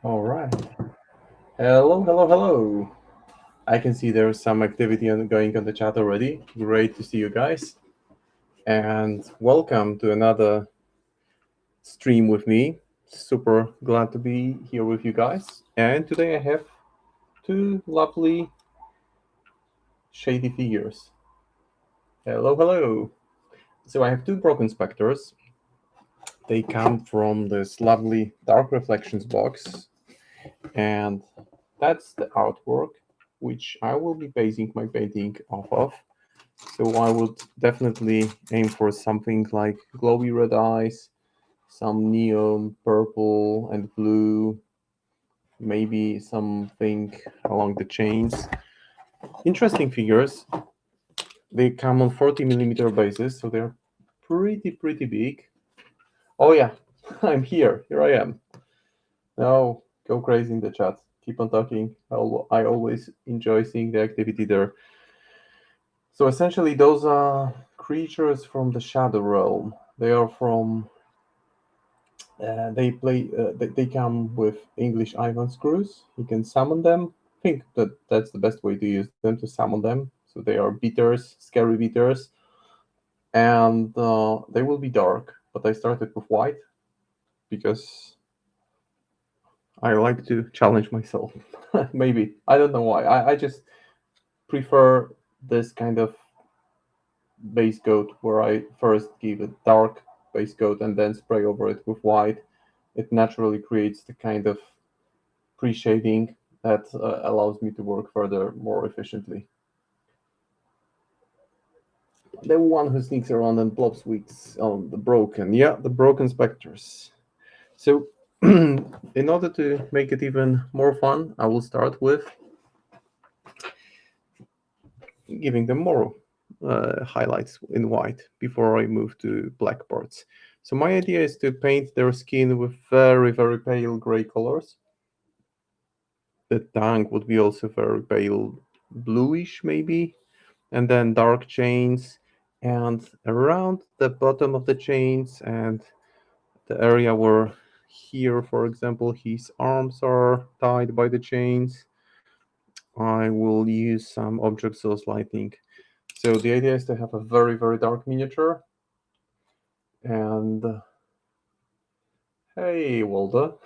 All right. Hello, hello, hello. I can see there's some activity going on the chat already. Great to see you guys. And welcome to another stream with me. Super glad to be here with you guys. And today I have two lovely shady figures. Hello, hello. So I have two Brocken Spectres. They come from this lovely Dark Reflections box. And that's the artwork which I will be basing my painting off of. So I would definitely aim for something like glowy red eyes, some neon purple and blue, maybe something along the chains. Interesting figures. They come on 40mm basis, so they're pretty big. Oh yeah, I'm here. Here I am. Now go crazy in the chat. Keep on talking. I always enjoy seeing the activity there. So essentially, those are creatures from the Shadow Realm. They are from. They come with English Ivan screws. You can summon them. I think that's the best way to use them, to summon them. So they are beaters, scary beaters, and they will be dark. But I started with white because I like to challenge myself. Maybe I don't know why. I just prefer this kind of base coat where I first give a dark base coat and then spray over it with white. It naturally creates the kind of pre-shading that allows me to work further more efficiently. The one who sneaks around and blobs weeks on the Brocken Spectres. So, in order to make it even more fun, I will start with giving them more highlights in white before I move to black parts. So my idea is to paint their skin with very pale gray colors. The tongue would be also very pale bluish maybe, and then dark chains, and around the bottom of the chains and the area where here, for example, his arms are tied by the chains, I will use some object source lighting. So the idea is to have a very dark miniature. And hey, Waldo.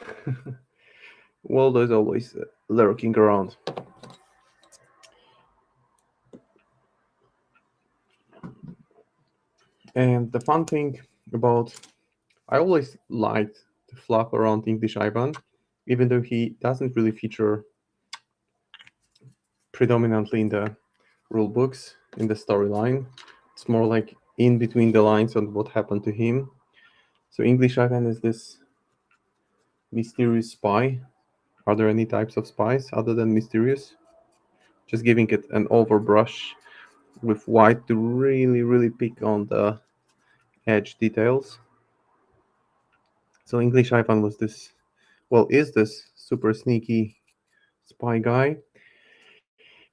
Waldo is always lurking around. And the fun thing about, I always liked the fluff around English Ivan, even though he doesn't really feature predominantly in the rule books, in the storyline. It's more like in between the lines on what happened to him. So English Ivan is this mysterious spy. Are there any types of spies other than mysterious? Just giving it an overbrush with white to really pick on the edge details. So English Ivan was this, well, is this super sneaky spy guy.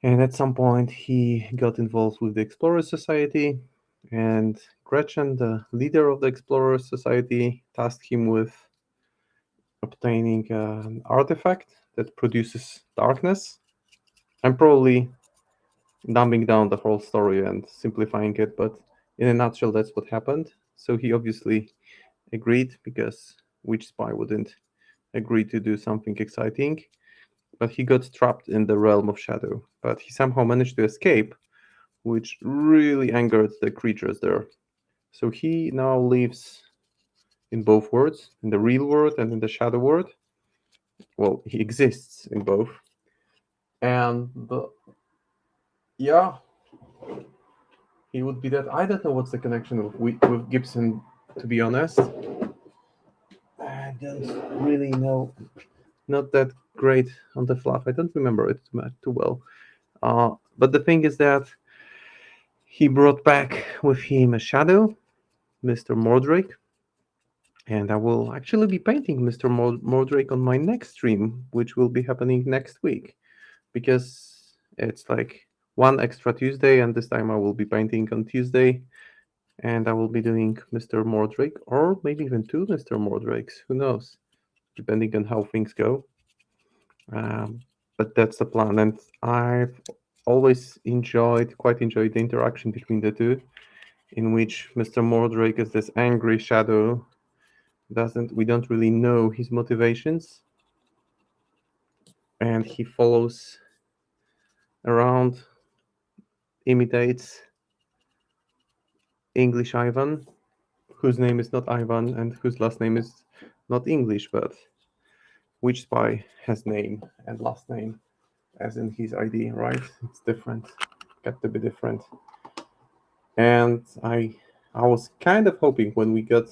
And at some point, he got involved with the Explorers Society, and Gretchen, the leader of the Explorers Society, tasked him with obtaining an artifact that produces darkness. I'm probably dumbing down the whole story and simplifying it, but in a nutshell, that's what happened. So he obviously agreed, because which spy wouldn't agree to do something exciting? But he got trapped in the realm of shadow. But he somehow managed to escape, which really angered the creatures there. So he now lives in both worlds, in the real world and in the shadow world. Well, he exists in both. And yeah, he would be that. I don't know what's the connection with Gibson, to be honest. I don't really know. Not that great on the fluff. I don't remember it too well. But the thing is that he brought back with him a shadow, Mr. Mordrake. And I will actually be painting Mr. Mordrake on my next stream, which will be happening next week, because it's like one extra Tuesday, and this time I will be painting on Tuesday, and I will be doing Mr. Mordrake, or maybe even two Mr. Mordrakes, who knows, depending on how things go. But that's the plan, and I've always quite enjoyed the interaction between the two, in which Mr. Mordrake is this angry shadow. We don't really know his motivations, and he follows around, imitates English Ivan, whose name is not Ivan and whose last name is not English, but which spy has name and last name as in his ID, right? It's different. Got to be different. And I was kind of hoping when we got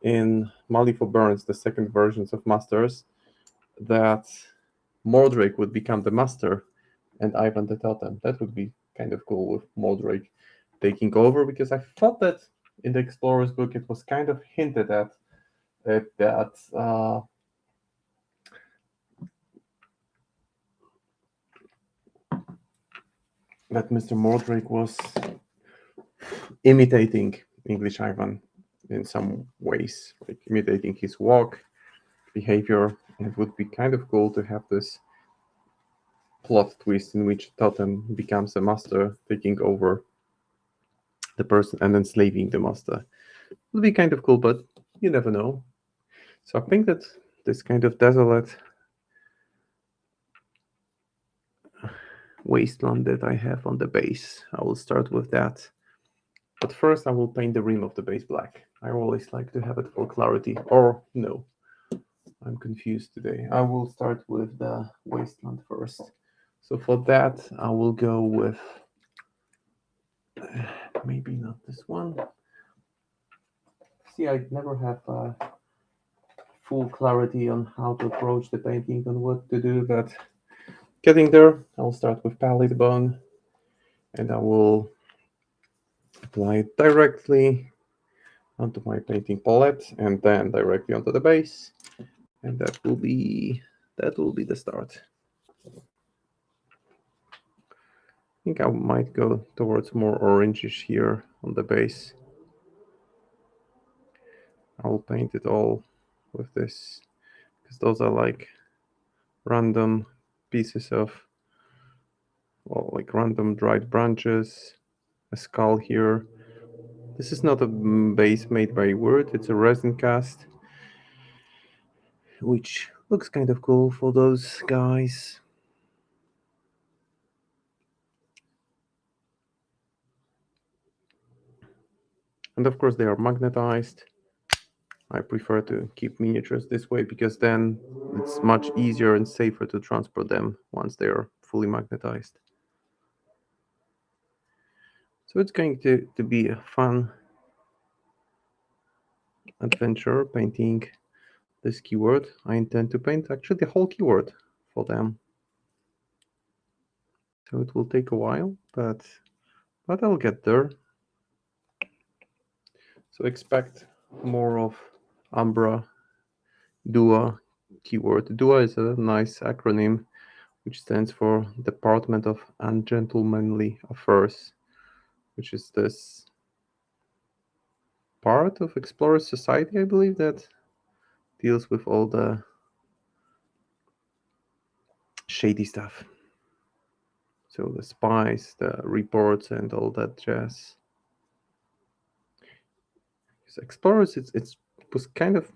in Malifaux Burns the second versions of Masters that Mordrake would become the Master and Ivan the Totem. That would be kind of cool with Mordrake taking over, because I thought that in the Explorer's book it was kind of hinted at that that Mr. Mordrake was imitating English Ivan in some ways, like imitating his walk, behavior. And it would be kind of cool to have this plot twist in which Totem becomes a master, taking over the person and enslaving the master. It would be kind of cool, but you never know. So I think that this kind of desolate wasteland that I have on the base, I will start with that. But first I will paint the rim of the base black. I always like to have it for clarity. Or no, I'm confused today. I will start with the wasteland first. So for that I will go with maybe not this one. See, I never have full clarity on how to approach the painting and what to do, but getting there, I will start with palette bone and I will apply it directly onto my painting palette and then directly onto the base, and that will be the start. I think I might go towards more orangish here on the base. I will paint it all with this because those are like random pieces of, well, like random dried branches, a skull here. This is not a base made by Word, it's a resin cast, which looks kind of cool for those guys. And of course they are magnetized. I prefer to keep miniatures this way because then it's much easier and safer to transport them once they are fully magnetized. So it's going to be a fun adventure painting this keyword. I intend to paint actually the whole keyword for them. So it will take a while, but I'll get there. So expect more of Umbra DUA keyword. DUA is a nice acronym which stands for Department of Ungentlemanly Affairs, which is this part of Explorer Society, I believe, that deals with all the shady stuff. So the spies, the reports, and all that jazz. Because Explorers, it was kind of,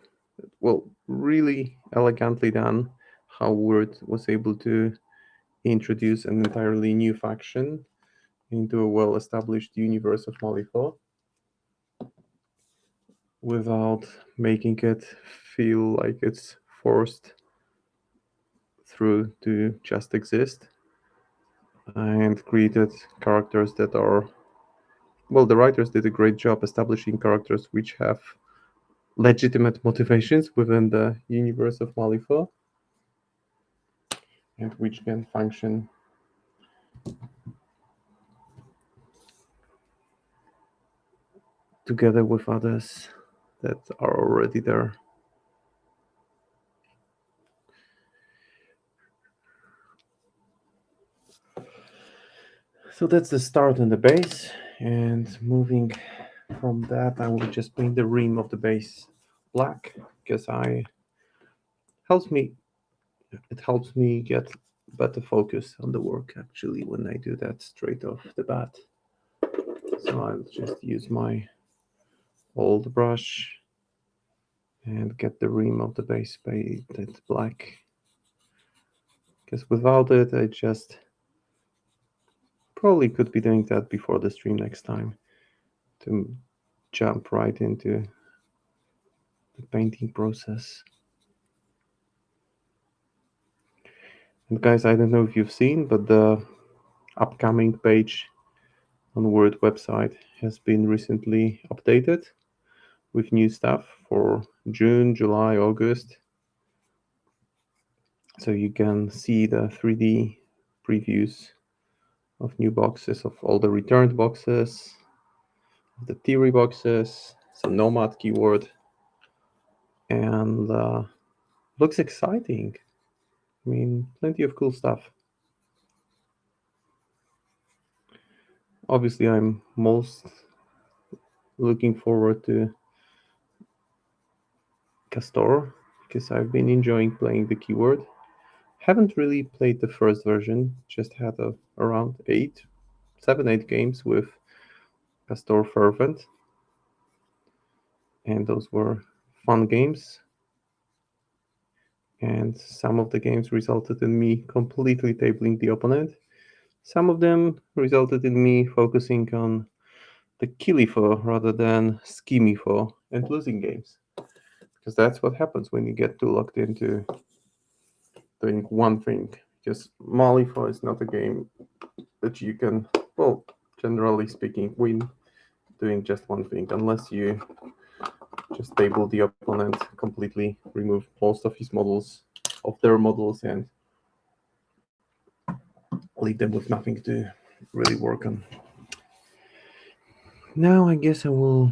well, really elegantly done how Word was able to introduce an entirely new faction into a well-established universe of Malifaux without making it feel like it's forced through to just exist, and created characters that are, well, the writers did a great job establishing characters which have legitimate motivations within the universe of Malifaux and which can function together with others that are already there. So that's the start on the base, and moving from that I will just paint the rim of the base black because I helps me it helps me get better focus on the work actually when I do that straight off the bat. So I'll just use my old brush and get the rim of the base painted black. Because without it, I just probably could be doing that before the stream next time to jump right into the painting process. And guys, I don't know if you've seen, but the upcoming page on Word website has been recently updated with new stuff for June, July, August. So you can see the 3D previews of new boxes, of all the returned boxes, the theory boxes, some Nomad keyword, and looks exciting. I mean, plenty of cool stuff. Obviously, I'm most looking forward to Castor because I've been enjoying playing the keyword. Haven't really played the first version, just had around 7, 8 games with Castor Fervent, and those were fun games. And some of the games resulted in me completely tabling the opponent. Some of them resulted in me focusing on the Killifo rather than Skimifo and losing games. Because that's what happens when you get too locked into doing one thing. Because Malifaux is not a game that you can, well, generally speaking, win doing just one thing, unless you just table the opponent completely, remove most of his models, of their models, and leave them with nothing to really work on. Now I guess I will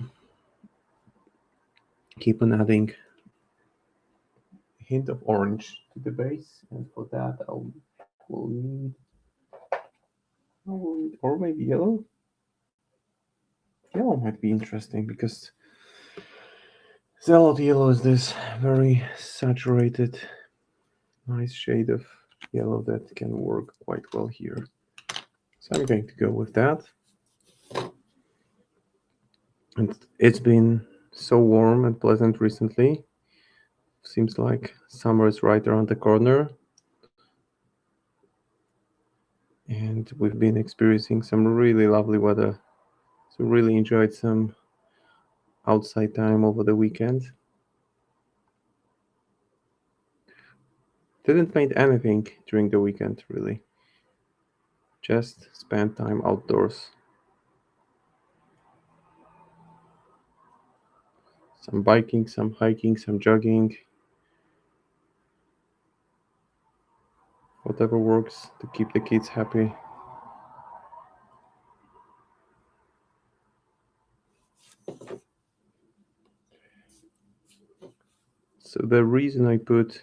keep on adding a hint of orange to the base, and for that or maybe yellow. Yellow might be interesting because Zealot yellow is this very saturated, nice shade of yellow that can work quite well here. So I'm going to go with that. And it's been so warm and pleasant recently. Seems like summer is right around the corner. And we've been experiencing some really lovely weather. So really enjoyed some outside time over the weekend. Didn't paint anything during the weekend, really. Just spent time outdoors. Some biking, some hiking, some jogging. Whatever works to keep the kids happy. So the reason I put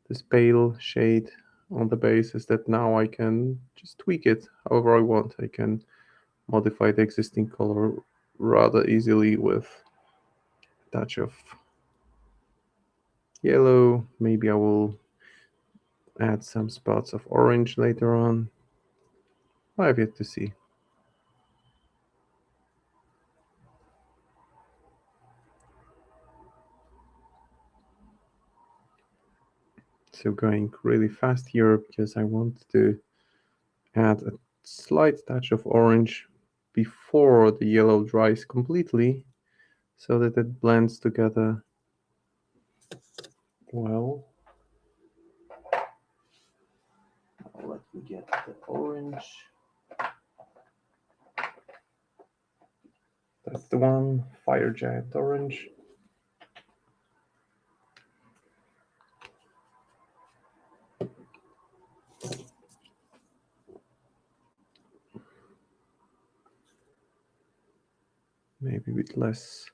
this pale shade on the base is that now I can just tweak it however I want. I can modify the existing color rather easily with a touch of yellow. Maybe I will add some spots of orange later on. I have yet to see. So going really fast here because I want to add a slight touch of orange before the yellow dries completely so that it blends together well. Let me get the orange. That's the one, Fire Giant Orange. Maybe a bit less,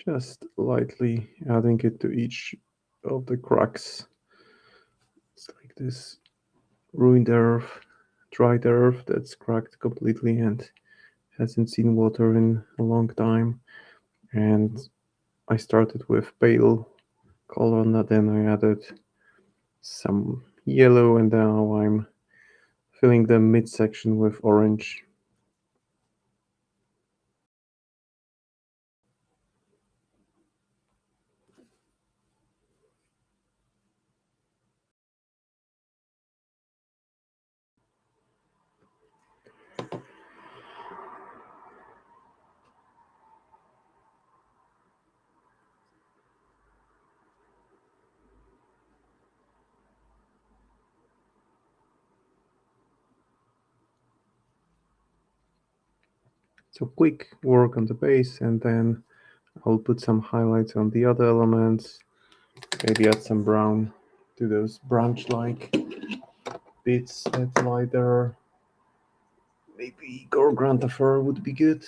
just lightly adding it to each of the cracks. It's like this ruined earth, dried earth that's cracked completely and hasn't seen water in a long time. And I started with pale color and then I added some yellow, and now I'm filling the midsection with orange. So quick work on the base, and then I'll put some highlights on the other elements, maybe add some brown to those branch-like bits that lie there. Maybe Gorgrantha would be good.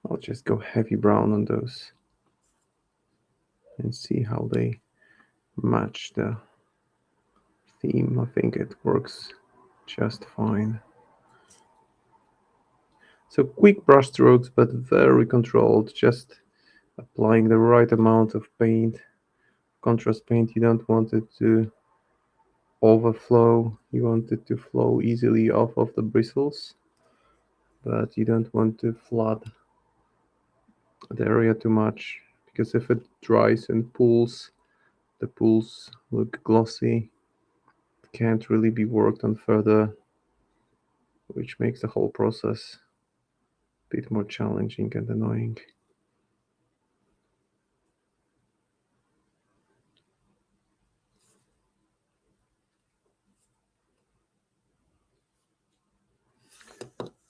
I'll just go heavy brown on those and see how they match the theme. I think it works just fine. So quick brush strokes, but very controlled, just applying the right amount of paint. Contrast paint, you don't want it to overflow, you want it to flow easily off of the bristles, but you don't want to flood the area too much, because if it dries and pools, the pools look glossy, can't really be worked on further, which makes the whole process a bit more challenging and annoying.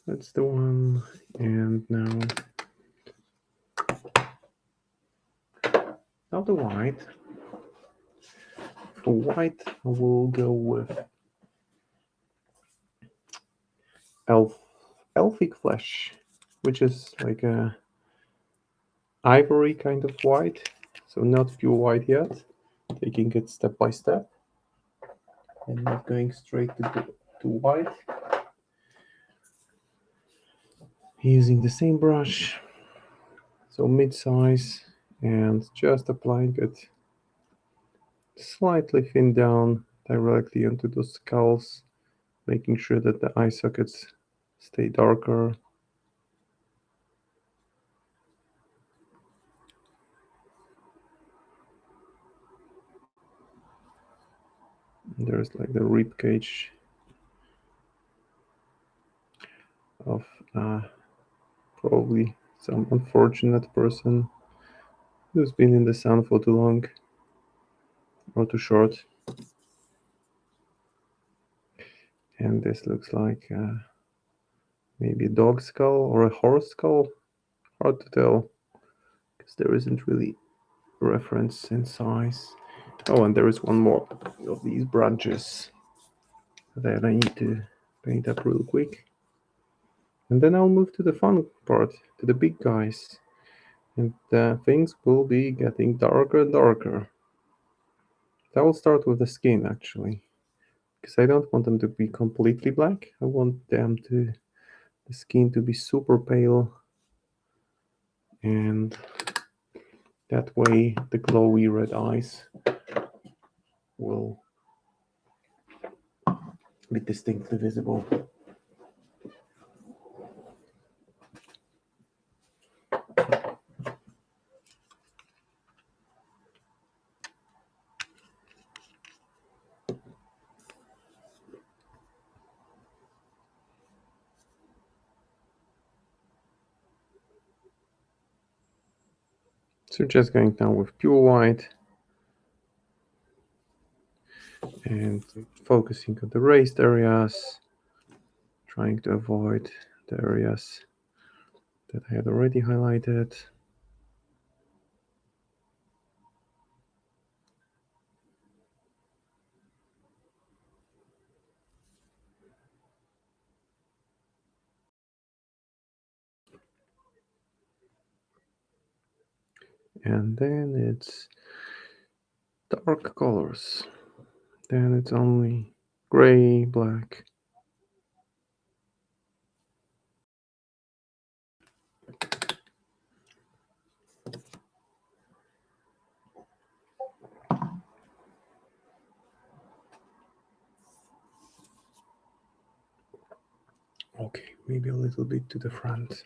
That's the one, and now the white. For white, I will go with elfic flesh, which is like a ivory kind of white, so not pure white yet, taking it step by step and not going straight to white. Using the same brush, so mid-size, and just applying it slightly thin down directly onto those skulls, making sure that the eye sockets stay darker. There's like the rib cage of probably some unfortunate person who's been in the sun for too long or too short. And this looks like maybe a dog skull or a horse skull. Hard to tell because there isn't really reference in size. Oh, and there is one more of these branches that I need to paint up real quick. And then I'll move to the fun part, to the big guys. And things will be getting darker and darker. I will start with the skin actually, because I don't want them to be completely black. I want the skin to be super pale, and that way the glowy red eyes will be distinctly visible. So just going down with pure white and focusing on the raised areas, trying to avoid the areas that I had already highlighted. And then it's dark colors. Then it's only gray, black. Okay, maybe a little bit to the front.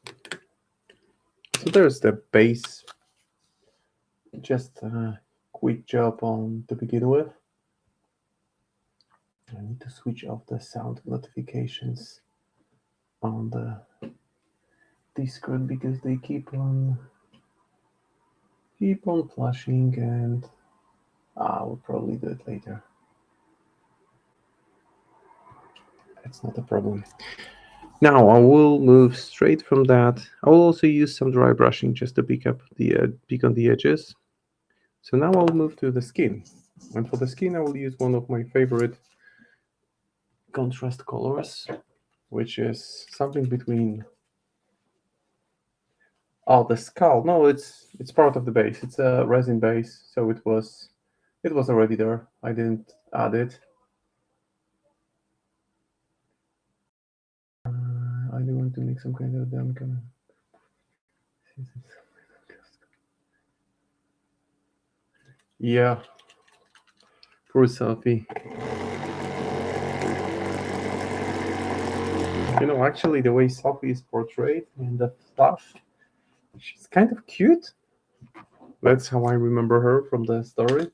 So there's the base. Just a quick job on to begin with. I need to switch off the sound notifications on the Discord because they keep on flashing, and I'll probably do it later. It's not a problem. Now I will move straight from that. I will also use some dry brushing just to pick on the edges. So now I'll move to the skin, and for the skin I will use one of my favorite contrast colors, which is something between the skull. No, it's part of the base. It's a resin base, so it was already there. I didn't add it. I do want to make some kind of damn comment. Yeah, poor selfie. Actually, the way Selfie is portrayed in the stuff, she's kind of cute. That's how I remember her from the story.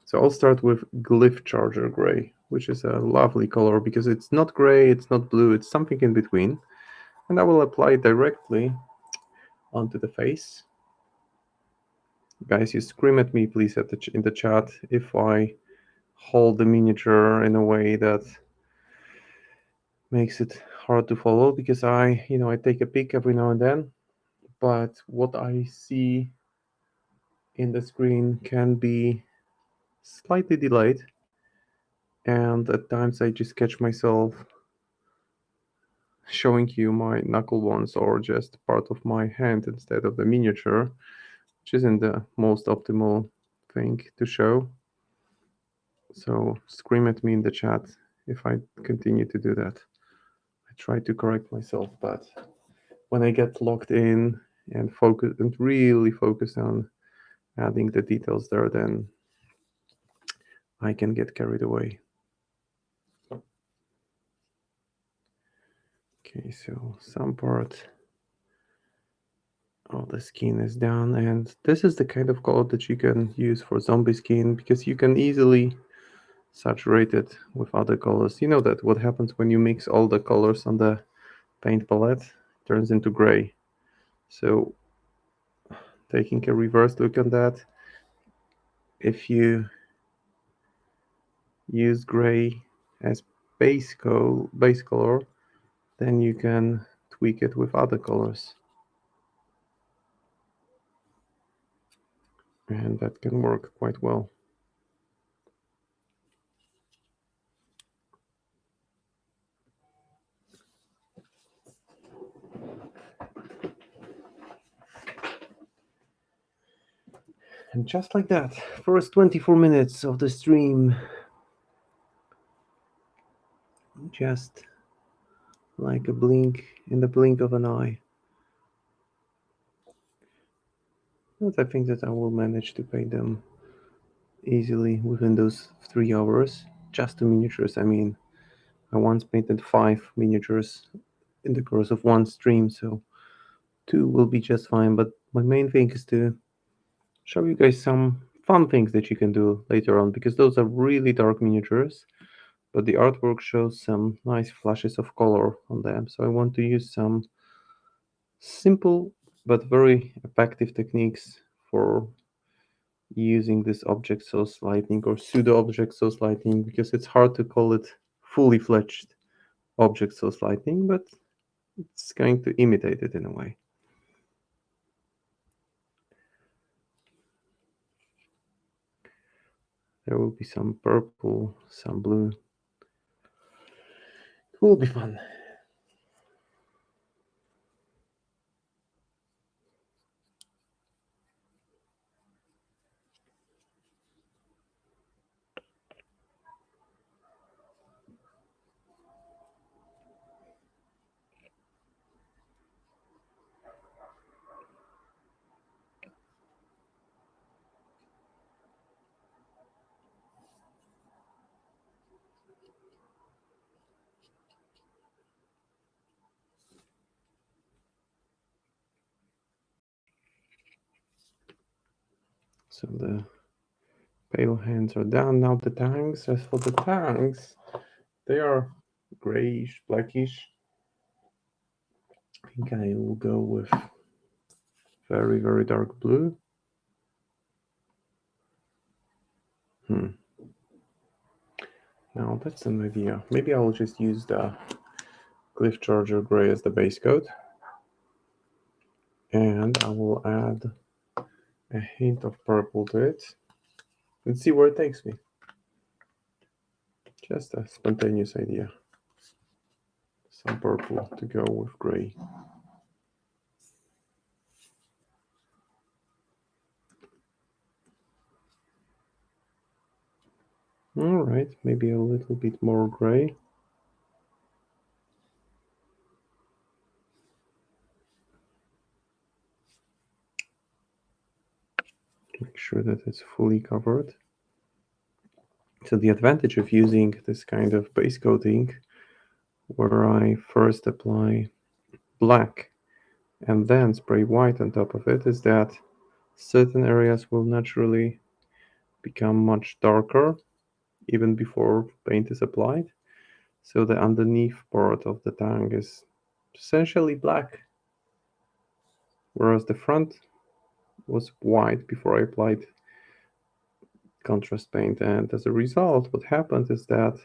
So I'll start with Glyph Charger Gray, which is a lovely color because it's not gray, it's not blue, it's something in between. And I will apply it directly onto the face. Guys, you scream at me, please, in the chat if I hold the miniature in a way that makes it hard to follow, because I take a peek every now and then, but what I see in the screen can be slightly delayed, and at times I just catch myself showing you my knuckle bones or just part of my hand instead of the miniature, which isn't the most optimal thing to show. So scream at me in the chat if I continue to do that. I try to correct myself, but when I get locked in and really focus on adding the details there, then I can get carried away. Okay, so some part of the skin is done, and this is the kind of color that you can use for zombie skin because you can easily saturate it with other colors. You know that what happens when you mix all the colors on the paint palette turns into gray. So taking a reverse look on that, if you use gray as base color, then you can tweak it with other colors, and that can work quite well. And just like that, first 24 minutes of the stream, just like a blink, in the blink of an eye. But I think that I will manage to paint them easily within those 3 hours. Just the miniatures. I mean, I once painted 5 miniatures in the course of one stream, so 2 will be just fine. But my main thing is to show you guys some fun things that you can do later on, because those are really dark miniatures, but the artwork shows some nice flashes of color on them. So I want to use some simple but very effective techniques for using this object source lighting or pseudo object source lighting, because it's hard to call it fully fledged object source lighting, but it's going to imitate it in a way. There will be some purple, some blue. It will be fun. So the pale hands are done. Now the tanks. As for the tanks, they are grayish, blackish. I think I will go with very, very dark blue. Now that's an idea. Maybe I'll just use the Glyph Charger Gray as the base coat. And I will add a hint of purple to it. Let's see where it takes me. Just a spontaneous idea. Some purple to go with gray. All right, maybe a little bit more gray. Make sure that it's fully covered. So the advantage of using this kind of base coating, where I first apply black and then spray white on top of it, is that certain areas will naturally become much darker even before paint is applied. So the underneath part of the tank is essentially black, whereas the front was white before I applied contrast paint. And as a result, what happened is that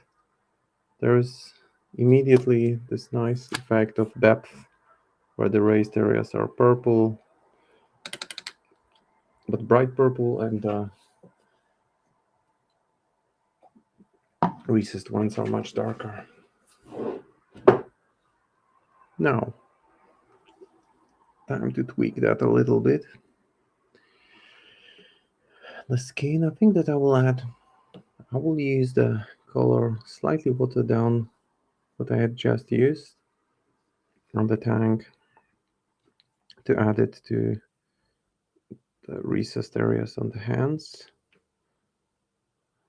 there's immediately this nice effect of depth where the raised areas are purple, but bright purple, and recessed ones are much darker. Now, time to tweak that a little bit. The skin, I think that I will use the color slightly watered down what I had just used on the tank to add it to the recessed areas on the hands,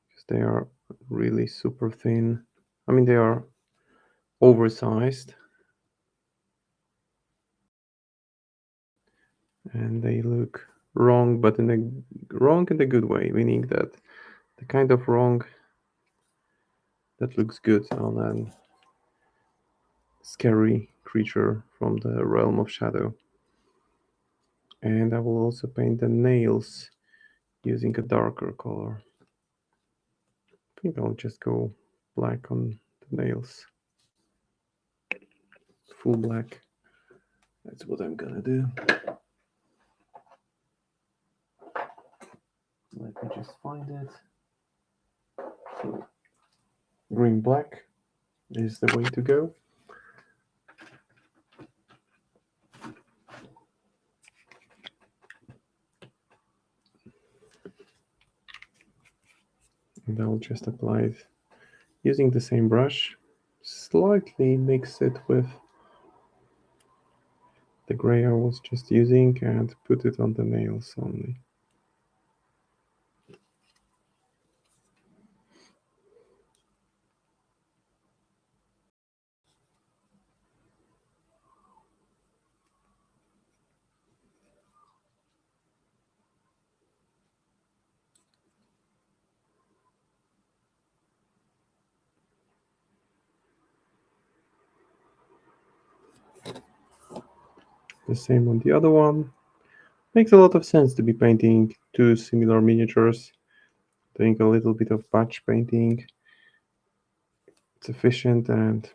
because they are really super thin. I mean, they are oversized and they look wrong, but in a good way, meaning that the kind of wrong that looks good on a scary creature from the realm of shadow. And I will also paint the nails using a darker color. I think I'll just go black on the nails. Full black. That's what I'm gonna do. Let me just find it. So, green black is the way to go. And I'll just apply it using the same brush. Slightly mix it with the gray I was just using and put it on the nails only. The same on the other one. Makes a lot of sense to be painting two similar miniatures, doing a little bit of batch painting. It's efficient and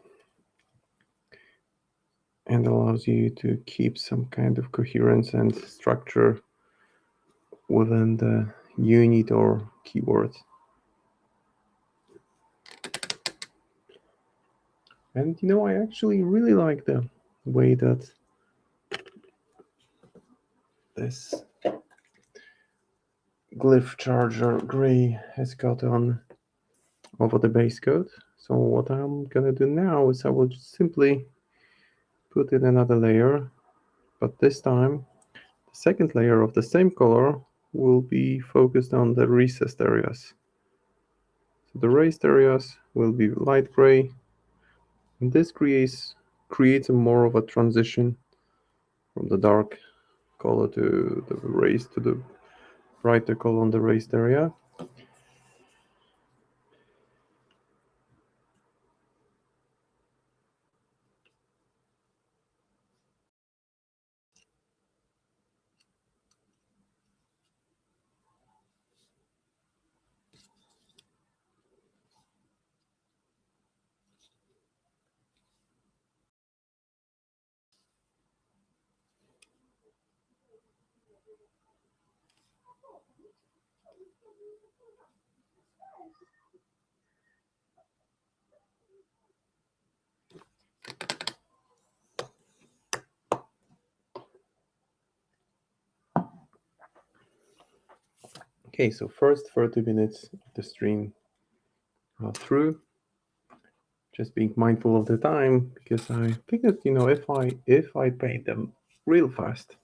allows you to keep some kind of coherence and structure within the unit or keyword. And I actually really like the way that this Glyph Charger Gray has got on over the base coat. So what I'm gonna do now is I will just simply put in another layer, but this time the second layer of the same color will be focused on the recessed areas. So the raised areas will be light gray, and this creates a more of a transition from the dark color to the raised to the write the color on the raised area. Okay, so first 30 minutes of the stream through, just being mindful of the time, because I figured, if I paint them real fast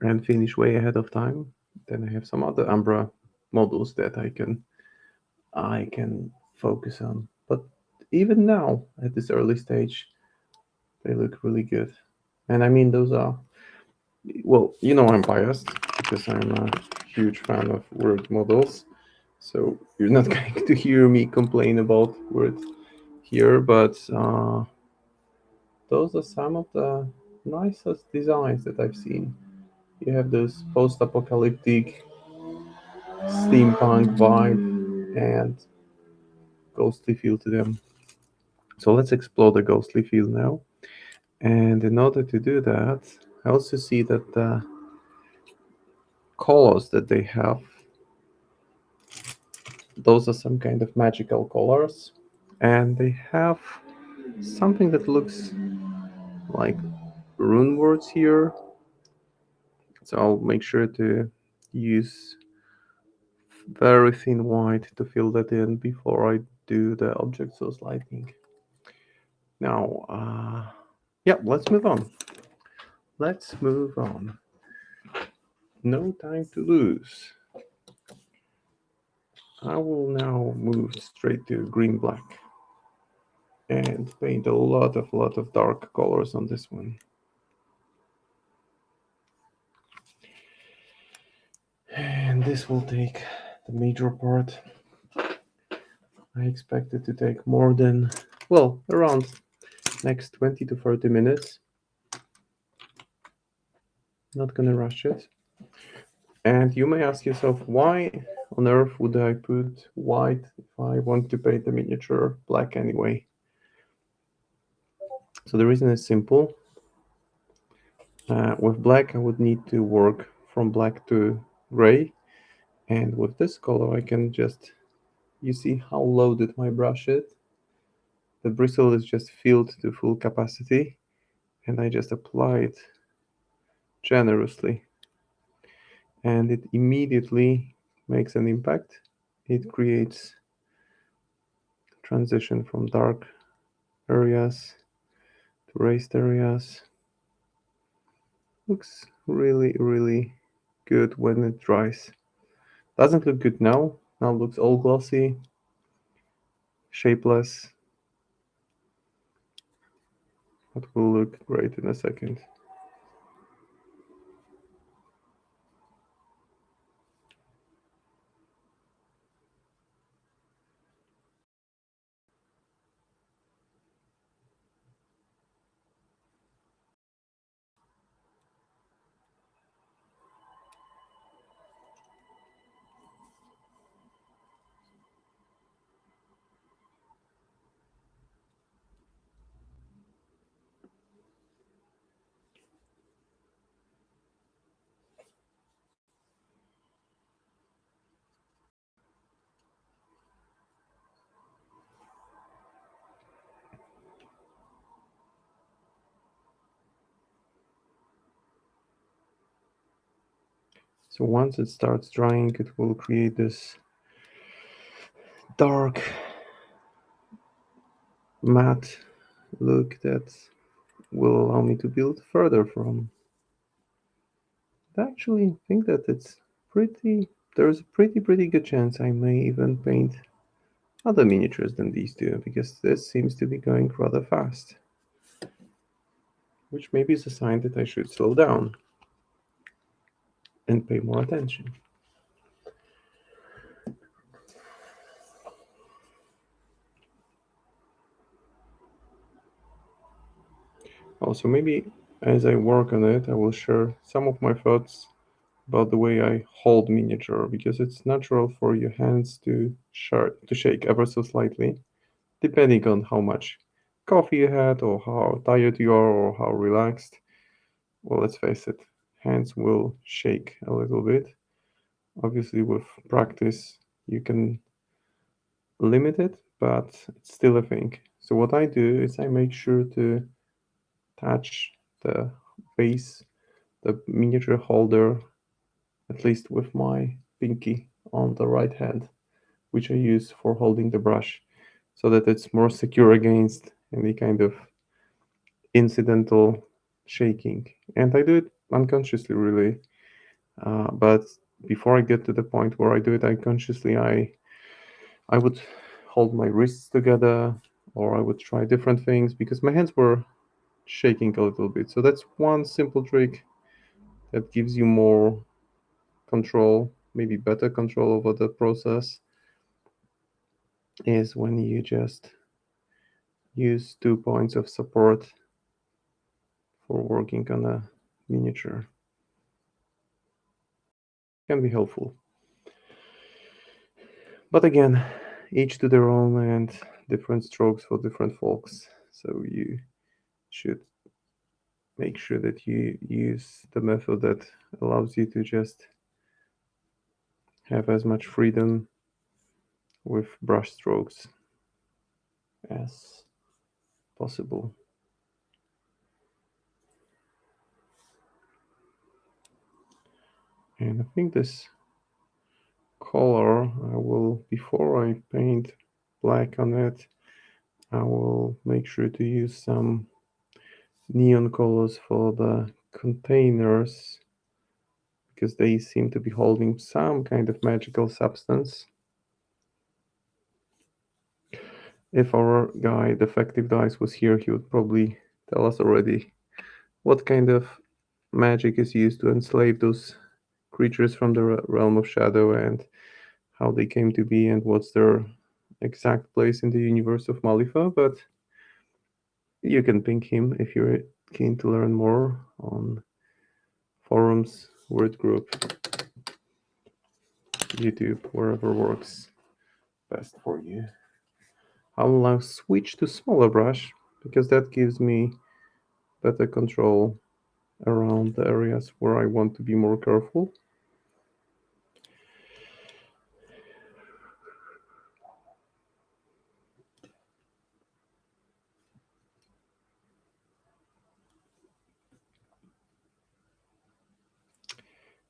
and finish way ahead of time, then I have some other Umbra models that I can focus on. But even now, at this early stage, they look really good. And I mean, those are, well, I'm biased because I'm a huge fan of word models. So you're not going to hear me complain about word here, but those are some of the nicest designs that I've seen. You have this post-apocalyptic steampunk vibe and ghostly feel to them. So let's explore the ghostly feel now. And in order to do that, I also see that the colors that they have, those are some kind of magical colors. And they have something that looks like rune words here. So I'll make sure to use very thin white to fill that in before I do the object source lighting. Now, yeah, let's move on. Let's move on. No time to lose. I will now move straight to green black and paint a lot of dark colors on this one. And this will take the major part. I expect it to take more than, well, around next 20 to 30 minutes. Not gonna rush it. And you may ask yourself, why on earth would I put white if I want to paint the miniature black anyway? So the reason is simple. With black, I would need to work from black to gray. And with this color, I can just, you see how loaded my brush is? The bristle is just filled to full capacity, and I just apply it generously. And it immediately makes an impact. It creates transition from dark areas to raised areas. Looks really good when it dries. Doesn't look good now. Now looks all glossy, shapeless, but will look great in a second. So once it starts drying, it will create this dark matte look that will allow me to build further from. I actually think that there's a pretty good chance I may even paint other miniatures than these two, because this seems to be going rather fast. Which maybe is a sign that I should slow down and pay more attention. Also, maybe as I work on it, I will share some of my thoughts about the way I hold miniature, because it's natural for your hands to shake ever so slightly, depending on how much coffee you had, or how tired you are, or how relaxed. Well, let's face it, hands will shake a little bit. Obviously, with practice, you can limit it, but it's still a thing. So what I do is I make sure to touch the base, the miniature holder, at least with my pinky on the right hand, which I use for holding the brush, so that it's more secure against any kind of incidental shaking. And I do it unconsciously, really. But before I get to the point where I do it unconsciously, I would hold my wrists together, or I would try different things because my hands were shaking a little bit. So that's one simple trick that gives you more control, maybe better control over the process, is when you just use 2 points of support for working on a miniature. Can be helpful. But again, each to their own, and different strokes for different folks. So you should make sure that you use the method that allows you to just have as much freedom with brush strokes as possible. And I think this color, I will, before I paint black on it, I will make sure to use some neon colors for the containers, because they seem to be holding some kind of magical substance. If our guy, Defective Dice, was here, he would probably tell us already what kind of magic is used to enslave those creatures from the realm of shadow, and how they came to be, and what's their exact place in the universe of Malifa. But you can ping him if you're keen to learn more on forums, word group, YouTube, wherever works best for you. I'll now switch to smaller brush, because that gives me better control around the areas where I want to be more careful.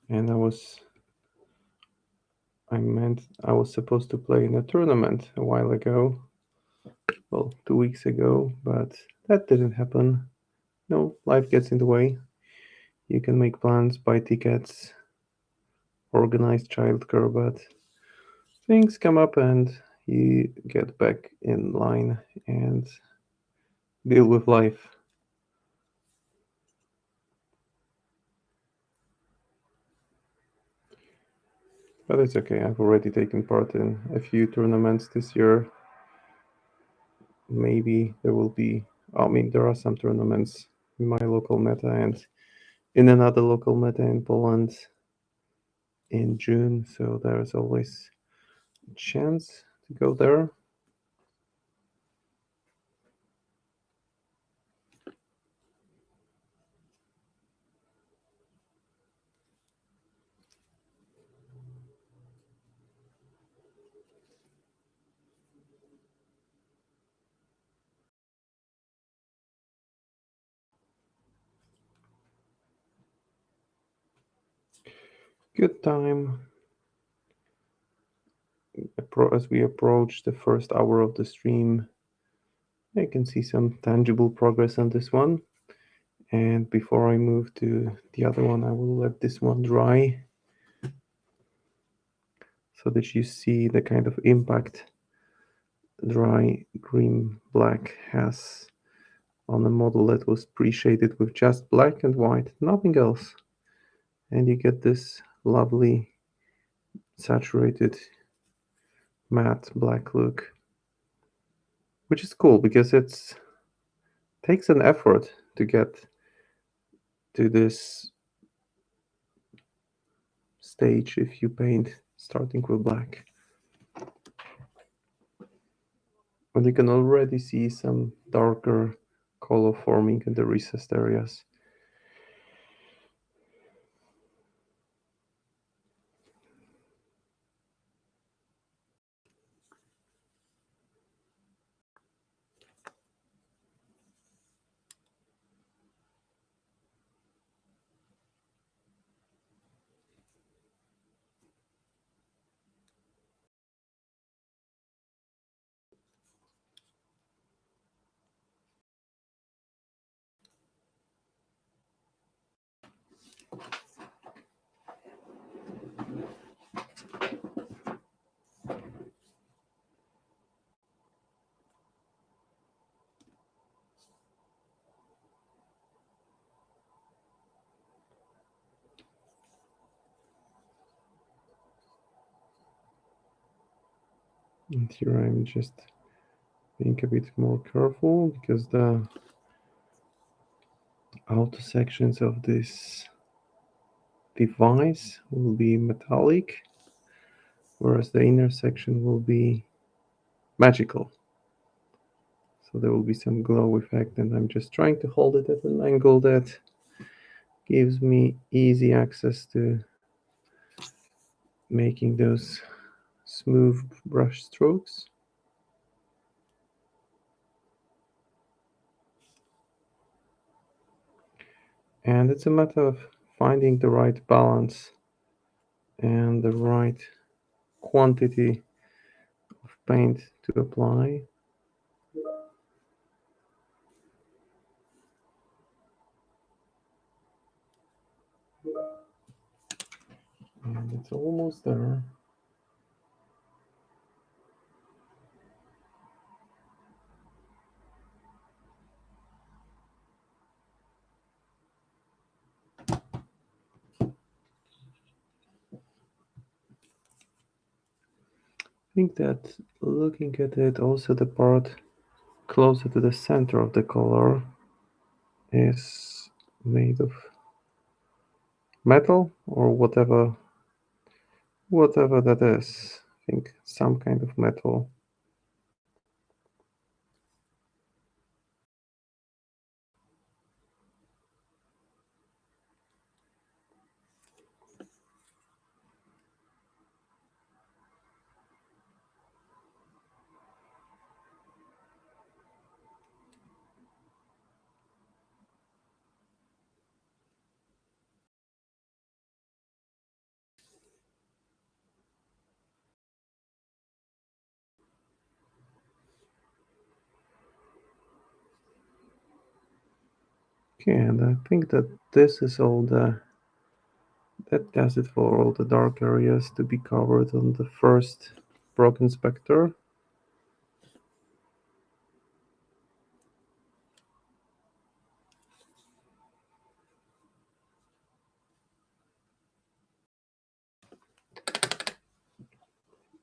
And I was supposed to play in a tournament a while ago, well, 2 weeks ago, but that didn't happen. No, life gets in the way. You can make plans, buy tickets, organize childcare, but things come up and you get back in line and deal with life. But it's okay, I've already taken part in a few tournaments this year. Maybe there will be, I mean, there are some tournaments in my local meta and in another local meta in Poland in June, so there's always a chance to go there. Good time. As we approach the first hour of the stream, I can see some tangible progress on this one. And before I move to the other one, I will let this one dry, so that you see the kind of impact dry green black has on a model that was pre-shaded with just black and white, nothing else. And you get this lovely saturated matte black look, which is cool because it takes an effort to get to this stage if you paint starting with black. And you can already see some darker color forming in the recessed areas. And here I'm just being a bit more careful because the outer sections of this device will be metallic, whereas the inner section will be magical. So there will be some glow effect, and I'm just trying to hold it at an angle that gives me easy access to making those smooth brush strokes. And it's a matter of finding the right balance and the right quantity of paint to apply. And it's almost there. I think that looking at it, also the part closer to the center of the color is made of metal or whatever that is. I think some kind of metal. Okay, and I think that this is all that does it for all the dark areas to be covered on the first Brocken Spectre.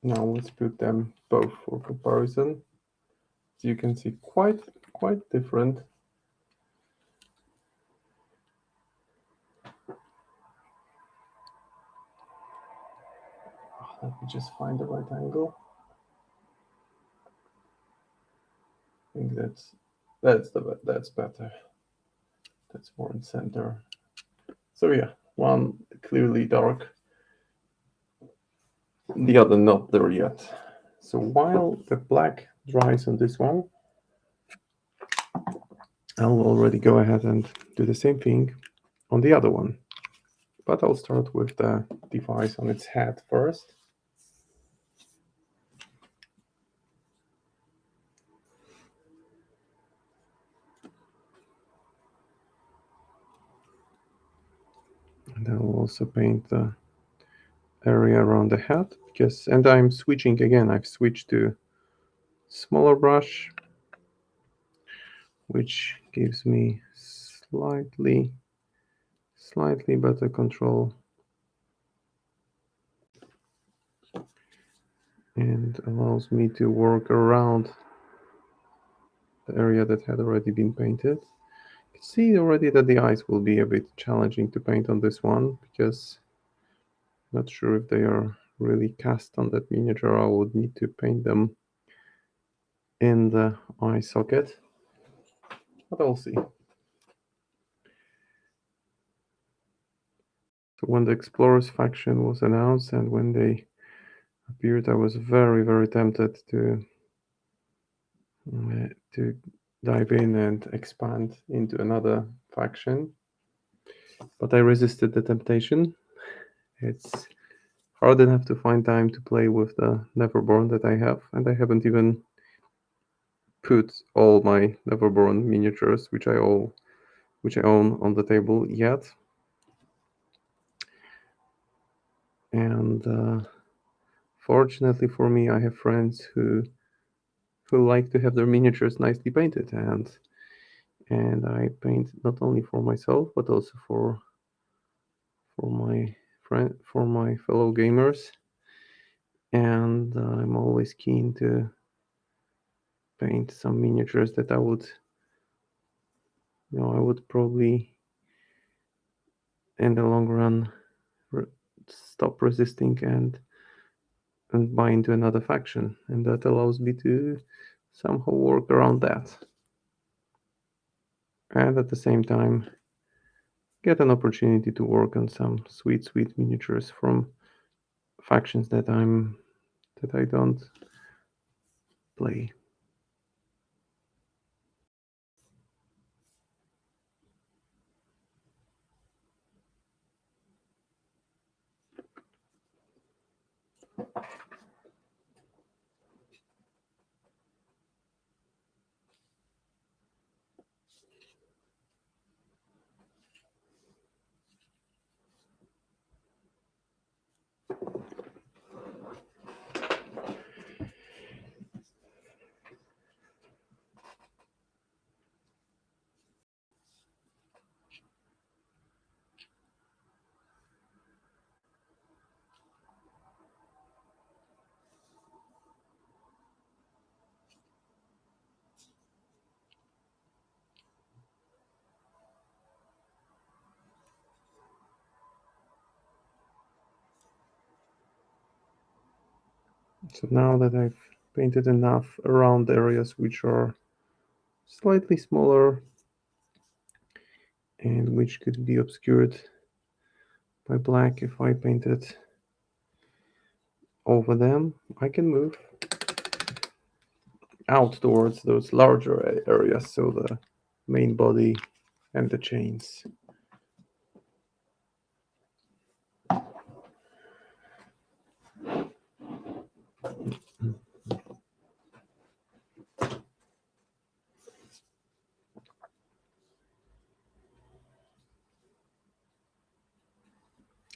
Now let's put them both for comparison. As you can see, quite different. Let me just find the right angle. I think that's better. That's more in center. So yeah, one clearly dark, the other not there yet. So while the black dries on this one, I'll already go ahead and do the same thing on the other one. But I'll start with the device on its head first. And I will also paint the area around the head because, and I'm switching again, I've switched to smaller brush, which gives me slightly better control and allows me to work around the area that had already been painted. see already that the eyes will be a bit challenging to paint on this one, because not sure if they are really cast on that miniature. I would need to paint them in the eye socket, but I'll see. So when the Explorers faction was announced and when they appeared, I was very, very tempted to dive in and expand into another faction, but I resisted the temptation. It's hard enough to find time to play with the Neverborn that I have, and I haven't even put all my Neverborn miniatures, which I own, on the table yet. And fortunately for me, I have friends who like to have their miniatures nicely painted, and I paint not only for myself but also for my fellow gamers, and I'm always keen to paint some miniatures that I would probably in the long run stop resisting and buy into another faction, and that allows me to somehow work around that, and at the same time get an opportunity to work on some sweet miniatures from factions that I don't play. So now that I've painted enough around areas which are slightly smaller and which could be obscured by black if I painted over them, I can move out towards those larger areas, so the main body and the chains.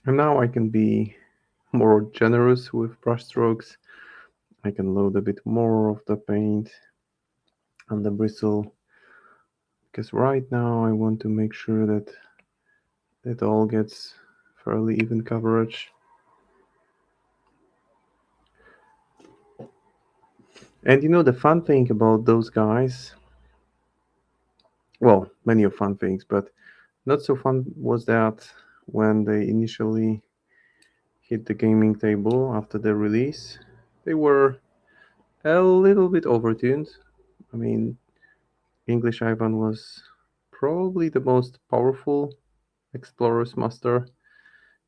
And now I can be more generous with brushstrokes. I can load a bit more of the paint on the bristle, because right now I want to make sure that it all gets fairly even coverage. And the fun thing about those guys, well, many of fun things, but not so fun was that when they initially hit the gaming table after their release, they were a little bit overtuned. I mean, English Ivan was probably the most powerful Explorer's Master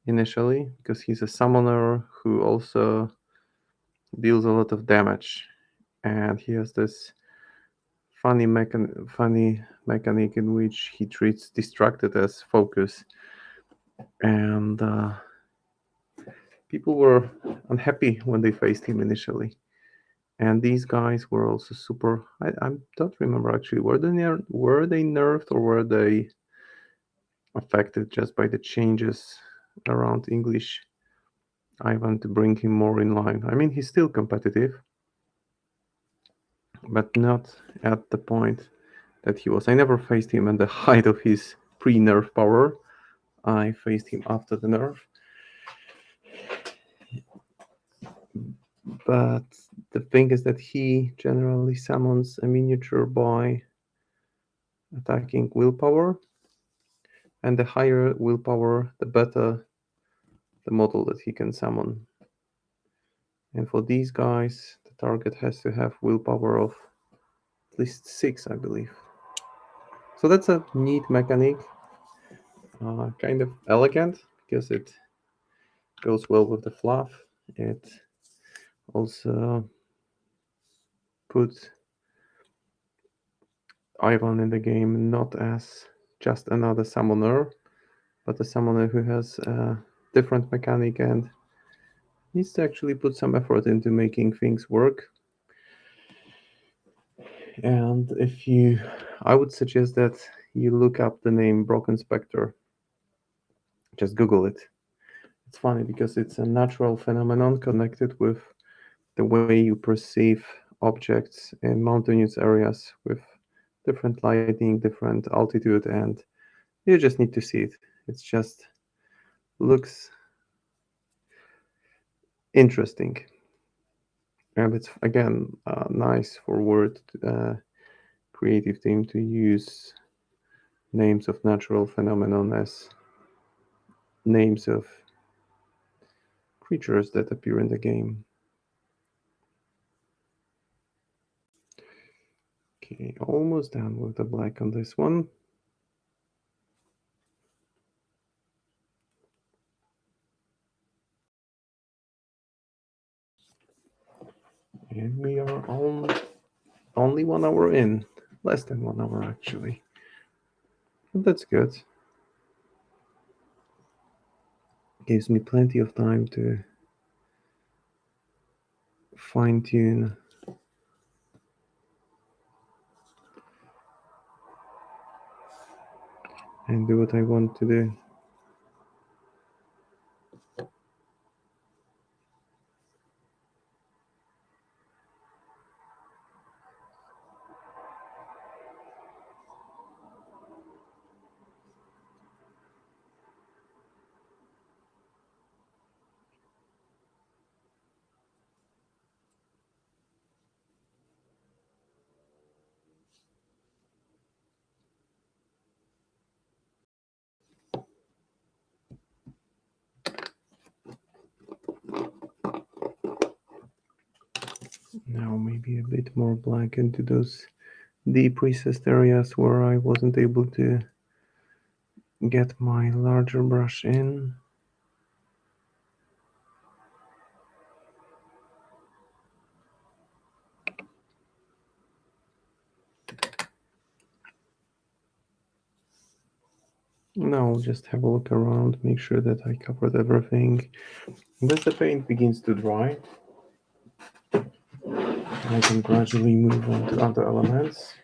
initially, because he's a summoner who also deals a lot of damage, and he has this funny mechanic in which he treats distracted as focus, and people were unhappy when they faced him initially. And these guys were also super. I don't remember actually. Were they nerfed, or were they affected just by the changes around English Ivan to bring him more in line? I mean, he's still competitive, but not at the point that he was. I never faced him at the height of his pre-nerf power. I faced him after the nerf. But the thing is that he generally summons a miniature by attacking willpower, and the higher willpower, the better the model that he can summon. And for these guys, the target has to have willpower of at least 6, I believe. So that's a neat mechanic, kind of elegant because it goes well with the fluff. It also puts Ivan in the game not as just another summoner, but a summoner who has a different mechanic and needs to actually put some effort into making things work. And I would suggest that you look up the name Brocken Spectre. Just Google it. It's funny because it's a natural phenomenon connected with the way you perceive objects in mountainous areas with different lighting, different altitude, and you just need to see it. It's just looks interesting. And it's again nice for word creative team to use names of natural phenomenon as names of creatures that appear in the game. Okay, almost done with the black on this one. And we are on only 1 hour in. Less than 1 hour actually. But that's good. Gives me plenty of time to fine tune and do what I want to do. Now maybe a bit more black into those deep recessed areas where I wasn't able to get my larger brush in. Now I'll just have a look around, make sure that I covered everything. And as the paint begins to dry, I can gradually move on to other elements.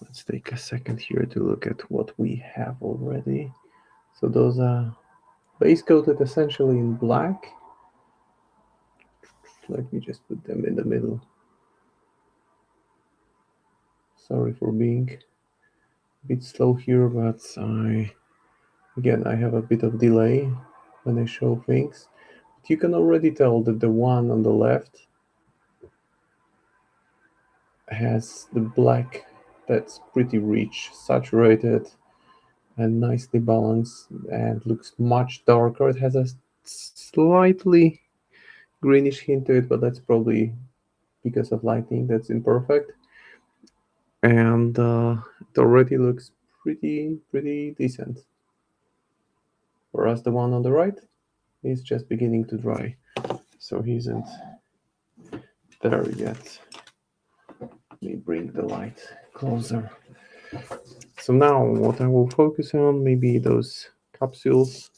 Let's take a second here to look at what we have already. So those are base coated essentially in black. Let me just put them in the middle. Sorry for being a bit slow here, but I have a bit of delay when I show things. But you can already tell that the one on the left has the black that's pretty rich, saturated, and nicely balanced, and looks much darker. It has a slightly greenish hint to it, but that's probably because of lighting that's imperfect. And it already looks pretty decent. Whereas the one on the right is just beginning to dry, so he isn't there yet. Let me bring the light closer. So now what I will focus on, maybe those capsules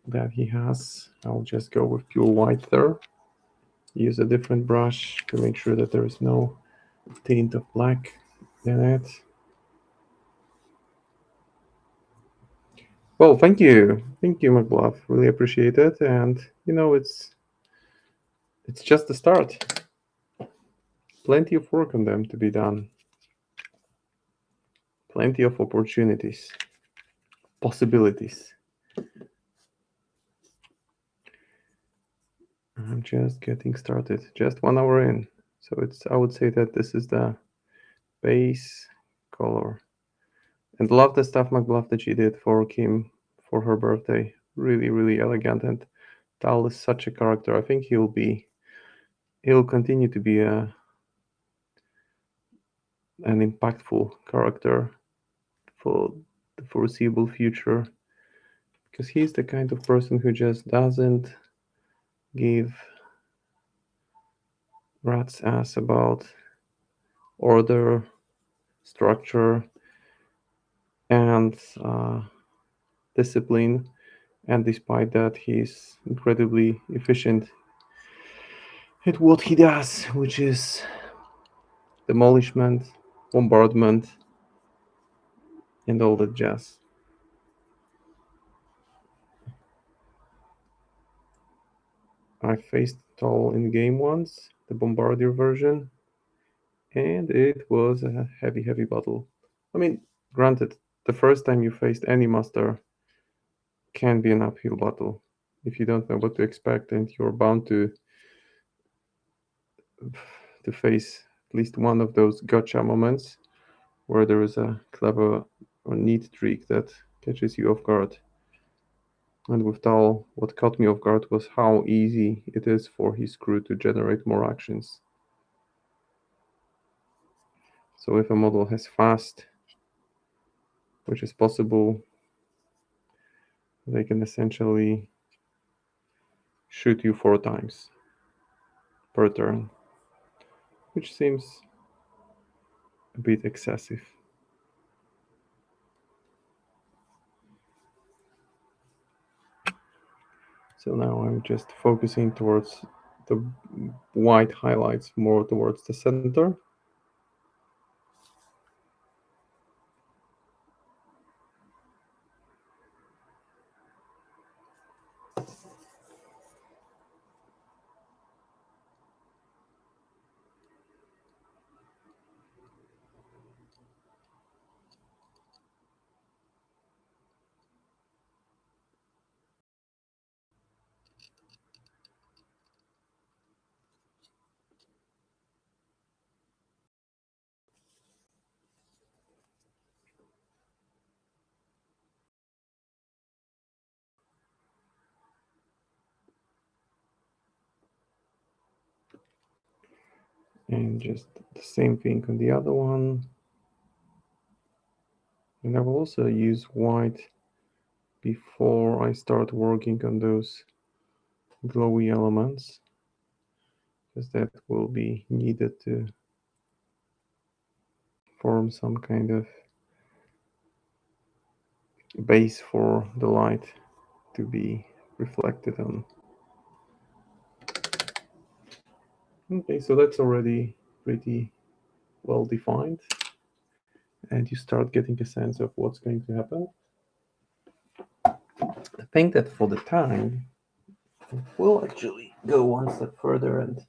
that he has. I'll just go with pure white there. Use a different brush to make sure that there is no tint of black in it. Well, thank you, McBluff. Really appreciate it. And it's just the start. Plenty of work on them to be done. Plenty of opportunities, possibilities. I'm just getting started, just 1 hour in. So I would say that this is the base color. And love the stuff McBluff that she did for Kim for her birthday. Really, really elegant. And Tal is such a character. I think he'll continue to be an impactful character for the foreseeable future, because he's the kind of person who just doesn't give rat's ass about order, structure, and discipline. And despite that, he's incredibly efficient at what he does, which is demolishment, bombardment, and all that jazz. I faced Tall in game once, the Bombardier version, and it was a heavy, heavy battle. I mean, granted, the first time you faced any master can be an uphill battle. If you don't know what to expect, and you're bound to face at least one of those gotcha moments where there is a clever or neat trick that catches you off guard. And with Tal, what caught me off guard was how easy it is for his crew to generate more actions. So if a model has fast, which is possible, they can essentially shoot you 4 times per turn, which seems a bit excessive. So now I'm just focusing towards the white highlights, more towards the center. And just the same thing on the other one. And I will also use white before I start working on those glowy elements, because that will be needed to form some kind of base for the light to be reflected on. Okay, so that's already pretty well defined, and you start getting a sense of what's going to happen. I think that for the time, we'll actually go one step further and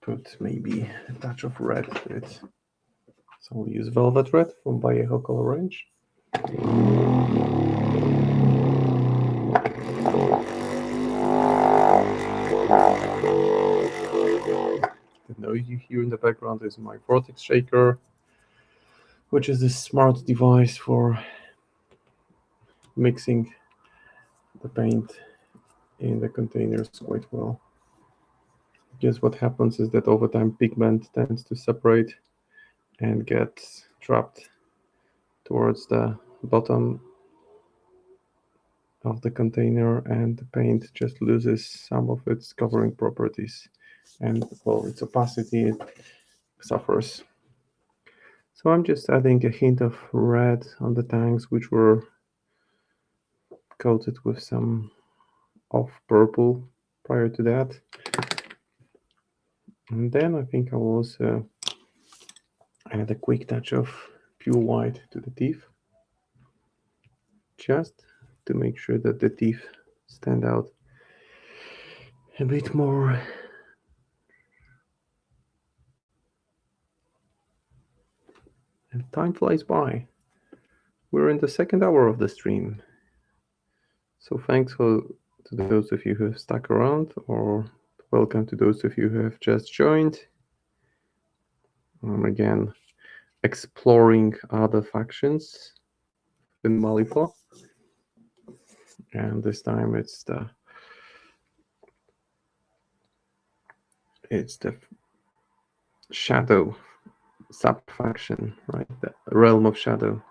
put maybe a touch of red to it. So we'll use Velvet Red from Vallejo Color Range. The noise you hear in the background is my Vortex Shaker, which is this smart device for mixing the paint in the containers quite well. Because what happens is that over time pigment tends to separate and gets trapped towards the bottom of the container, and the paint just loses some of its covering properties, and well, its opacity suffers. So I'm just adding a hint of red on the tanks, which were coated with some off purple prior to that. And then I think I will also add a quick touch of pure white to the teeth, just to make sure that the teeth stand out a bit more. And time flies by. We're in the second hour of the stream. So thanks to those of you who have stuck around, or Welcome to those of you who have just joined. Again, exploring other factions in Malifaux. And this time it's the Shadow sub-faction, right? The Realm of Shadow.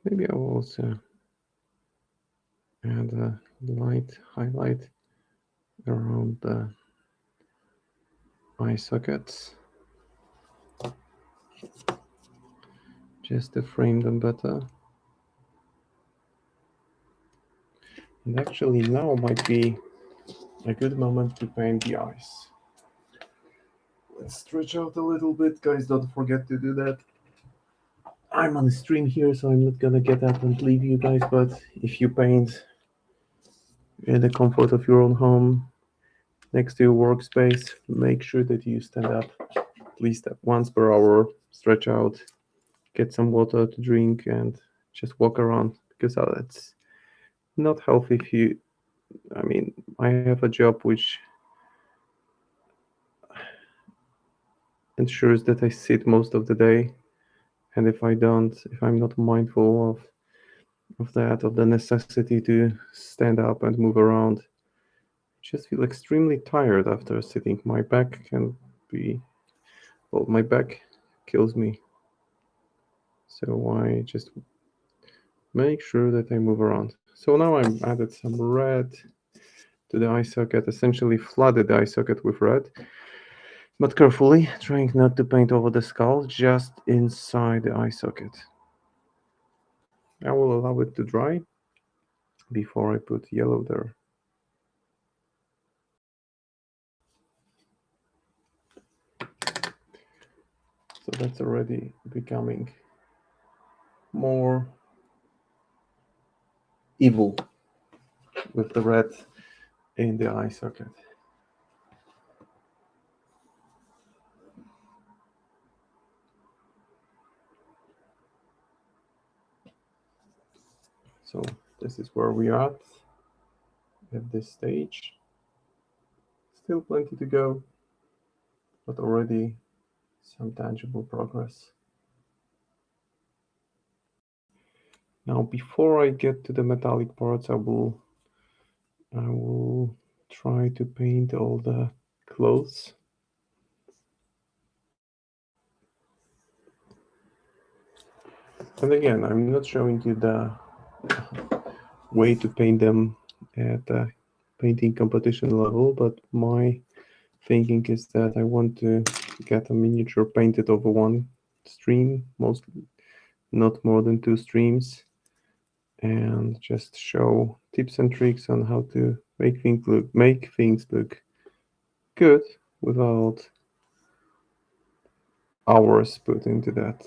Maybe I will also add a light highlight around the eye sockets, just to frame them better. And actually now might be a good moment to paint the eyes. Let's stretch out a little bit, guys. Don't forget to do that. I'm on the stream here, so I'm not gonna get up and leave you guys, but if you paint in the comfort of your own home next to your workspace, make sure that you stand up at least once per hour, stretch out, get some water to drink, and just walk around, because it's not healthy if you, I mean, I have a job which ensures that I sit most of the day, and if I'm not mindful of the necessity to stand up and move around, I just feel extremely tired after sitting. My back can be, well, my back kills me. So I just make sure that I move around. So now I've added some red to the eye socket, essentially flooded the eye socket with red, but carefully, trying not to paint over the skull, just inside the eye socket. I will allow it to dry before I put yellow there. So that's already becoming more evil with the red in the eye socket. So this is where we are at this stage. Still plenty to go, but already some tangible progress. Now, before I get to the metallic parts, I will try to paint all the clothes. And again, I'm not showing you the way to paint them at the painting competition level, but my thinking is that I want to get a miniature painted over one stream, mostly not more than 2 streams, and just show tips and tricks on how to make things look good without hours put into that.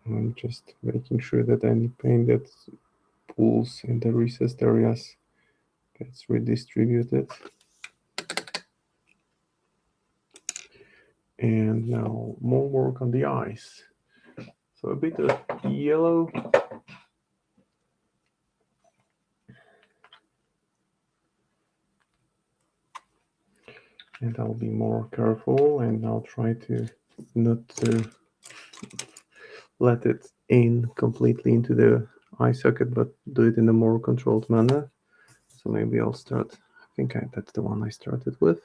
I'm just making sure that any paint that pools in the recessed areas gets redistributed. And now more work on the eyes. So a bit of yellow. And I'll be more careful, and I'll try to not to let it in completely into the eye socket, but do it in a more controlled manner. So maybe I'll start, I think that's the one I started with.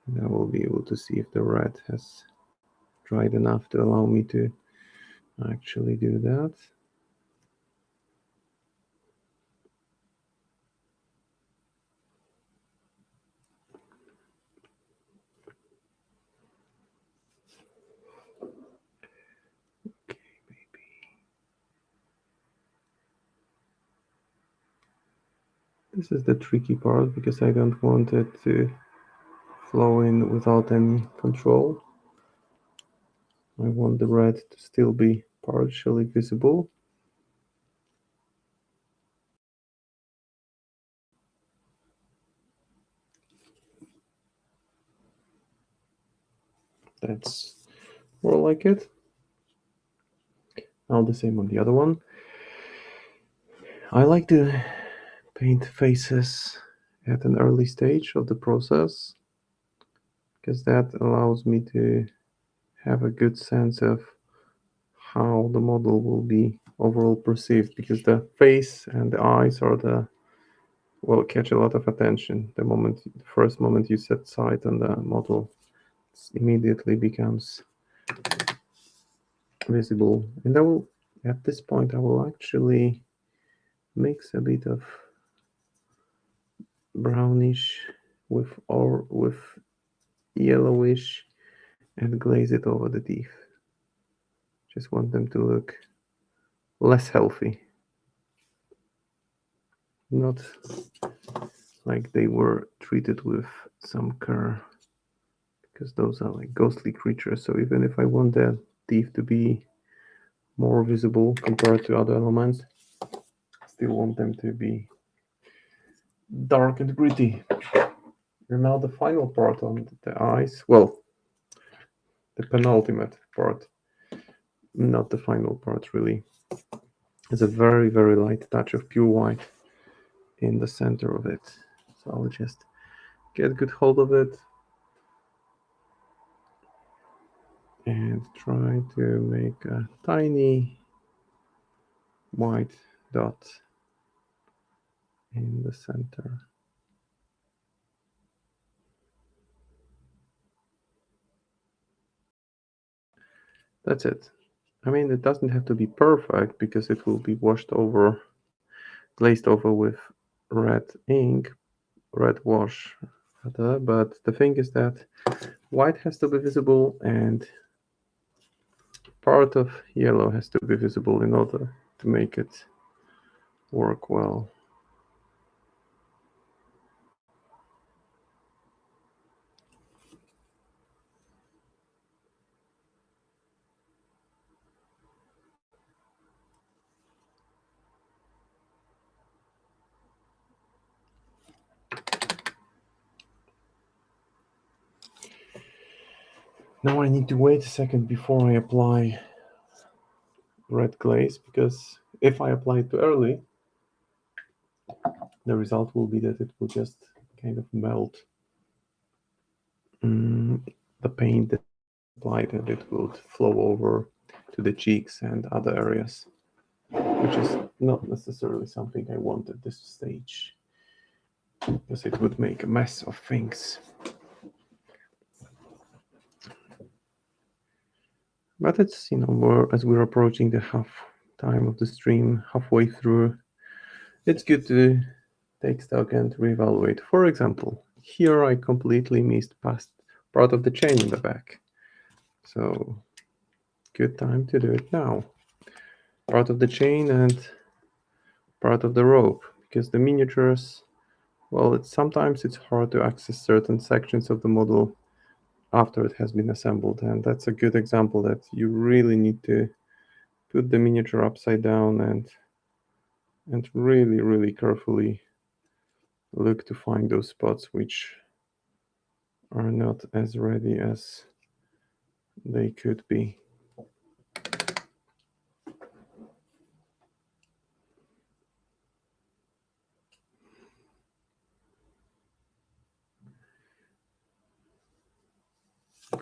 And I will be able to see if the red has dried enough to allow me to actually do that. Okay, maybe. This is the tricky part because I don't want it to flow in without any control. I want the red to still be partially visible. That's more like it. Now the same on the other one. I like to paint faces at an early stage of the process because that allows me to have a good sense of how the model will be overall perceived, because the face and the eyes are the will catch a lot of attention. The first moment you set sight on the model, it immediately becomes visible. And at this point, I will actually mix a bit of brownish with yellowish and glaze it over the teeth. Just want them to look less healthy, not like they were treated with some care, because those are like ghostly creatures. So even if I want the teeth to be more visible compared to other elements, I still want them to be dark and gritty. And now the final part on the eyes, well, the penultimate part, not the final part really, is a very, very light touch of pure white in the center of it. So I'll just get good hold of it and try to make a tiny white dot in the center. That's it. I mean, it doesn't have to be perfect because it will be glazed over with red ink, red wash, rather. But the thing is that white has to be visible and part of yellow has to be visible in order to make it work well. Now I need to wait a second before I apply red glaze, because if I apply it too early, the result will be that it will just kind of melt the paint that applied, and it will flow over to the cheeks and other areas, which is not necessarily something I want at this stage, because it would make a mess of things. But it's, as we're approaching the half time of the stream, halfway through, it's good to take stock and reevaluate. For example, here I completely missed past part of the chain in the back. So good time to do it now. Part of the chain and part of the rope, because the miniatures, well, sometimes it's hard to access certain sections of the model after it has been assembled, and that's a good example that you really need to put the miniature upside down and really, really carefully look to find those spots which are not as ready as they could be.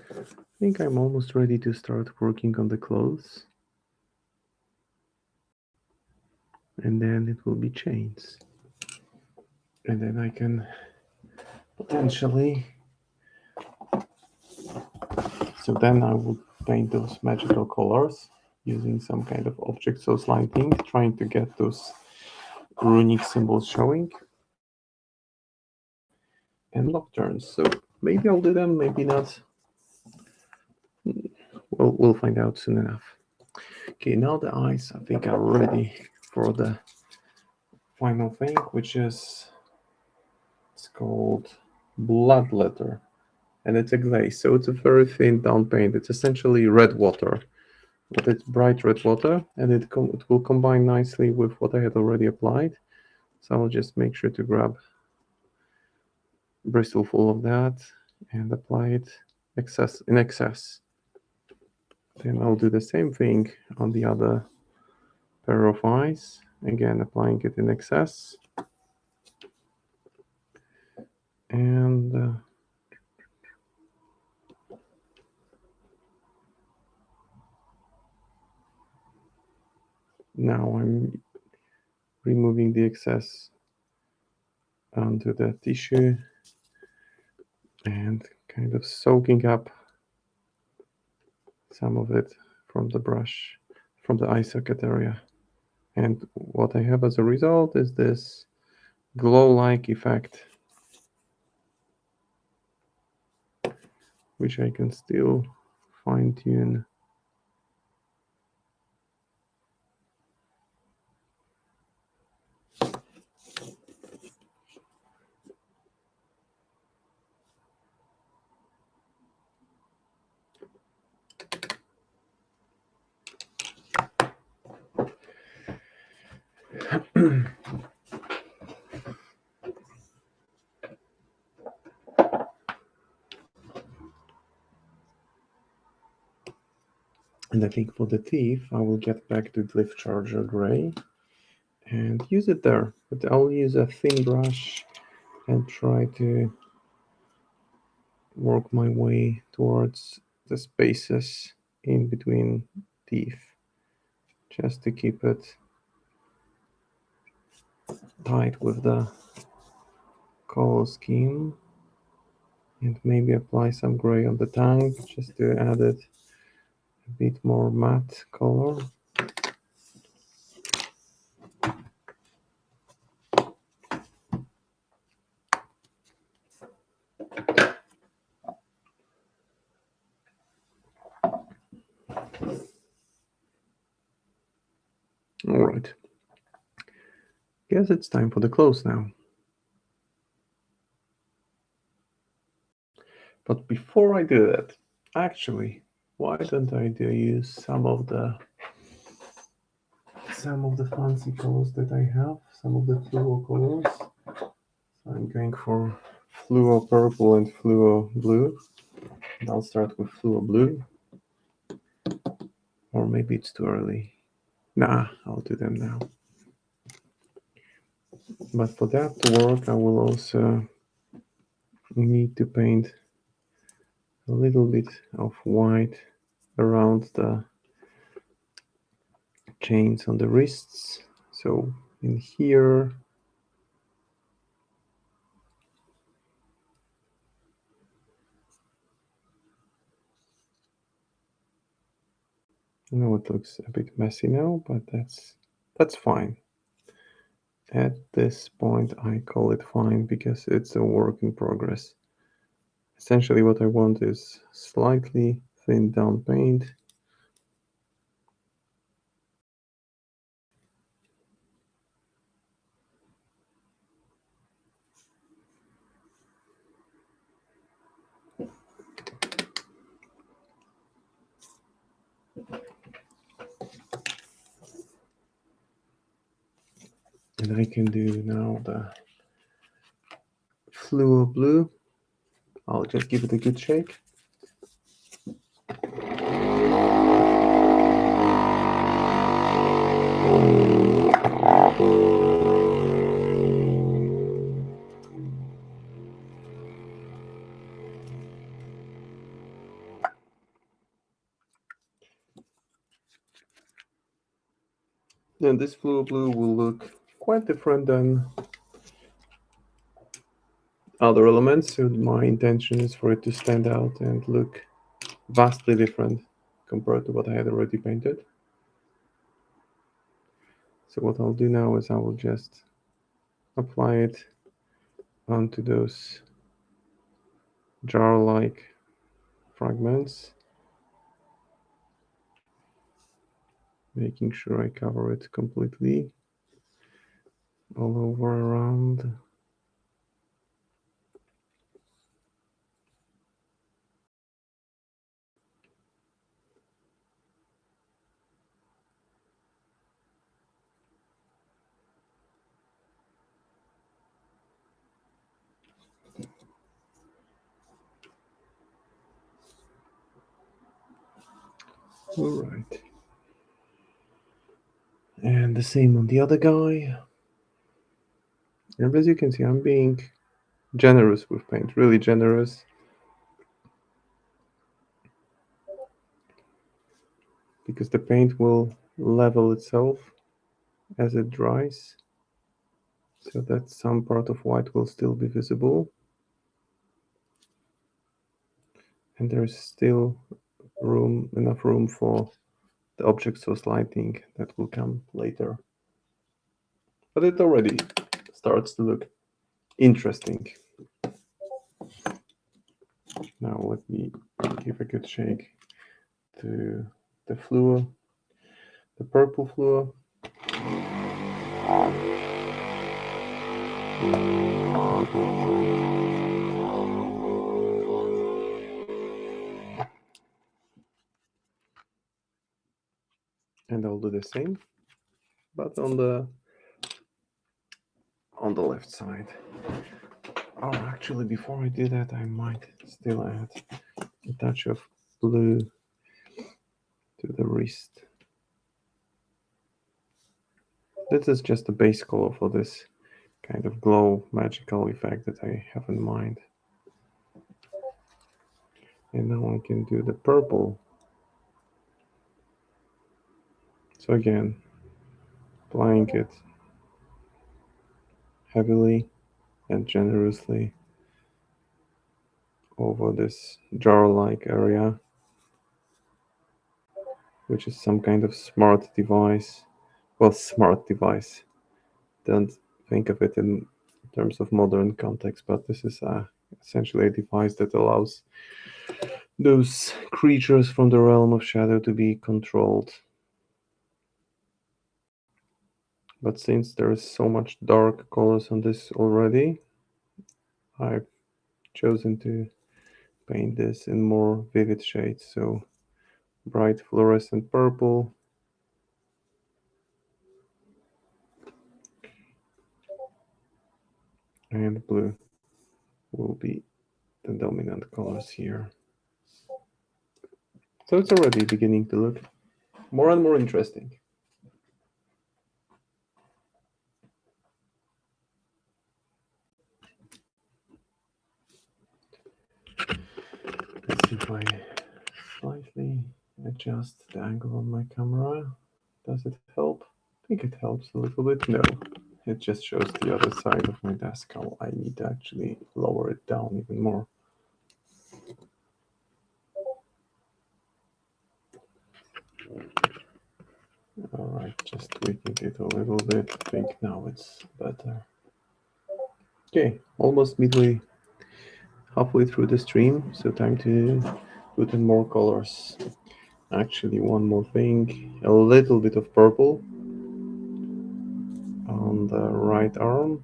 I think I'm almost ready to start working on the clothes. And then it will be chains. And then I can potentially... So then I will paint those magical colors using some kind of object source lighting, trying to get those runic symbols showing. And nocturnes. So maybe I'll do them, maybe not. We'll find out soon enough. Okay, now the eyes, I think, are ready for the final thing, which is, it's called blood letter. and it's a glaze, so it's a very thin down paint. It's essentially red water, but it's bright red water, and it will combine nicely with what I had already applied. So I'll just make sure to grab a bristle full of that and apply it in excess. Then I'll do the same thing on the other pair of eyes, again applying it in excess. And now I'm removing the excess onto the tissue and kind of soaking up some of it from the brush, from the eye socket area. And what I have as a result is this glow-like effect, which I can still fine-tune. And I think for the teeth, I will get back to Glyph Charger Gray and use it there. But I'll use a thin brush and try to work my way towards the spaces in between teeth, just to keep it tight with the color scheme. And maybe apply some gray on the tongue just to add it a bit more matte color. All right. Guess it's time for the close now. But before I do that, actually, why don't I use some of the fancy colors that I have, some of the fluo colors. So I'm going for fluo purple and fluo blue. And I'll start with fluo blue. Or maybe it's too early. Nah, I'll do them now. But for that to work, I will also need to paint a little bit of white around the chains on the wrists. So in here, I know it looks a bit messy now, but that's fine. At this point, I call it fine because it's a work in progress. Essentially, what I want is slightly thinned down paint. And I can do now the fluo blue. I'll just give it a good shake. Then this fluo blue will look quite different than other elements. So my intention is for it to stand out and look vastly different compared to what I had already painted. So what I'll do now is I will just apply it onto those jar-like fragments, making sure I cover it completely all over around. All right. And the same on the other guy. And as you can see, I'm being generous with paint, really generous. Because the paint will level itself as it dries, so that some part of white will still be visible. And there's still enough room for the object source lighting that will come later. But it already starts to look interesting. Now let me give a good shake to the fluor, the purple fluor. And I'll do the same, but on the left side. Oh, actually, before I do that, I might still add a touch of blue to the wrist. This is just the base color for this kind of glow magical effect that I have in mind. And now I can do the purple. So again, applying it heavily and generously over this jar-like area, which is some kind of smart device. Well, smart device. Don't think of it in terms of modern context, but this is essentially a device that allows those creatures from the realm of shadow to be controlled. But since there is so much dark colors on this already, I've chosen to paint this in more vivid shades. So bright fluorescent purple, and blue will be the dominant colors here. So it's already beginning to look more and more interesting. Let's see if I slightly adjust the angle on my camera. Does it help? I think it helps a little bit. No, it just shows the other side of my desk. I need to actually lower it down even more. All right, just tweaking it a little bit. I think now it's better. Okay, almost halfway through the stream, so time to put in more colors. Actually, one more thing, a little bit of purple on the right arm.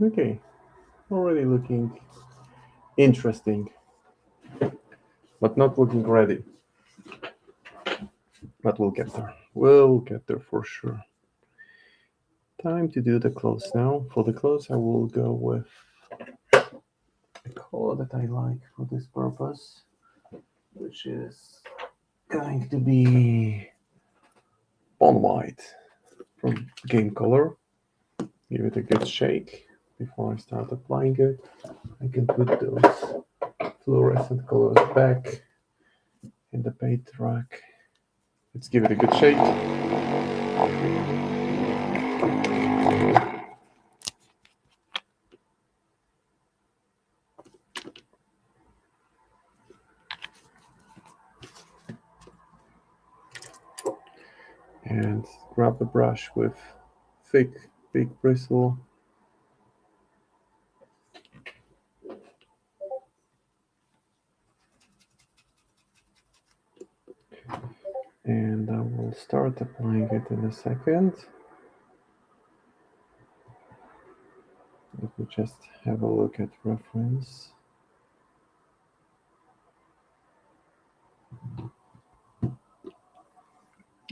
Okay, already looking interesting, but not looking ready. But we'll get there. We'll get there for sure. Time to do the close now. For the close, I will go with a color that I like for this purpose, which is going to be Bone White from Game Color. Give it a good shake before I start applying it. I can put those fluorescent colors back in the paint rack. Let's give it a good shake. And grab a brush with thick, big bristle. And I will start applying it in a second. Let me just have a look at reference.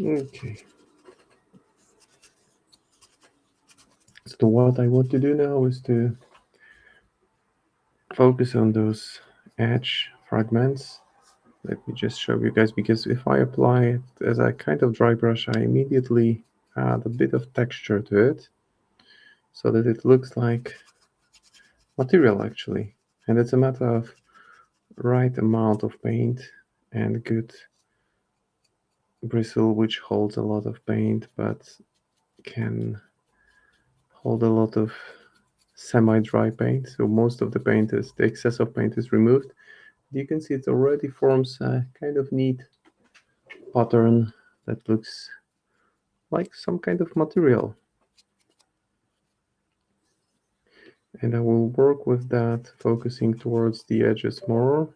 Okay. So what I want to do now is to focus on those edge fragments. Let me just show you guys, because if I apply it as a kind of dry brush, I immediately add a bit of texture to it so that it looks like material actually. And it's a matter of right amount of paint and good bristle which holds a lot of paint but can hold a lot of semi-dry paint. So most of the paint is, the excess of paint is removed. You can see it already forms a kind of neat pattern that looks like some kind of material. And I will work with that, focusing towards the edges more.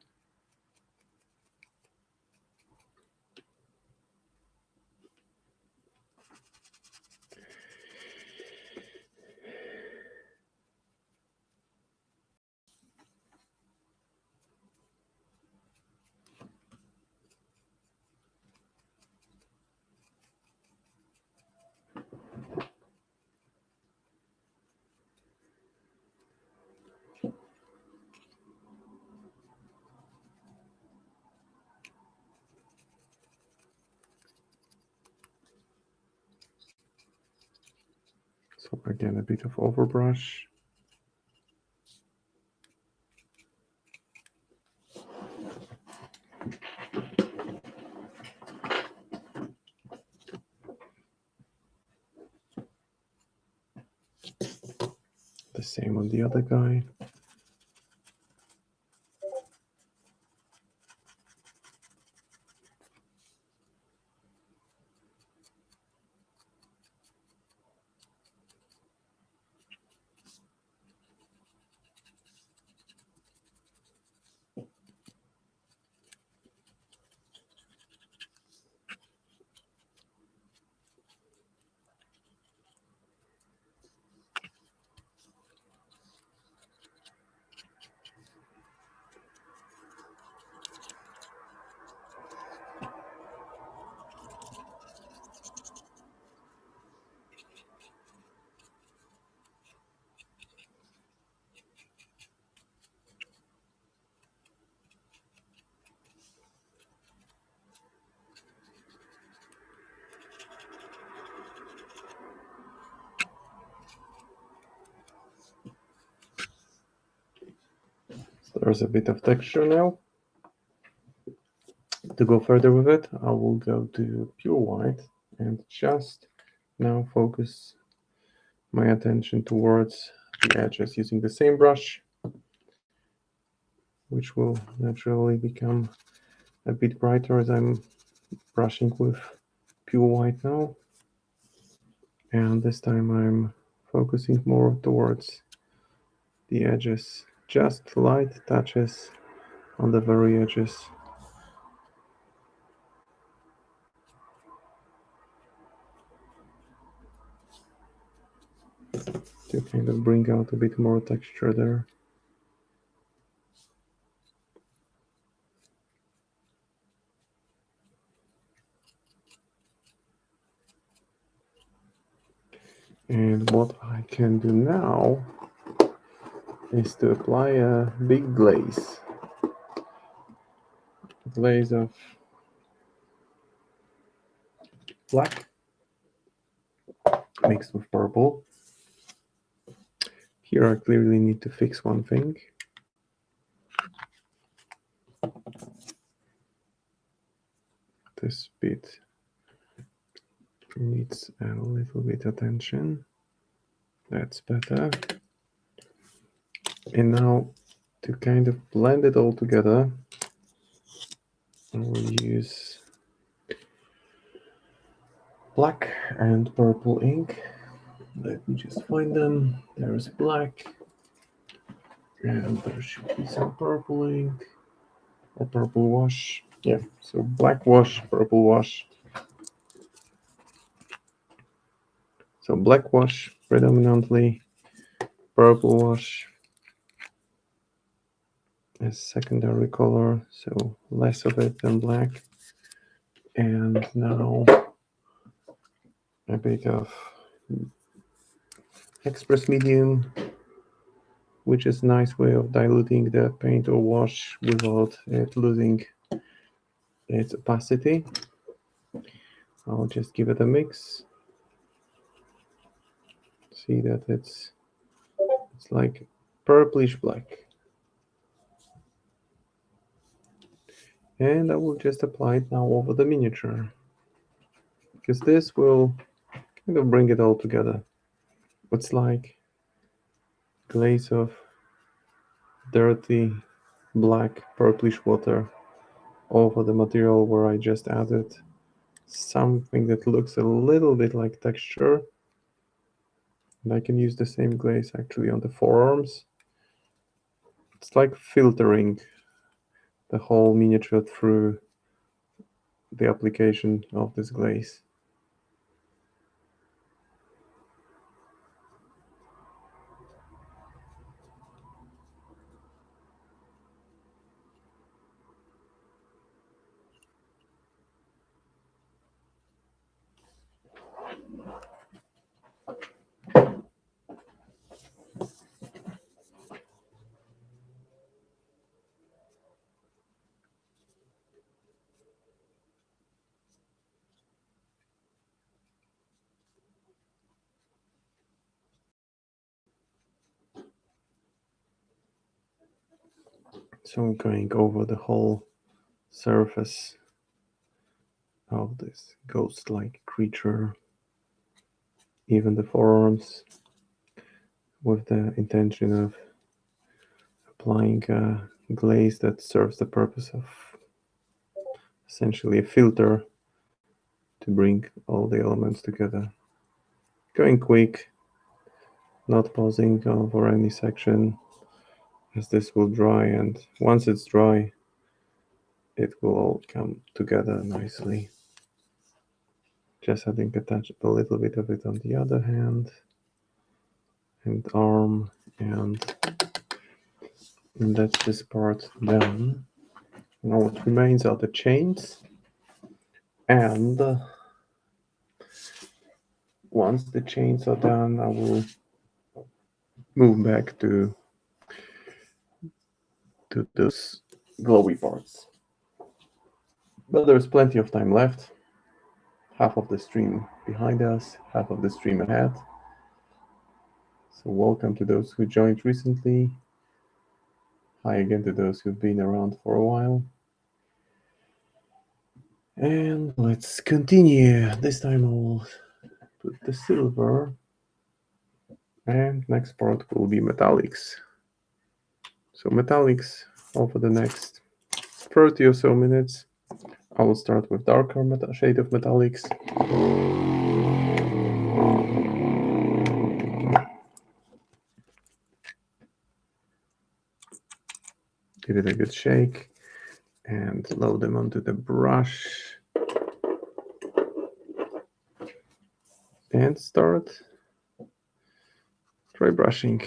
So again, a bit of overbrush. The same on the other guy. So there's a bit of texture now. To go further with it, I will go to pure white and just now focus my attention towards the edges using the same brush, which will naturally become a bit brighter as I'm brushing with pure white now. And this time I'm focusing more towards the edges, just light touches on the very edges. To kind of bring out a bit more texture there. And what I can do now is to apply a big glaze. A glaze of black mixed with purple. Here I clearly need to fix one thing. This bit needs a little bit attention. That's better. And now to kind of blend it all together, I will use black and purple ink. Let me just find them. There's black, and there should be some purple ink or purple wash. Yeah, so black wash, purple wash. So black wash predominantly, purple wash as secondary color, so less of it than black. And now a bit of express medium, which is a nice way of diluting the paint or wash without it losing its opacity. I'll just give it a mix. See that it's like purplish black. And I will just apply it now over the miniature, because this will kind of bring it all together. It's like glaze of dirty black purplish water over the material where I just added something that looks a little bit like texture. And I can use the same glaze actually on the forearms. It's like filtering the whole miniature through the application of this glaze. So I'm going over the whole surface of this ghost-like creature, even the forearms, with the intention of applying a glaze that serves the purpose of essentially a filter to bring all the elements together. Going quick, not pausing over any section, as this will dry, and once it's dry, it will all come together nicely. Just adding a little bit of it on the other hand and arm, and that's this part done. Now what remains are the chains, and once the chains are done, I will move back to those glowy parts. But there's plenty of time left. Half of the stream behind us, half of the stream ahead. So welcome to those who joined recently. Hi again to those who've been around for a while. And let's continue. This time I'll put the silver, and next part will be metallics. So metallics over the next 30 or so minutes. I will start with darker shade of metallics. Give it a good shake and load them onto the brush. And start dry brushing.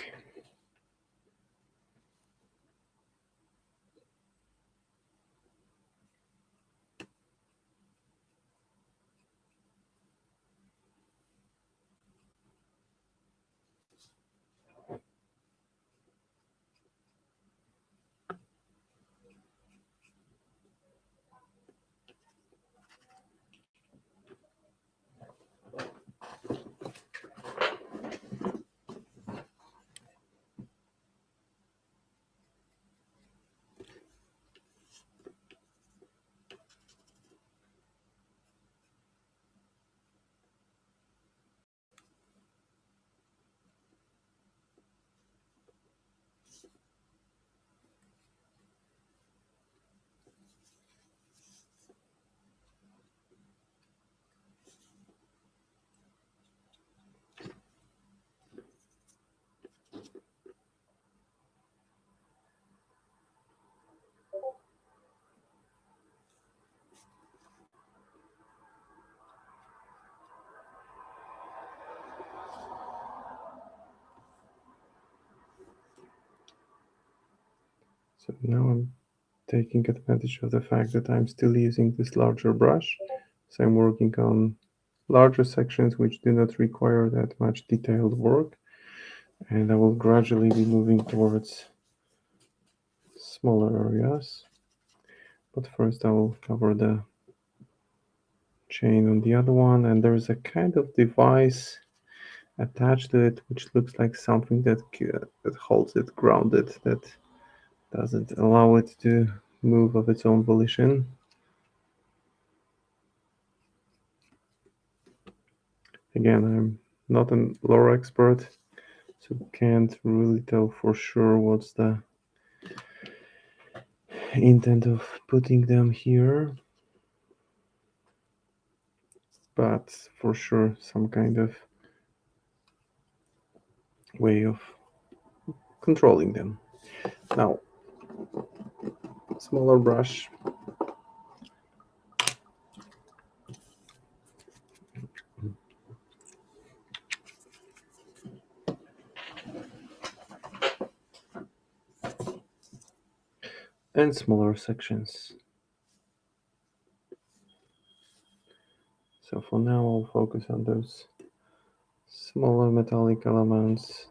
So now I'm taking advantage of the fact that I'm still using this larger brush. So I'm working on larger sections which do not require that much detailed work, and I will gradually be moving towards smaller areas. But first I will cover the chain on the other one, and there's a kind of device attached to it which looks like something that holds it grounded, that doesn't allow it to move of its own volition. Again, I'm not a lore expert, so can't really tell for sure what's the intent of putting them here, but for sure some kind of way of controlling them. Now, smaller brush. And smaller sections. So for now I'll focus on those smaller metallic elements.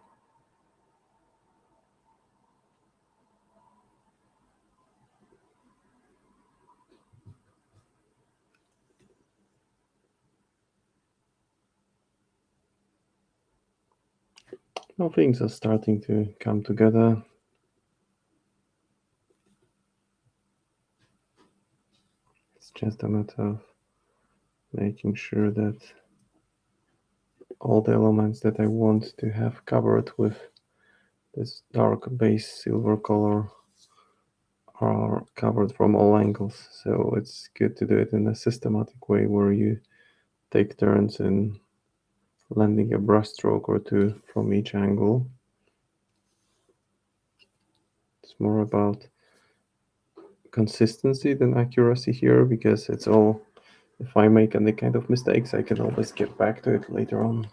Now things are starting to come together. It's just a matter of making sure that all the elements that I want to have covered with this dark base silver color are covered from all angles. So it's good to do it in a systematic way where you take turns in landing a brush stroke or two from each angle. It's more about consistency than accuracy here, because it's all, if I make any kind of mistakes, I can always get back to it later on.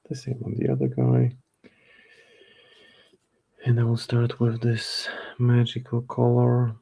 The same on the other guy. And I will start with this magical color.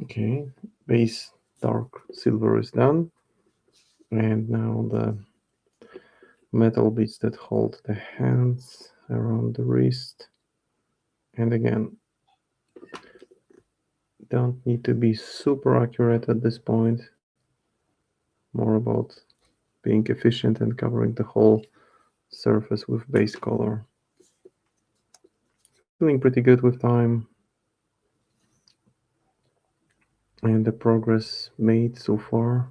Okay, base dark silver is done. And now the metal beads that hold the hands around the wrist. And again, don't need to be super accurate at this point. More about being efficient and covering the whole surface with base color. Feeling pretty good with time and the progress made so far.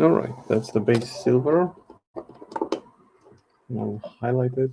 All right, that's the base silver. I'll highlight it.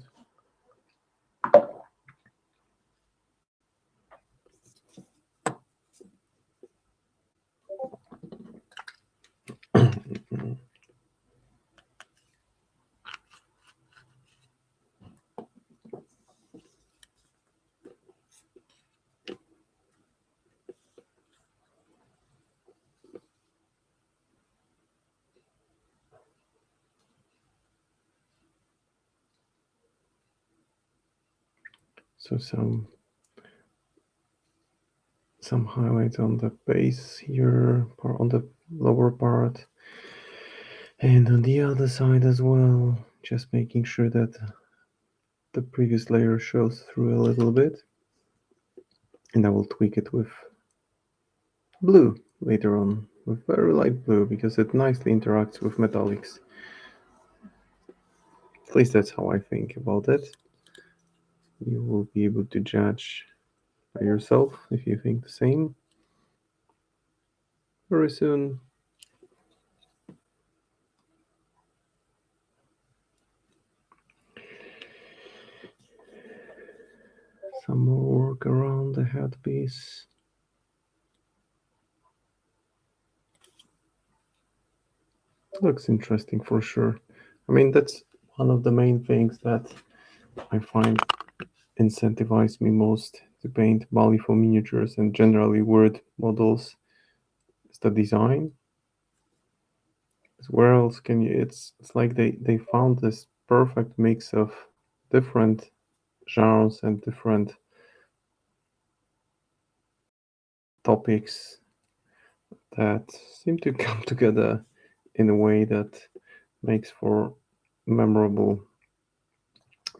So some highlights on the base here, or on the lower part, and on the other side as well, just making sure that the previous layer shows through a little bit. And I will tweak it with blue later on, with very light blue, because it nicely interacts with metallics. At least that's how I think about it. You will be able to judge by yourself if you think the same very soon. Some more work around the headpiece. Looks interesting for sure. I mean, that's one of the main things that I find incentivize me most to paint Balifo miniatures and generally word models is the design. Where else can you? It's like they found this perfect mix of different genres and different topics that seem to come together in a way that makes for memorable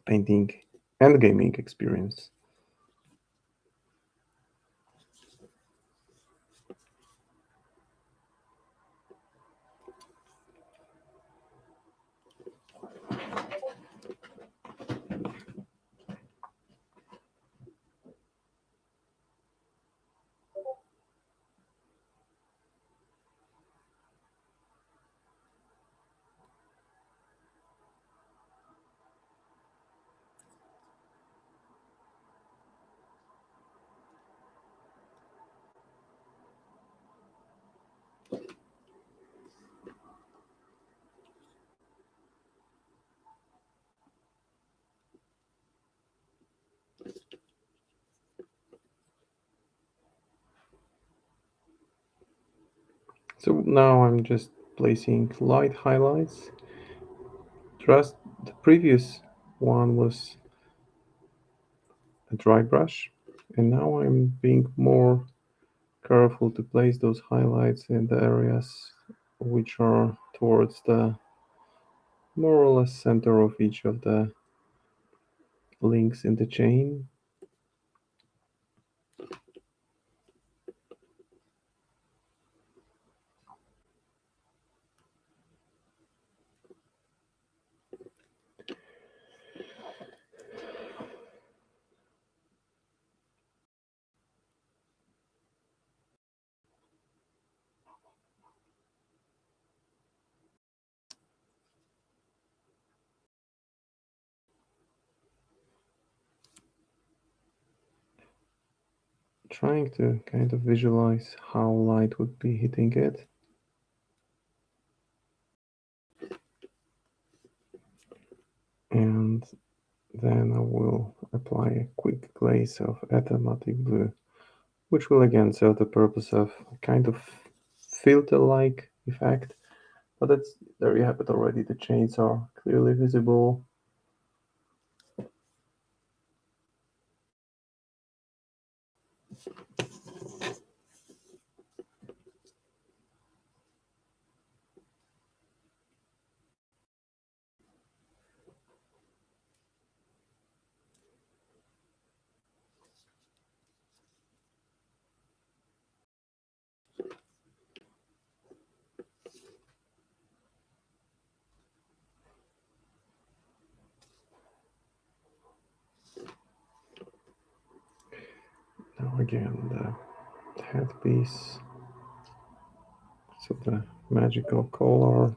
painting and gaming experience. So now I'm just placing light highlights. Just the previous one was a dry brush, and now I'm being more careful to place those highlights in the areas which are towards the more or less center of each of the links in the chain. Trying to kind of visualize how light would be hitting it. And then I will apply a quick glaze of aromatic blue, which will again serve the purpose of a kind of filter-like effect. But that's, there you have it already. The chains are clearly visible. Now again, the headpiece, so the magical color,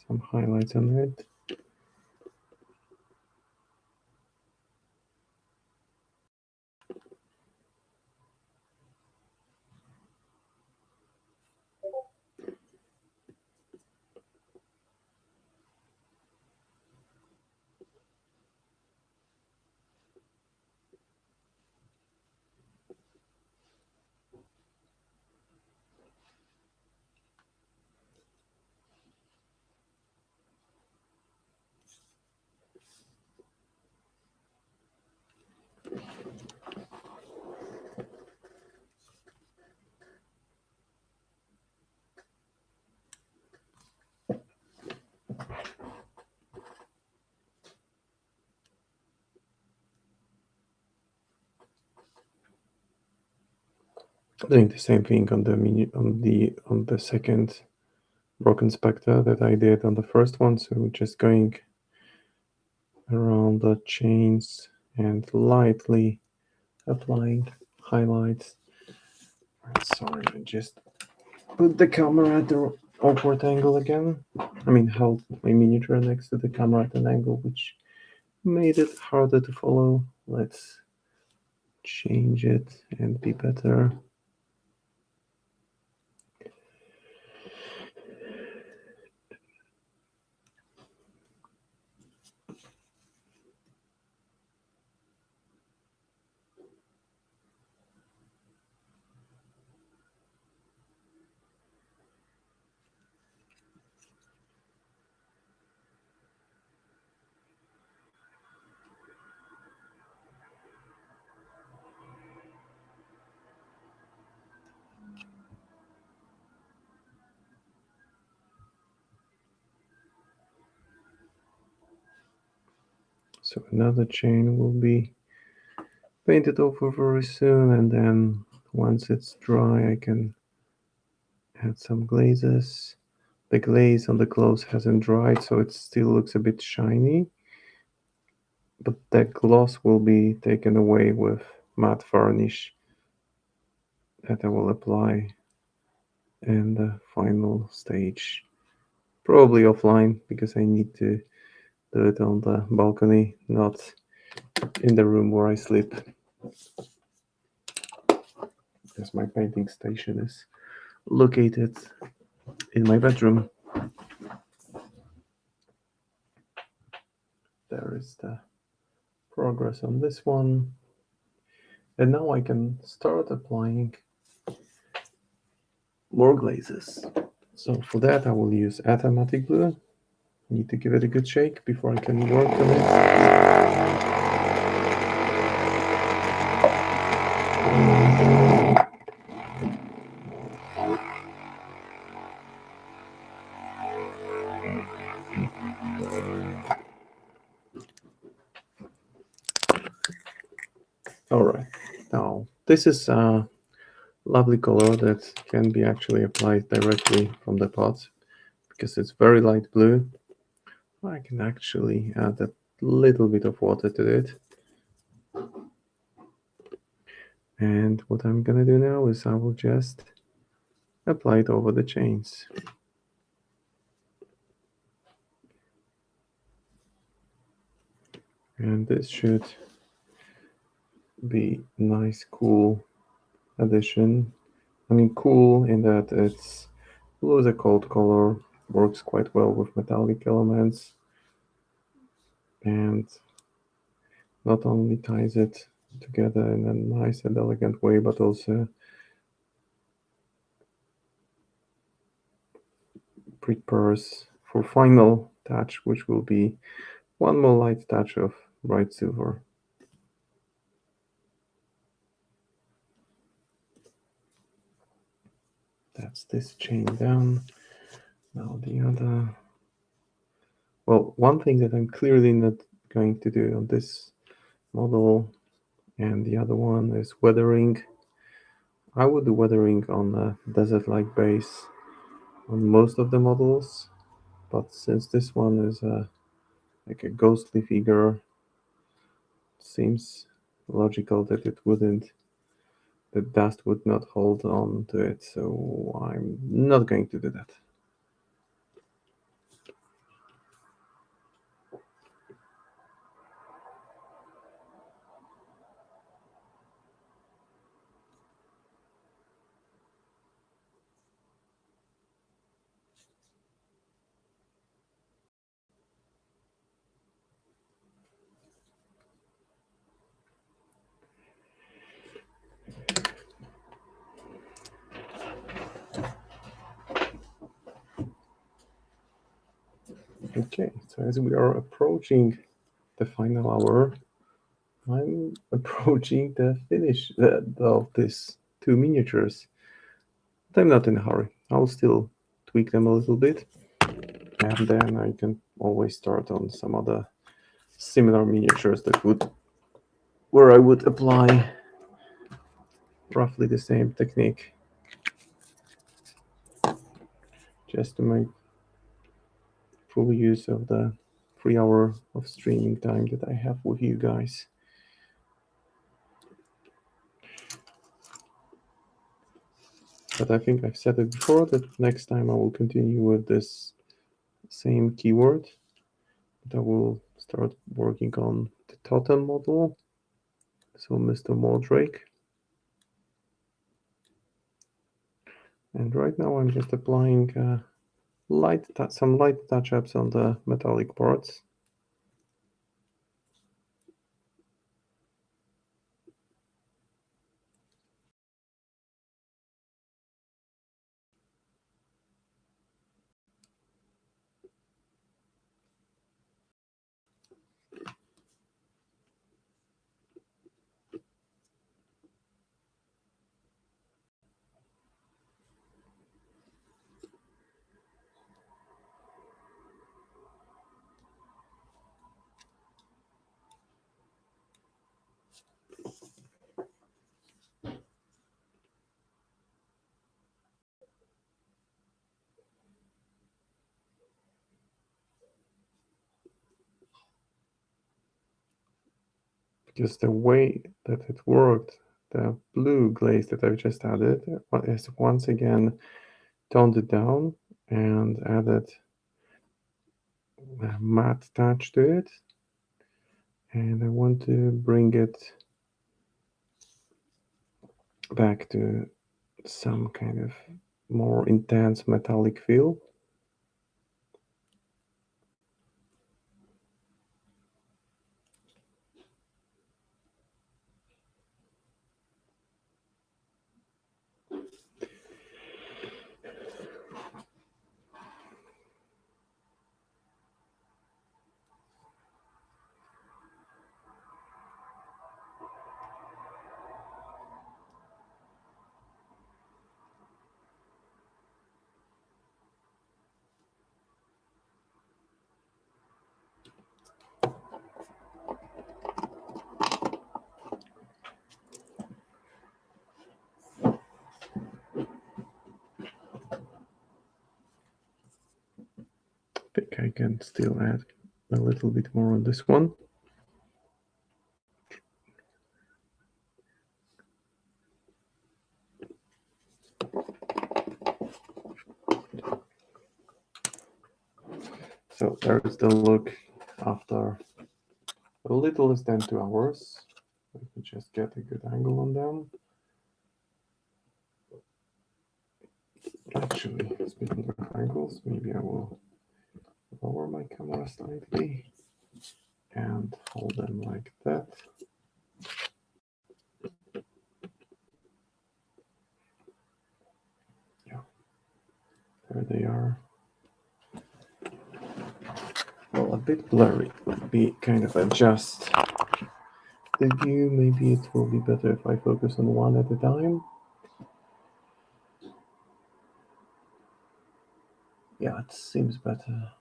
some highlights on it. doing the same thing on the second Brocken Spectre that I did on the first one. So just going around the chains and lightly applying highlights. Sorry, I just put the camera at the awkward angle again. I mean, held my miniature next to the camera at an angle which made it harder to follow. Let's change it and be better. So another chain will be painted over very soon, and then once it's dry I can add some glazes. The glaze on the clothes hasn't dried, so it still looks a bit shiny, but that gloss will be taken away with matte varnish that I will apply in the final stage. Probably offline because I need to do it on the balcony, not in the room where I sleep. Because my painting station is located in my bedroom. There is the progress on this one. And now I can start applying more glazes. So for that I will use Atamatic glue. Need to give it a good shake before I can work on it. Alright, now this is a lovely color that can be actually applied directly from the pot because it's very light blue. I can actually add a little bit of water to it. And what I'm gonna do now is I will just apply it over the chains. And this should be nice, cool addition. I mean, cool in that it's blue is a cold color, works quite well with metallic elements, and not only ties it together in a nice and elegant way, but also prepares for final touch, which will be one more light touch of bright silver. That's this chain down. Now the other. Well, one thing that I'm clearly not going to do on this model and the other one is weathering. I would do weathering on a desert-like base on most of the models, but since this one is like a ghostly figure, it seems logical that the dust would not hold on to it, so I'm not going to do that. Okay, so as we are approaching the final hour, I'm approaching the finish of these two miniatures. But I'm not in a hurry. I'll still tweak them a little bit, and then I can always start on some other similar miniatures where I would apply roughly the same technique, just to make full use of the 3 hour of streaming time that I have with you guys. But I think I've said it before that next time I will continue with this same keyword. But I will start working on the totem model. So Mr. Mordrake. And right now I'm just applying some light touch-ups on the metallic parts. Because the way that it worked, the blue glaze that I've just added is once again toned it down and added a matte touch to it. And I want to bring it back to some kind of more intense metallic feel. I think I can still add a little bit more on this one. So there's the look after a little less than 2 hours. Let me just get a good angle on them. Actually, speaking of angles, maybe I will lower my camera slightly and hold them like that. Yeah, there they are. Well, a bit blurry. Let me kind of adjust the view. Maybe it will be better if I focus on one at a time. Yeah, it seems better.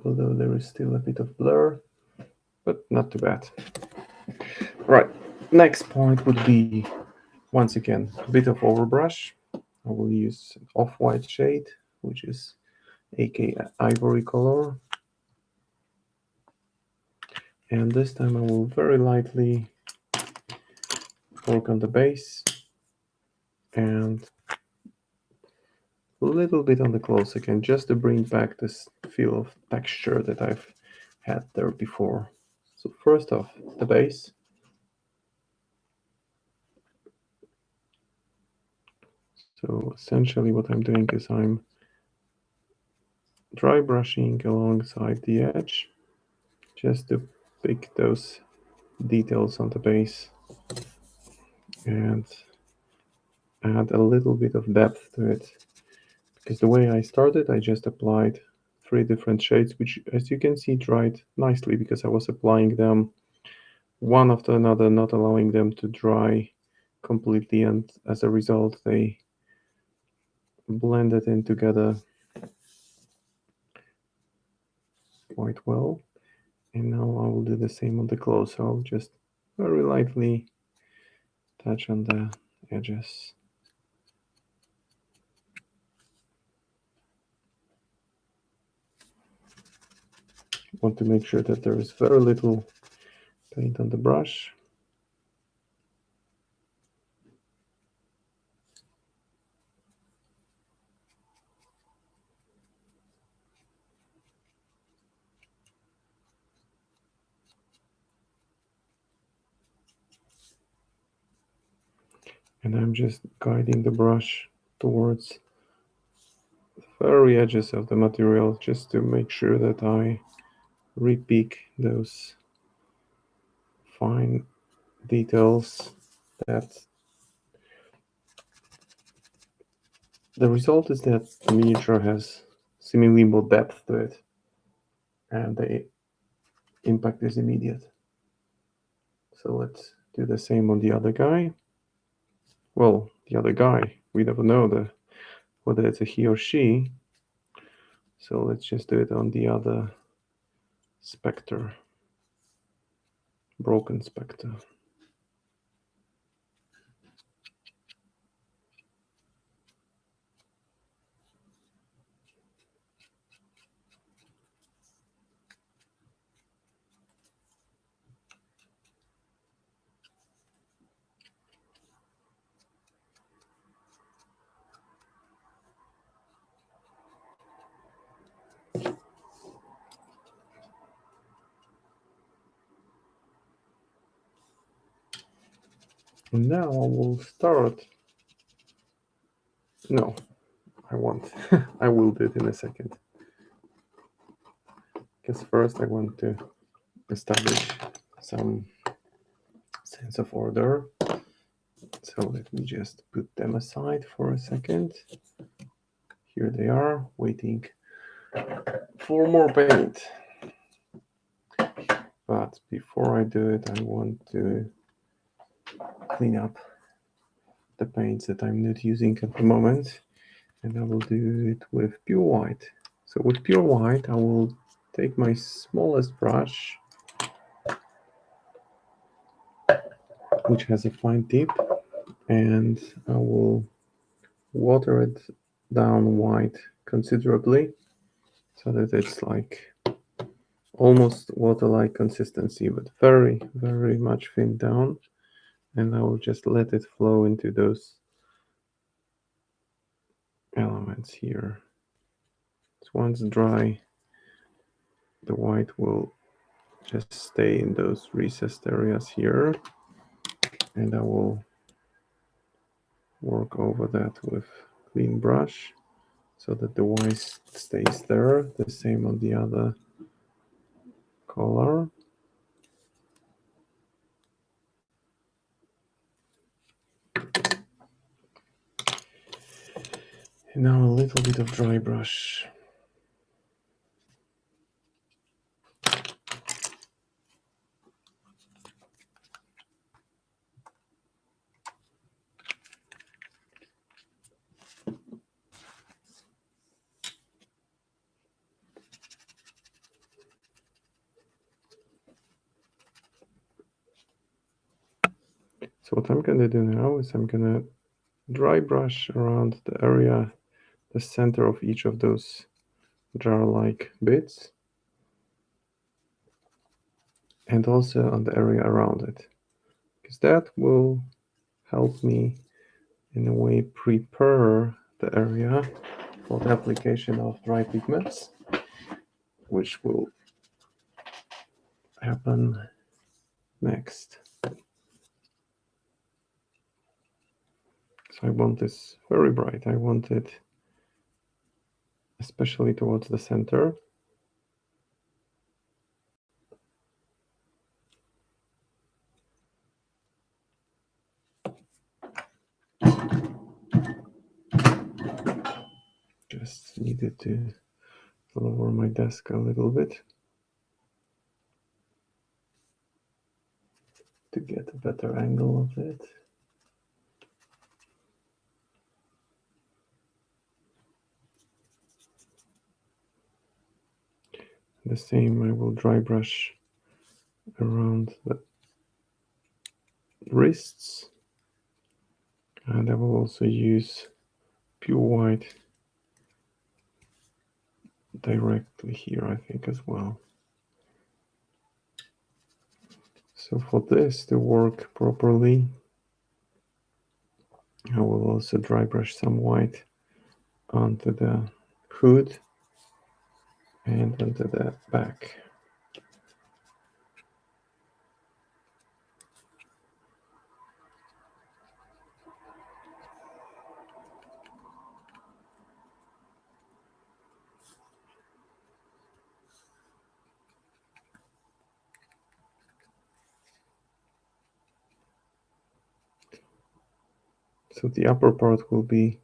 Although there is still a bit of blur, but not too bad. Right, next point would be, once again, a bit of overbrush. I will use off-white shade, which is aka ivory color. And this time I will very lightly work on the base and a little bit on the clothes again, just to bring back this feel of texture that I've had there before. So first off, the base. So essentially what I'm doing is I'm dry brushing alongside the edge, just to pick those details on the base and add a little bit of depth to it. Because the way I started, I just applied 3 different shades, which, as you can see, dried nicely because I was applying them one after another, not allowing them to dry completely, and as a result, they blended in together quite well. And now I will do the same on the clothes. So I'll just very lightly touch on the edges. Want to make sure that there is very little paint on the brush. And I'm just guiding the brush towards the very edges of the material just to make sure that I repeat those fine details, that the result is that the miniature has seemingly more depth to it and the impact is immediate. So let's do the same on the other guy. Well, the other guy, we never know whether it's a he or she. So let's just do it on the other spectre, Brocken Spectre. And now I will start. No, I won't. I will do it in a second. Because first I want to establish some sense of order. So let me just put them aside for a second. Here they are, waiting for more paint. But before I do it, I want to clean up the paints that I'm not using at the moment. And I will do it with pure white. So with pure white, I will take my smallest brush, which has a fine tip, and I will water it down white considerably so that it's like almost water-like consistency, but very, very much thinned down. And I will just let it flow into those elements here. So once dry, the white will just stay in those recessed areas here, and I will work over that with clean brush so that the white stays there. The same on the other color. And now a little bit of dry brush. So what I'm going to do now is I'm going to dry brush around the area, the center of each of those jar-like bits, and also on the area around it, because that will help me in a way prepare the area for the application of dry pigments, which will happen next. So I want this very bright. I want it especially towards the center. Just needed to lower my desk a little bit to get a better angle of it. The same, I will dry brush around the wrists, and I will also use pure white directly here, I think, as well. So for this to work properly, I will also dry brush some white onto the hood and onto the back. So the upper part will be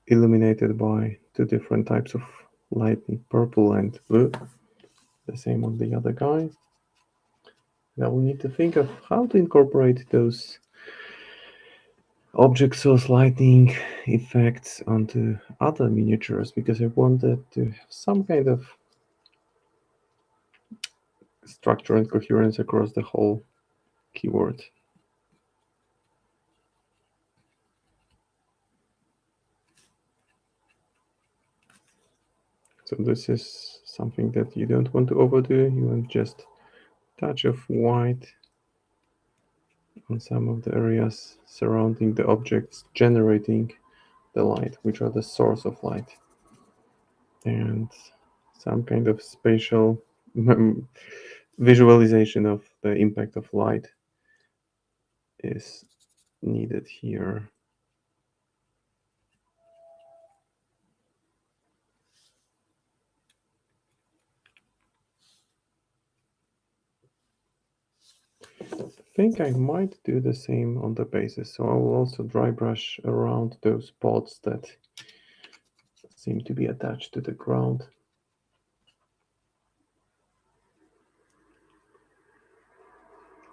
illuminated by two different types of lightning, purple and blue. The same on the other guy. Now we need to think of how to incorporate those object source lighting effects onto other miniatures, because I wanted to have some kind of structure and coherence across the whole keyword. So this is something that you don't want to overdo. You want just touch of white on some of the areas surrounding the objects generating the light, which are the source of light, and some kind of spatial visualization of the impact of light is needed here. I think I might do the same on the bases, so I will also dry brush around those pods that seem to be attached to the ground.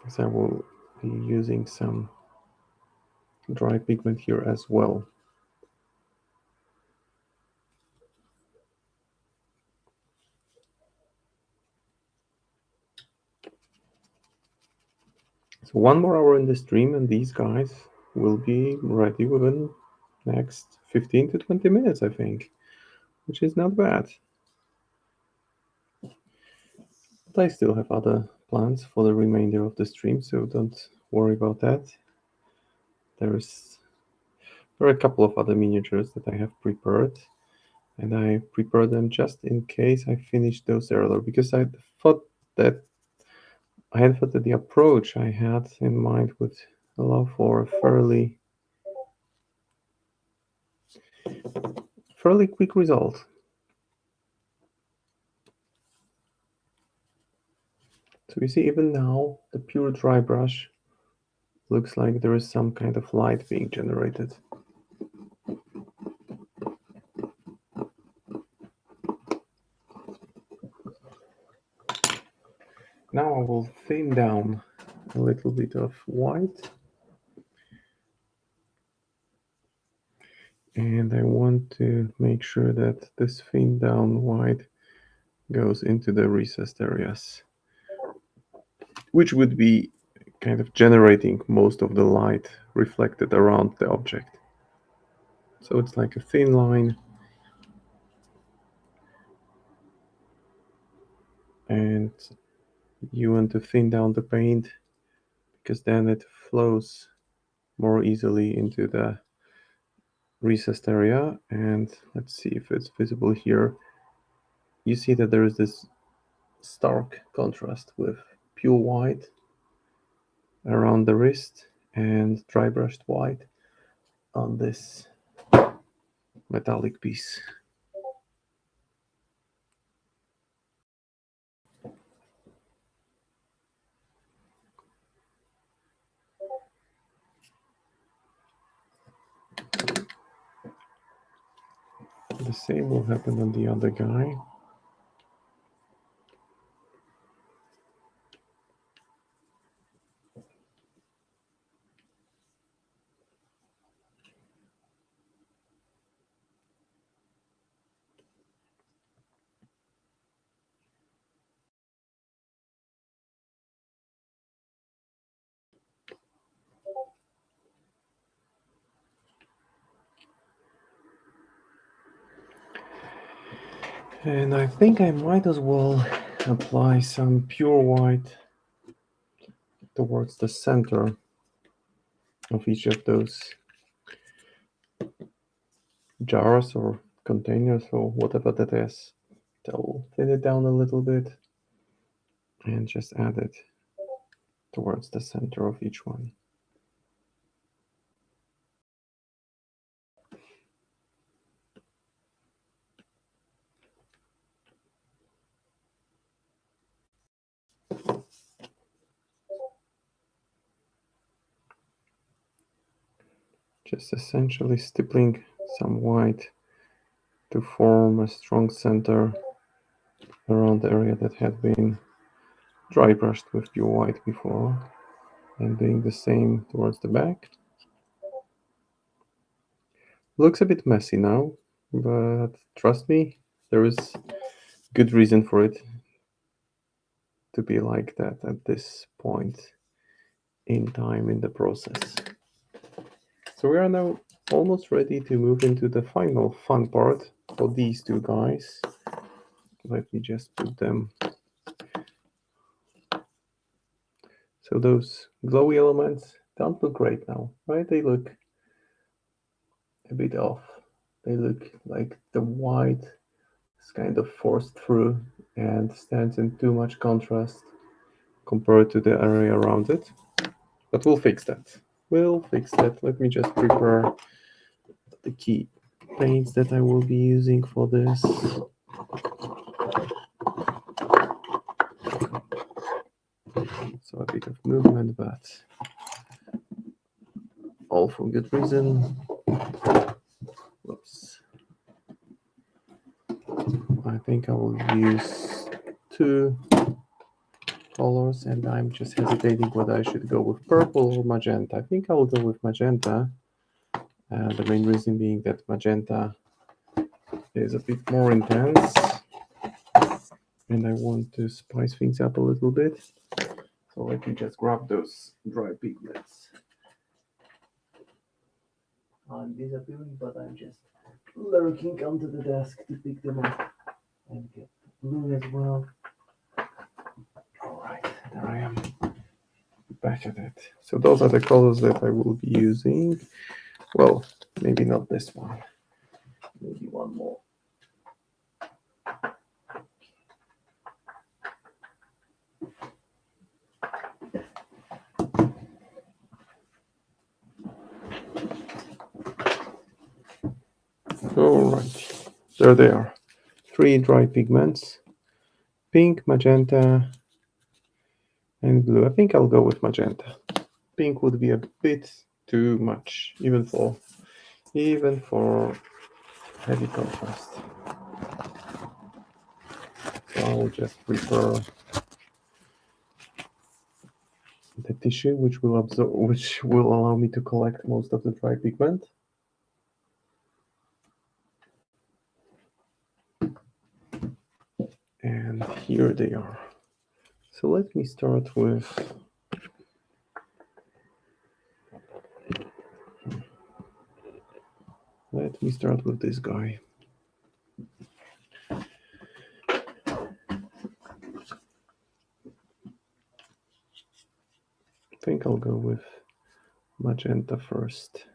So I will be using some dry pigment here as well. So 1 more hour in the stream and these guys will be ready within next 15 to 20 minutes, I think, which is not bad. But I still have other plans for the remainder of the stream, so don't worry about that. There are a couple of other miniatures that I have prepared, and I prepared them just in case I finish those earlier, because I had thought that the approach I had in mind would allow for a fairly quick result. So you see, even now, the pure dry brush looks like there is some kind of light being generated. Now I will thin down a little bit of white. And I want to make sure that this thin down white goes into the recessed areas, which would be kind of generating most of the light reflected around the object. So it's like a thin line, and you want to thin down the paint because then it flows more easily into the recessed area. And let's see if it's visible here. You see that there is this stark contrast with pure white around the wrist and dry brushed white on this metallic piece. The same will happen on the other guy. And I think I might as well apply some pure white towards the center of each of those jars or containers or whatever that is. So thin it down a little bit and just add it towards the center of each one. Just essentially stippling some white to form a strong center around the area that had been dry brushed with pure white before, and doing the same towards the back. Looks a bit messy now, but trust me, there is good reason for it to be like that at this point in time in the process. So we are now almost ready to move into the final fun part for these two guys. Let me just put them. So those glowy elements don't look great now, right? They look a bit off. They look like the white is kind of forced through and stands in too much contrast compared to the area around it. But we'll fix that. We'll fix that. Let me just prepare the key paints that I will be using for this. So a bit of movement, but all for good reason. Whoops. I think I will use two colors, and I'm just hesitating whether I should go with purple or magenta. I think I will go with magenta. The main reason being that magenta is a bit more intense, and I want to spice things up a little bit. So let me just grab those dry pigments. I'm disappearing, but I'm just lurking under the desk to pick them up and get blue as well. Alright, there I am. Back at it. So those are the colors that I will be using. Well, maybe not this one. Maybe one more. Alright, there they are. 3 dry pigments. Pink, magenta, and blue. I think I'll go with magenta. Pink would be a bit too much, even for heavy contrast. So I'll just prepare the tissue, which will allow me to collect most of the dry pigment. And here they are. So let me start with this guy. I think I'll go with magenta first.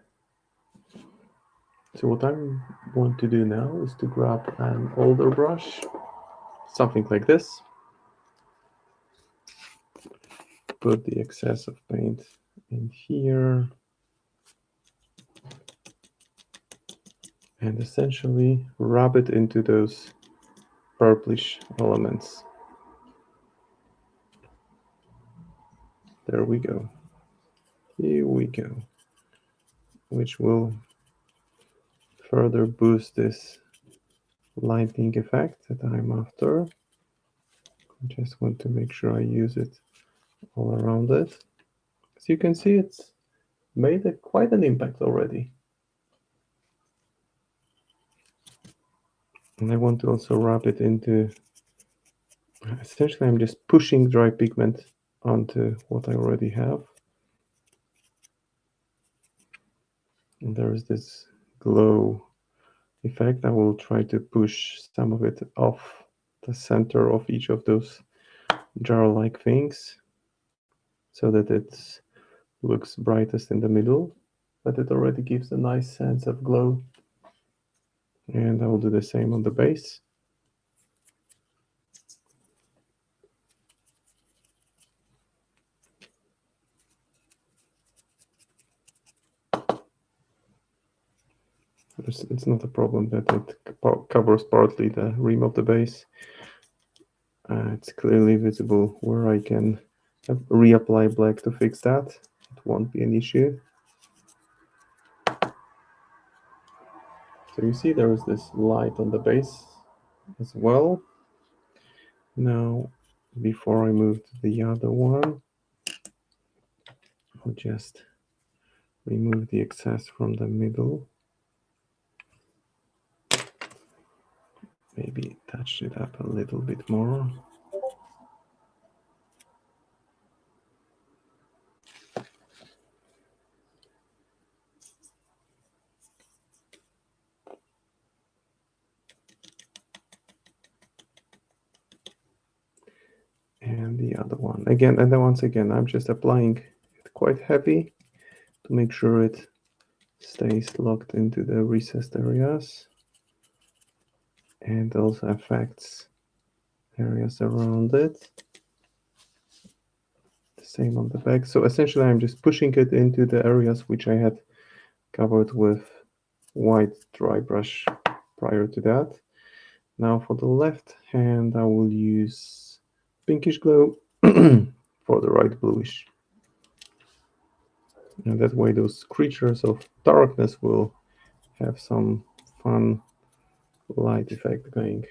So what I want to do now is to grab an older brush, something like this, put the excess of paint in here, and essentially rub it into those purplish elements. There we go. Here we go. Which will further boost this lightning effect that I'm after. I just want to make sure I use it all around it. As you can see, it's made quite an impact already. And I want to also wrap it into, essentially I'm just pushing dry pigment onto what I already have. And there is this glow effect, I will try to push some of it off the center of each of those jar-like things so that it looks brightest in the middle, but it already gives a nice sense of glow. And I will do the same on the base. It's not a problem that it covers partly the rim of the base. It's clearly visible where I can reapply black to fix that. It won't be an issue. So you see there is this light on the base as well. Now, before I move to the other one, I'll just remove the excess from the middle. Maybe touch it up a little bit more. And the other one again, and then once again, I'm just applying it quite heavy to make sure it stays locked into the recessed areas and also affects areas around it. The same on the back. So essentially I'm just pushing it into the areas which I had covered with white dry brush prior to that. Now for the left hand, I will use pinkish glow for the right bluish. And that way those creatures of darkness will have some fun light effect going.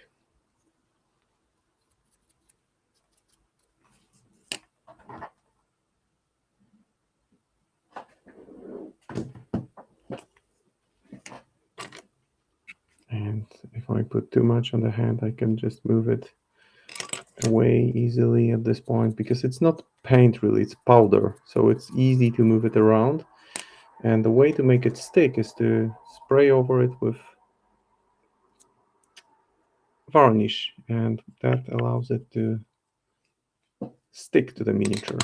And if I put too much on the hand, I can just move it away easily at this point because it's not paint really, it's powder. So it's easy to move it around. And the way to make it stick is to spray over it with varnish, and that allows it to stick to the miniature.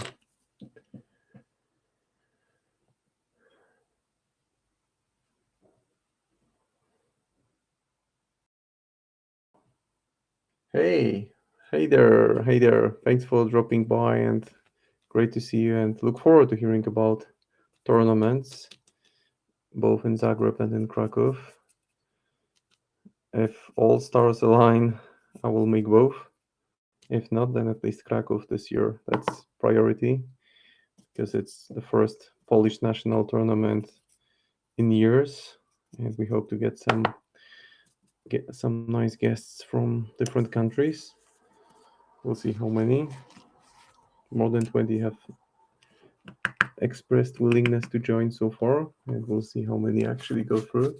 Hey there. Thanks for dropping by and great to see you and look forward to hearing about tournaments, both in Zagreb and in Krakow. If all stars align, I will make both. If not, then at least Krakow this year. That's priority because it's the first Polish national tournament in years, and we hope to get some nice guests from different countries. We'll see how many. More than 20 have expressed willingness to join so far, and we'll see how many actually go through.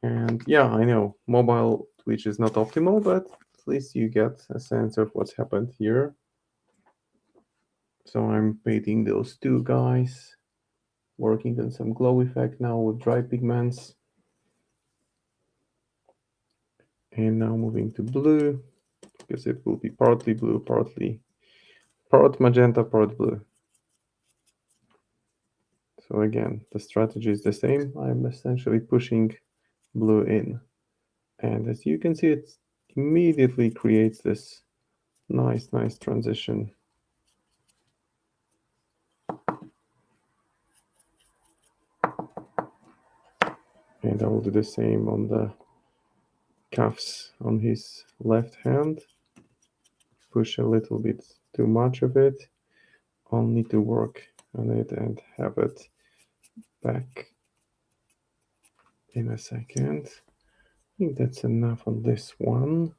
And yeah, I know mobile Twitch is not optimal, but at least you get a sense of what's happened here. So I'm painting those two guys, working on some glow effect now with dry pigments. And now moving to blue, because it will be partly blue, part magenta, part blue. So again, the strategy is the same. I'm essentially pushing blue in. And as you can see, it immediately creates this nice transition. And I will do the same on the cuffs on his left hand. Push a little bit too much of it. I'll need to work on it and have it back in a second. I think that's enough on this one.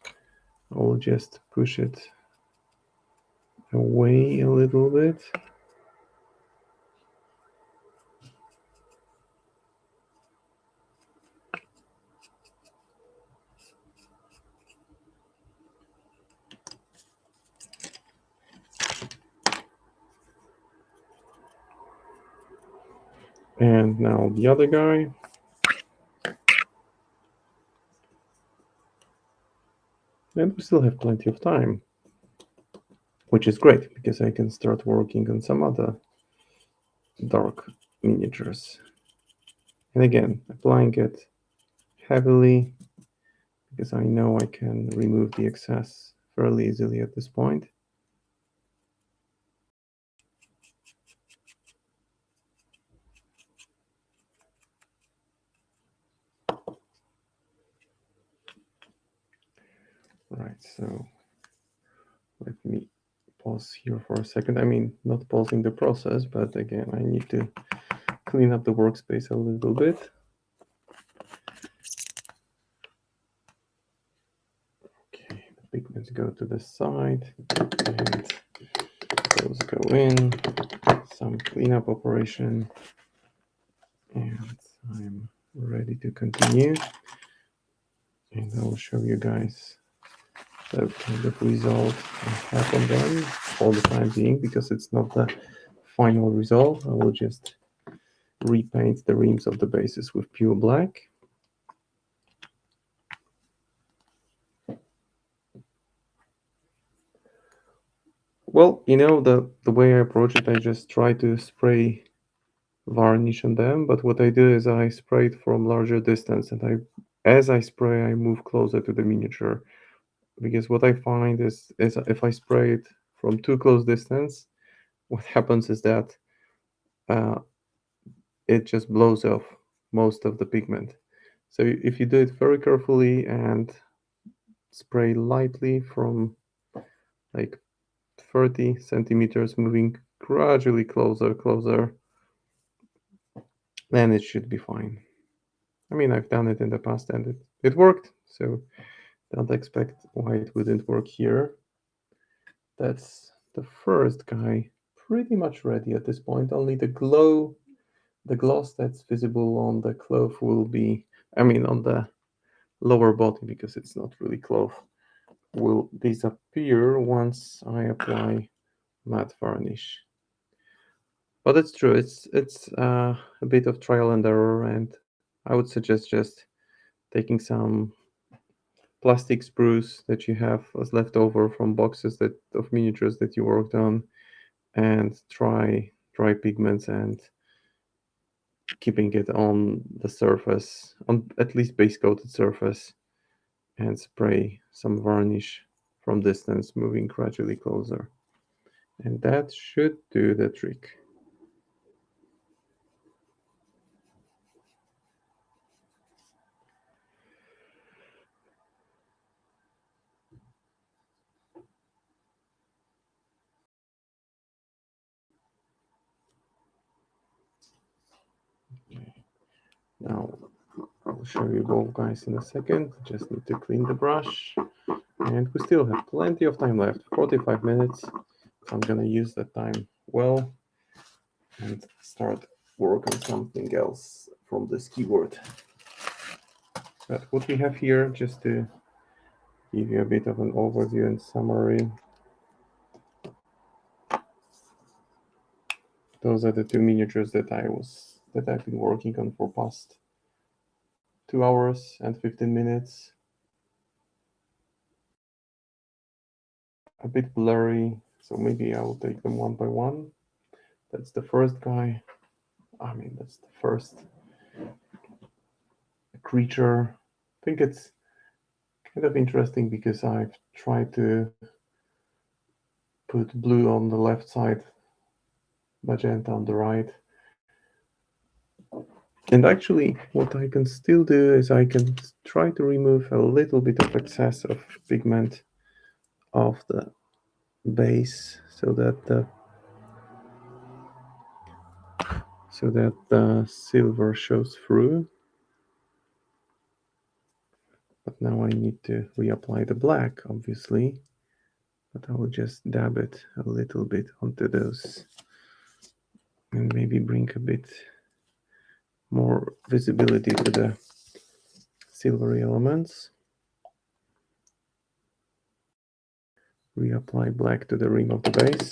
I'll just push it away a little bit. And now the other guy. And we still have plenty of time, which is great because I can start working on some other dark miniatures. And again, applying it heavily because I know I can remove the excess fairly easily at this point. Right, so let me pause here for a second. I mean, not pausing the process, but again, I need to clean up the workspace a little bit. Okay, the pigments go to the side, and those go in. Some cleanup operation, and I'm ready to continue. And I'll show you guys the kind of result I have on them for the time being, because it's not the final result. I will just repaint the rims of the bases with pure black. Well, you know, the way I approach it, I just try to spray varnish on them, but what I do is I spray it from larger distance, and as I spray, I move closer to the miniature, because what I find is if I spray it from too close distance, what happens is that uh, it just blows off most of the pigment. So if you do it very carefully and spray lightly from like 30 centimeters, moving gradually closer, then it should be fine. I mean, I've done it in the past and it worked, so don't expect why it wouldn't work here. That's the first guy pretty much ready at this point. Only the gloss that's visible on the cloth will be, I mean, on the lower body, because it's not really cloth, will disappear once I apply matte varnish. But it's true, it's a bit of trial and error, and I would suggest just taking some plastic sprues that you have as leftover from boxes that of miniatures that you worked on, and try dry pigments and keeping it on the surface, on at least base coated surface, and spray some varnish from distance, moving gradually closer. And that should do the trick. Okay. Now, I'll show you both guys in a second. Just need to clean the brush. And we still have plenty of time left, 45 minutes. I'm gonna use that time well and start work on something else from this keyboard. But what we have here, just to give you a bit of an overview and summary, those are the two miniatures that I've been working on for past 2 hours and 15 minutes. A bit blurry, so maybe I will take them one by one. That's the first guy. I mean, that's the first creature. I think it's kind of interesting because I've tried to put blue on the left side, magenta on the right. And actually, what I can still do is I can try to remove a little bit of excess of pigment off the base so that the silver shows through. But now I need to reapply the black, obviously. But I will just dab it a little bit onto those and maybe bring a bit more visibility to the silvery elements. Reapply black to the rim of the base.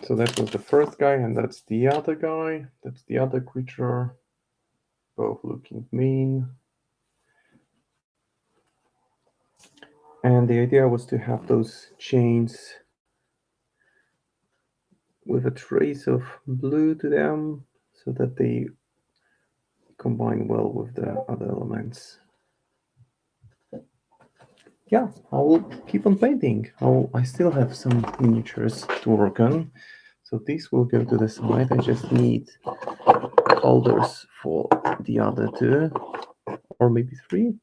So that was the first guy, and that's the other guy. That's the other creature. Both looking mean. And the idea was to have those chains with a trace of blue to them so that they combine well with the other elements. Yeah, I will keep on painting. I still have some miniatures to work on. So these will go to the side. I just need holders for the other two, or maybe three.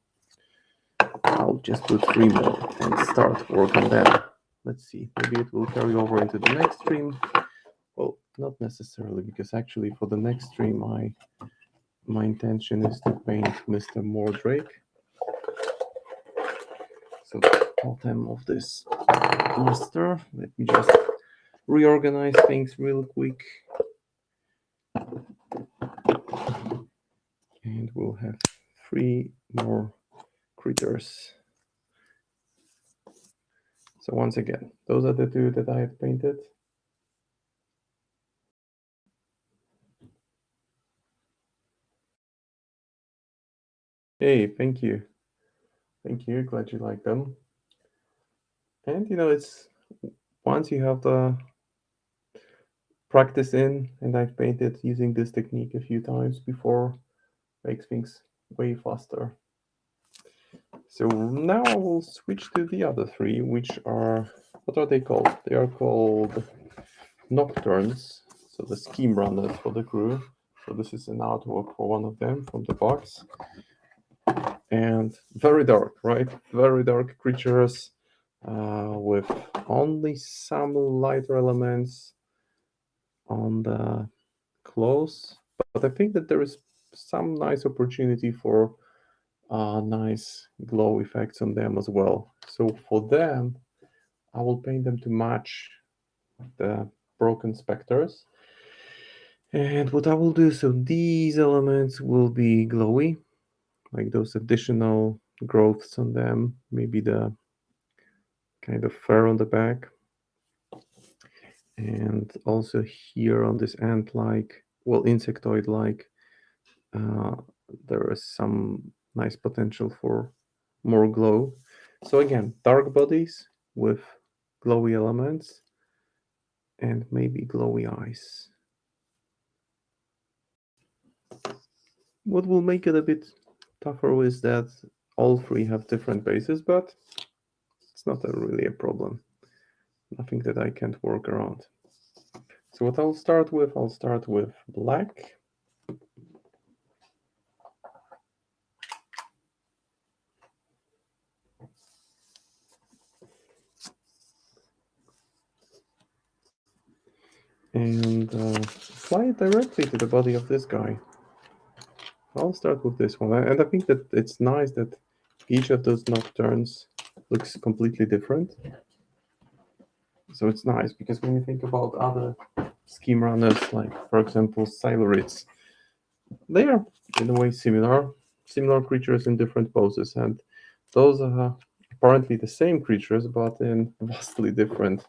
I'll just put three more and start working them. Let's see, maybe it will carry over into the next stream. Well, not necessarily, because actually for the next stream, my intention is to paint Mr. Mordrake. So the bottom of this master. Let me just reorganize things real quick. And we'll have three more critters. So once again, those are the two that I have painted. Hey, thank you. Thank you. Glad you like them. And it's once you have the practice in, and I've painted using this technique a few times before, makes things way faster. So now I will switch to the other three, which are, what are they called? They are called Nocturnes. So the scheme runners for the crew. So this is an artwork for one of them from the box. And very dark, right? Very dark creatures with only some lighter elements on the clothes. But I think that there is some nice opportunity for nice glow effects on them as well. So for them, I will paint them to match the Brocken Spectres. And what I will do, so these elements will be glowy, like those additional growths on them, maybe the kind of fur on the back. And also here on this ant-like, well, insectoid-like, there is some nice potential for more glow. So again, dark bodies with glowy elements and maybe glowy eyes. What will make it a bit tougher is that all three have different bases, but it's not really a problem. Nothing that I can't work around. So what I'll start with black. And apply it directly to the body of this guy. I'll start with this one. And I think that it's nice that each of those nocturnes looks completely different. So it's nice because when you think about other scheme runners, like for example Silurids, they are in a way similar creatures in different poses, and those are apparently the same creatures but in vastly different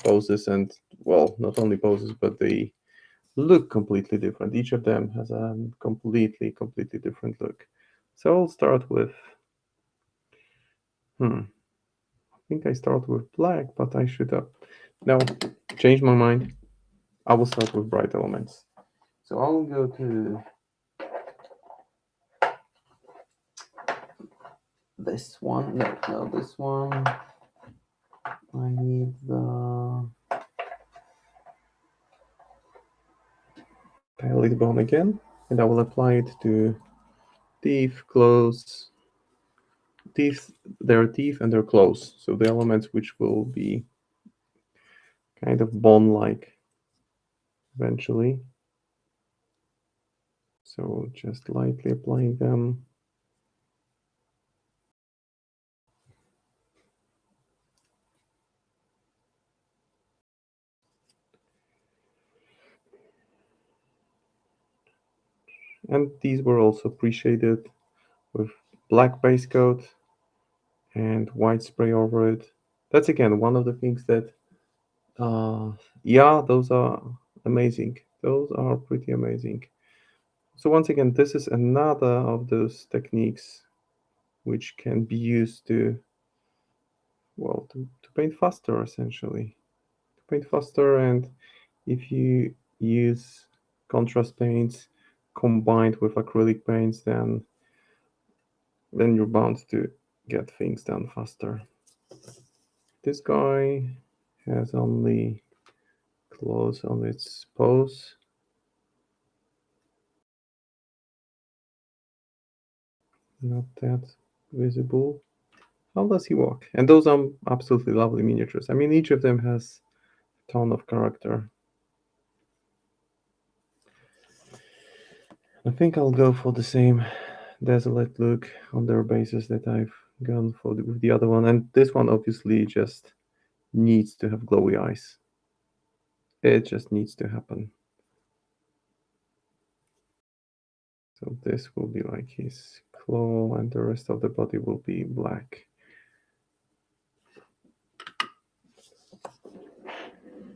poses, and well, not only poses, but they look completely different. Each of them has a completely different look. So I'll start with I think I start with black, but I should have now change my mind. I will start with bright elements. So I'll go to this one. No, this one. I need the palette bone again, and I will apply it to teeth, clothes, their teeth and their clothes. So the elements which will be kind of bone-like eventually. So just lightly applying them. And these were also pre-shaded with black base coat and white spray over it. That's again one of the things that, yeah, those are amazing. Those are pretty amazing. So once again, this is another of those techniques which can be used to well, to paint faster, essentially. To paint faster, and if you use contrast paints combined with acrylic paints, then you're bound to get things done faster. This guy has only clothes on its pose. Not that visible. How does he walk? And those are absolutely lovely miniatures. I mean, each of them has a ton of character. I think I'll go for the same desolate look on their bases that I've gone for with the other one. And this one obviously just needs to have glowy eyes. It just needs to happen. So this will be like his claw, and the rest of the body will be black.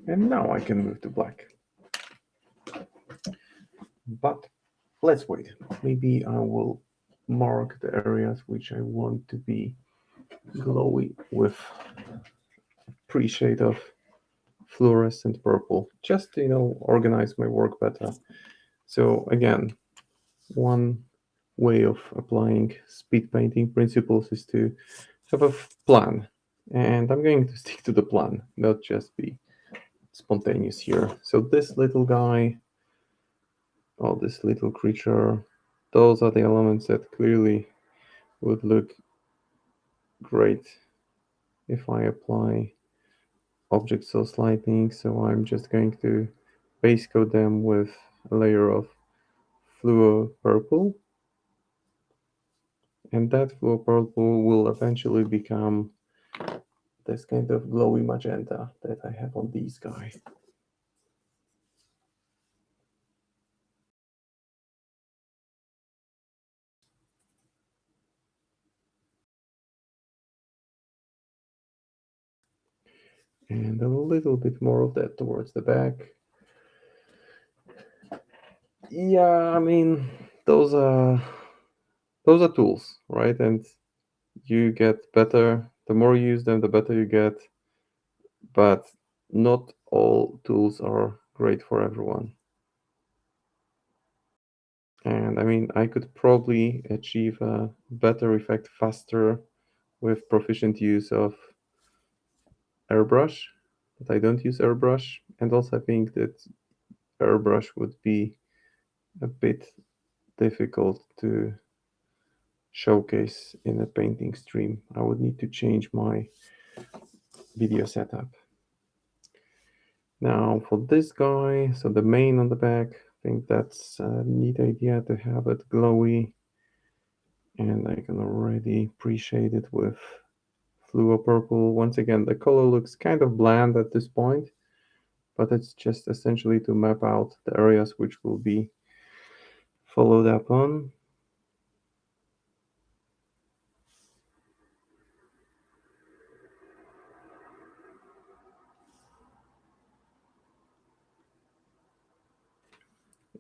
And now I can move to black. But let's wait. Maybe I will mark the areas which I want to be glowy with pre-shade of fluorescent purple, just to, organize my work better. So again, one way of applying speed painting principles is to have a plan, and I'm going to stick to the plan, not just be spontaneous here. So this little guy, or this little creature, those are the elements that clearly would look great if I apply object source lighting. So I'm just going to base coat them with a layer of fluo purple, and that fluo purple will eventually become this kind of glowy magenta that I have on these guys. And a little bit more of that towards the back. Yeah, I mean, those are tools, right? And you get better. The more you use them, the better you get. But not all tools are great for everyone. And I mean, I could probably achieve a better effect faster with proficient use of airbrush, but I don't use airbrush. And also, I think that airbrush would be a bit difficult to showcase in a painting stream. I would need to change my video setup. Now for this guy, so the mane on the back, I think that's a neat idea to have it glowy. And I can already pre-shade it with fluo purple. Once again, the color looks kind of bland at this point, but it's just essentially to map out the areas which will be followed up on.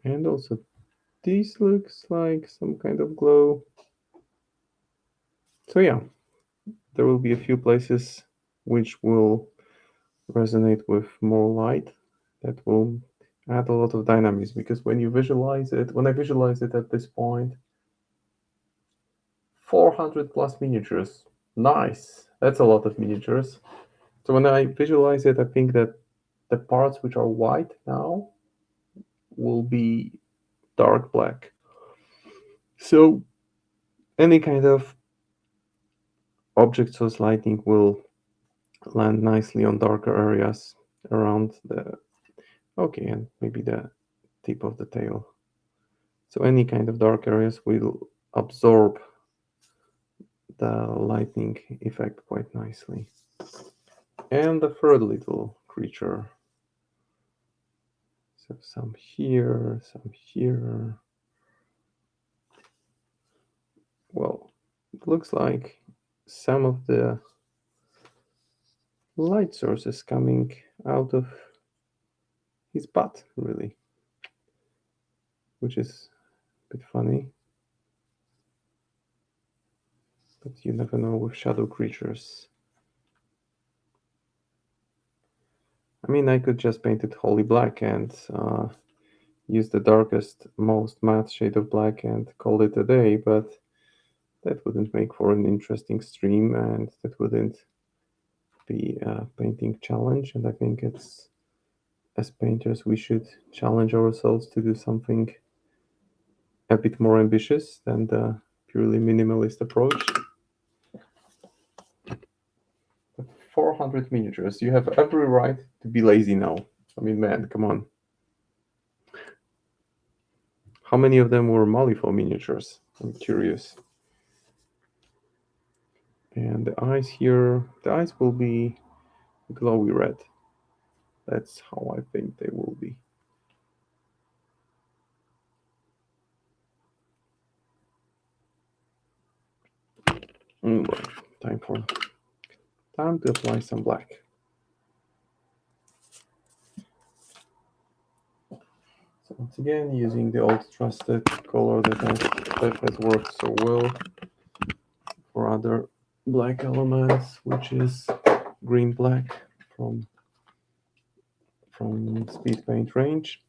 And also this looks like some kind of glow. So yeah, there will be a few places which will resonate with more light that will add a lot of dynamics, because when you visualize it, when I visualize it at this point, 400 plus miniatures. Nice. That's a lot of miniatures. So when I visualize it, I think that the parts which are white now will be dark black. So any kind of object source lighting will land nicely on darker areas around the, okay, and maybe the tip of the tail. So any kind of dark areas will absorb the lightning effect quite nicely. And the third little creature. So some here, some here. Well, it looks like some of the light sources coming out of his butt, really, which is a bit funny. But you never know with shadow creatures. I mean, I could just paint it wholly black and use the darkest, most matte shade of black and call it a day, but that wouldn't make for an interesting stream, and that wouldn't be a painting challenge. And I think it's, as painters, we should challenge ourselves to do something a bit more ambitious than the purely minimalist approach. 400 miniatures. You have every right to be lazy now. I mean, man, come on. How many of them were Malifaux miniatures? I'm curious. And the eyes here, the eyes will be glowy red. That's how I think they will be. Right. Time to apply some black. So once again, using the old trusted color that has worked so well for other black elements, which is green black from speed paint range.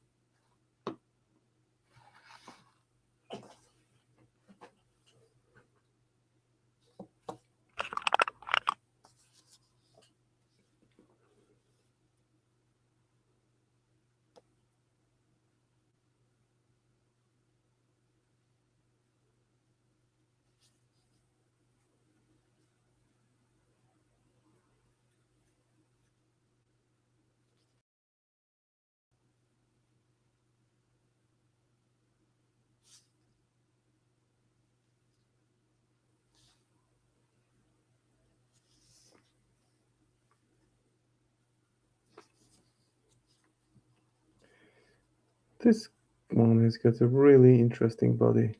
This one has got a really interesting body.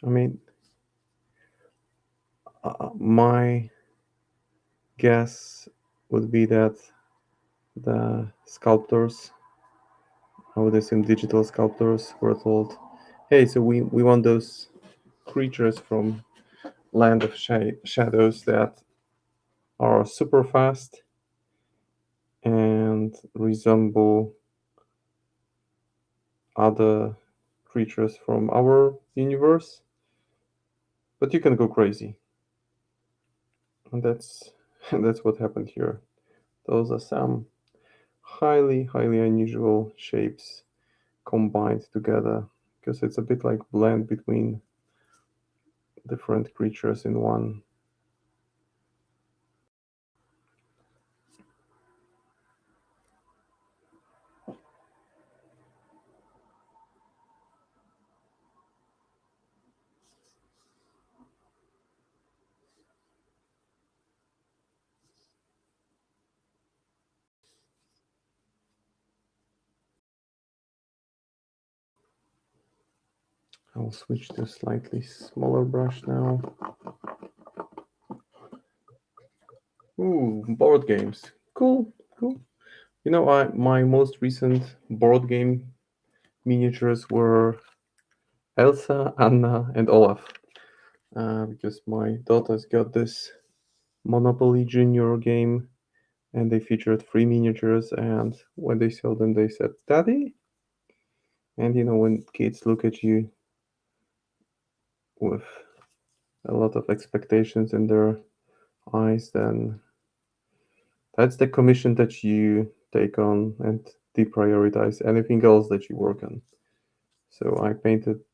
I mean, my guess would be that the sculptors, I would assume digital sculptors, were told, hey, so we want those creatures from Land of Shadows that are super fast and resemble other creatures from our universe, but you can go crazy. And that's that's what happened here. Those are some highly unusual shapes combined together, because it's a bit like blend between different creatures in one. I'll switch to a slightly smaller brush now. Ooh, board games. Cool. You know, my most recent board game miniatures were Elsa, Anna, and Olaf. Because my daughters got this Monopoly Junior game, and they featured 3 miniatures. And when they saw them, they said, "Daddy." And you know, when kids look at you with a lot of expectations in their eyes, then that's the commission that you take on and deprioritize anything else that you work on. So I painted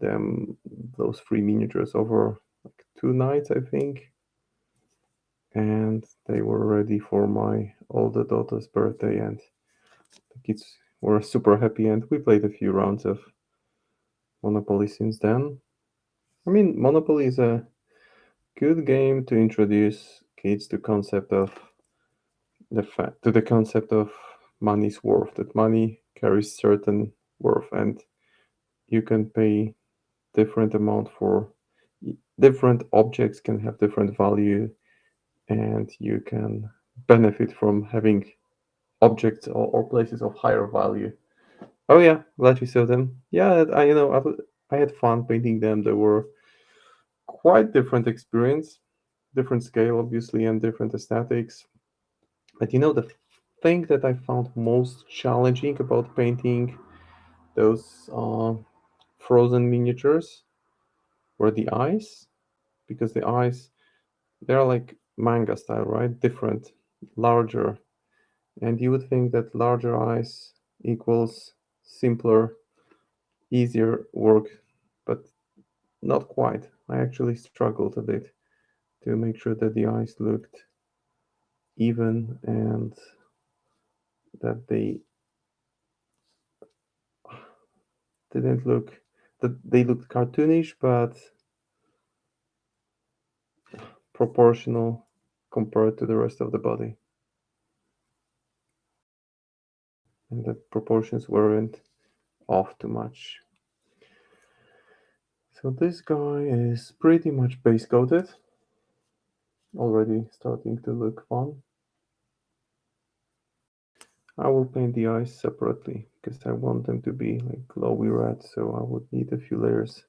those 3 miniatures over like 2 nights, I think, and they were ready for my older daughter's birthday, and the kids were super happy, and we played a few rounds of Monopoly since then. I mean, Monopoly is a good game to introduce kids to the concept of money's worth. That money carries certain worth, and you can pay different amount for different objects can have different value, and you can benefit from having objects or places of higher value. Oh yeah, glad you saw them. Yeah, I had fun painting them. They were quite different experience, different scale obviously, and different aesthetics. But you know, the thing that I found most challenging about painting those frozen miniatures were the eyes, because the eyes, they're like manga style, right? Different, larger. And you would think that larger eyes equals simpler, easier work, but not quite. I actually struggled a bit to make sure that the eyes looked even and that they didn't look that they looked cartoonish but proportional compared to the rest of the body, and the proportions weren't off too much. So this guy is pretty much base coated, already starting to look fun. I will paint the eyes separately because I want them to be like glowy red, so I would need a few layers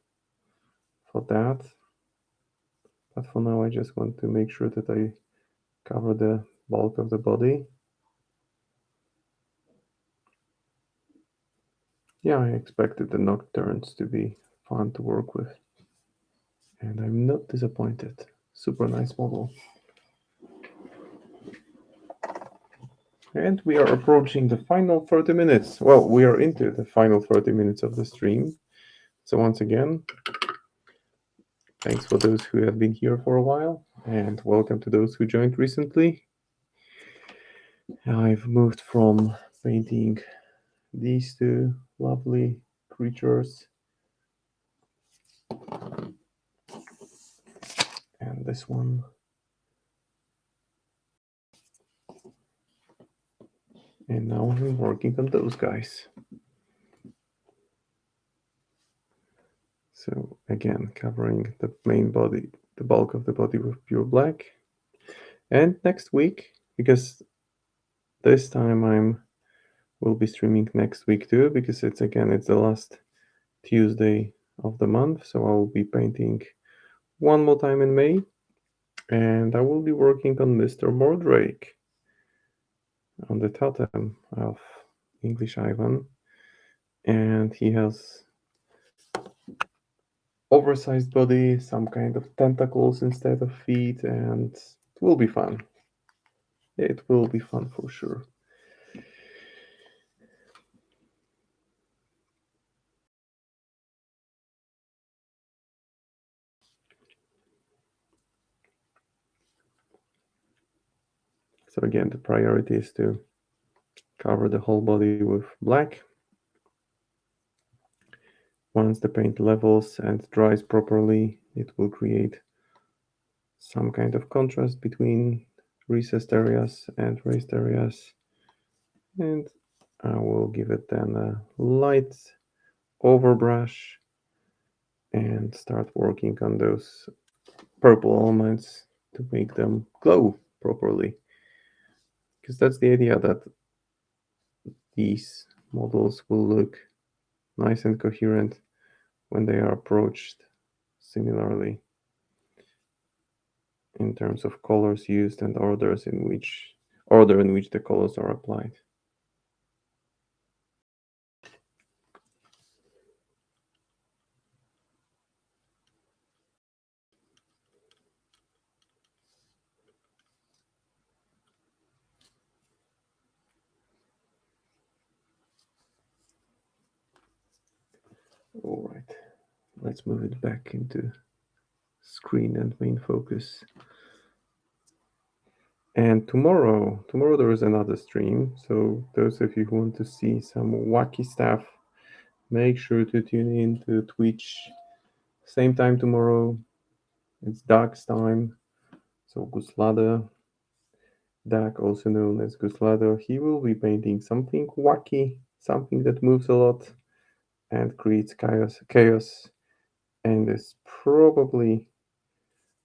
for that. But for now I just want to make sure that I cover the bulk of the body. Yeah, I expected the nocturnes to be fun to work with, and I'm not disappointed. Super nice model. And we are approaching the final 30 minutes. Well, we are into the final 30 minutes of the stream. So once again, thanks for those who have been here for a while, and welcome to those who joined recently. I've moved from painting these two lovely creatures and this one. And now I'm working on those guys. So again, covering the main body, the bulk of the body with pure black. And next week, because this time I'm will be streaming next week too, because it's the last Tuesday of the month, so I will be painting one more time in May, and I will be working on Mr. Mordrake on the totem of English Ivan, and he has oversized body, some kind of tentacles instead of feet, and it will be fun. It will be fun for sure. So again, the priority is to cover the whole body with black. Once the paint levels and dries properly, it will create some kind of contrast between recessed areas and raised areas. And I will give it then a light overbrush and start working on those purple elements to make them glow properly. Because that's the idea, that these models will look nice and coherent when they are approached similarly in terms of colors used and order in which the colors are applied. All right, let's move it back into screen and main focus. And tomorrow there is another stream. So those of you who want to see some wacky stuff, make sure to tune in to Twitch. Same time tomorrow. It's Dark's time. So Guslada, Dark, also known as Guslada, he will be painting something wacky, something that moves a lot and creates chaos, and is probably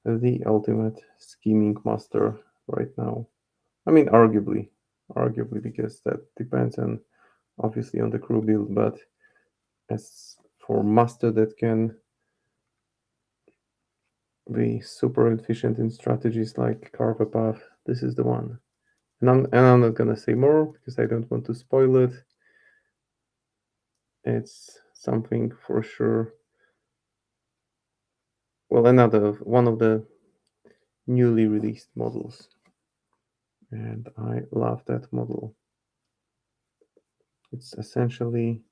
the ultimate scheming master right now. I mean, arguably, because that depends on obviously on the crew build, but as for master that can be super efficient in strategies like carve a path, this is the one. And I'm not gonna say more because I don't want to spoil it. It's something for sure. Well, another one of the newly released models, and I love that model. It's essentially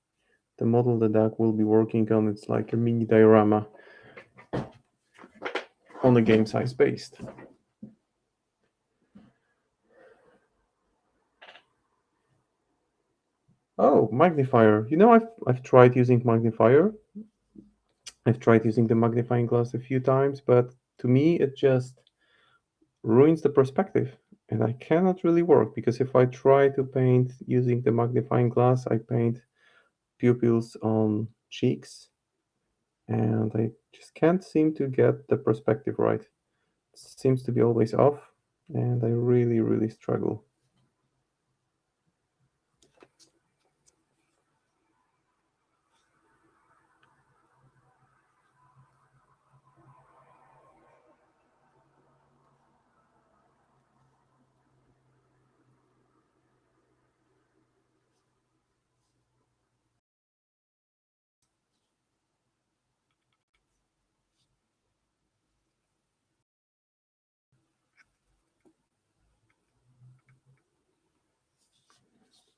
the model that Doug will be working on. It's like a mini diorama on a game size based. Oh, magnifier. I've tried using magnifier. I've tried using the magnifying glass a few times, but to me it just ruins the perspective. And I cannot really work because if I try to paint using the magnifying glass, I paint pupils on cheeks and I just can't seem to get the perspective right. It seems to be always off and I really, really struggle.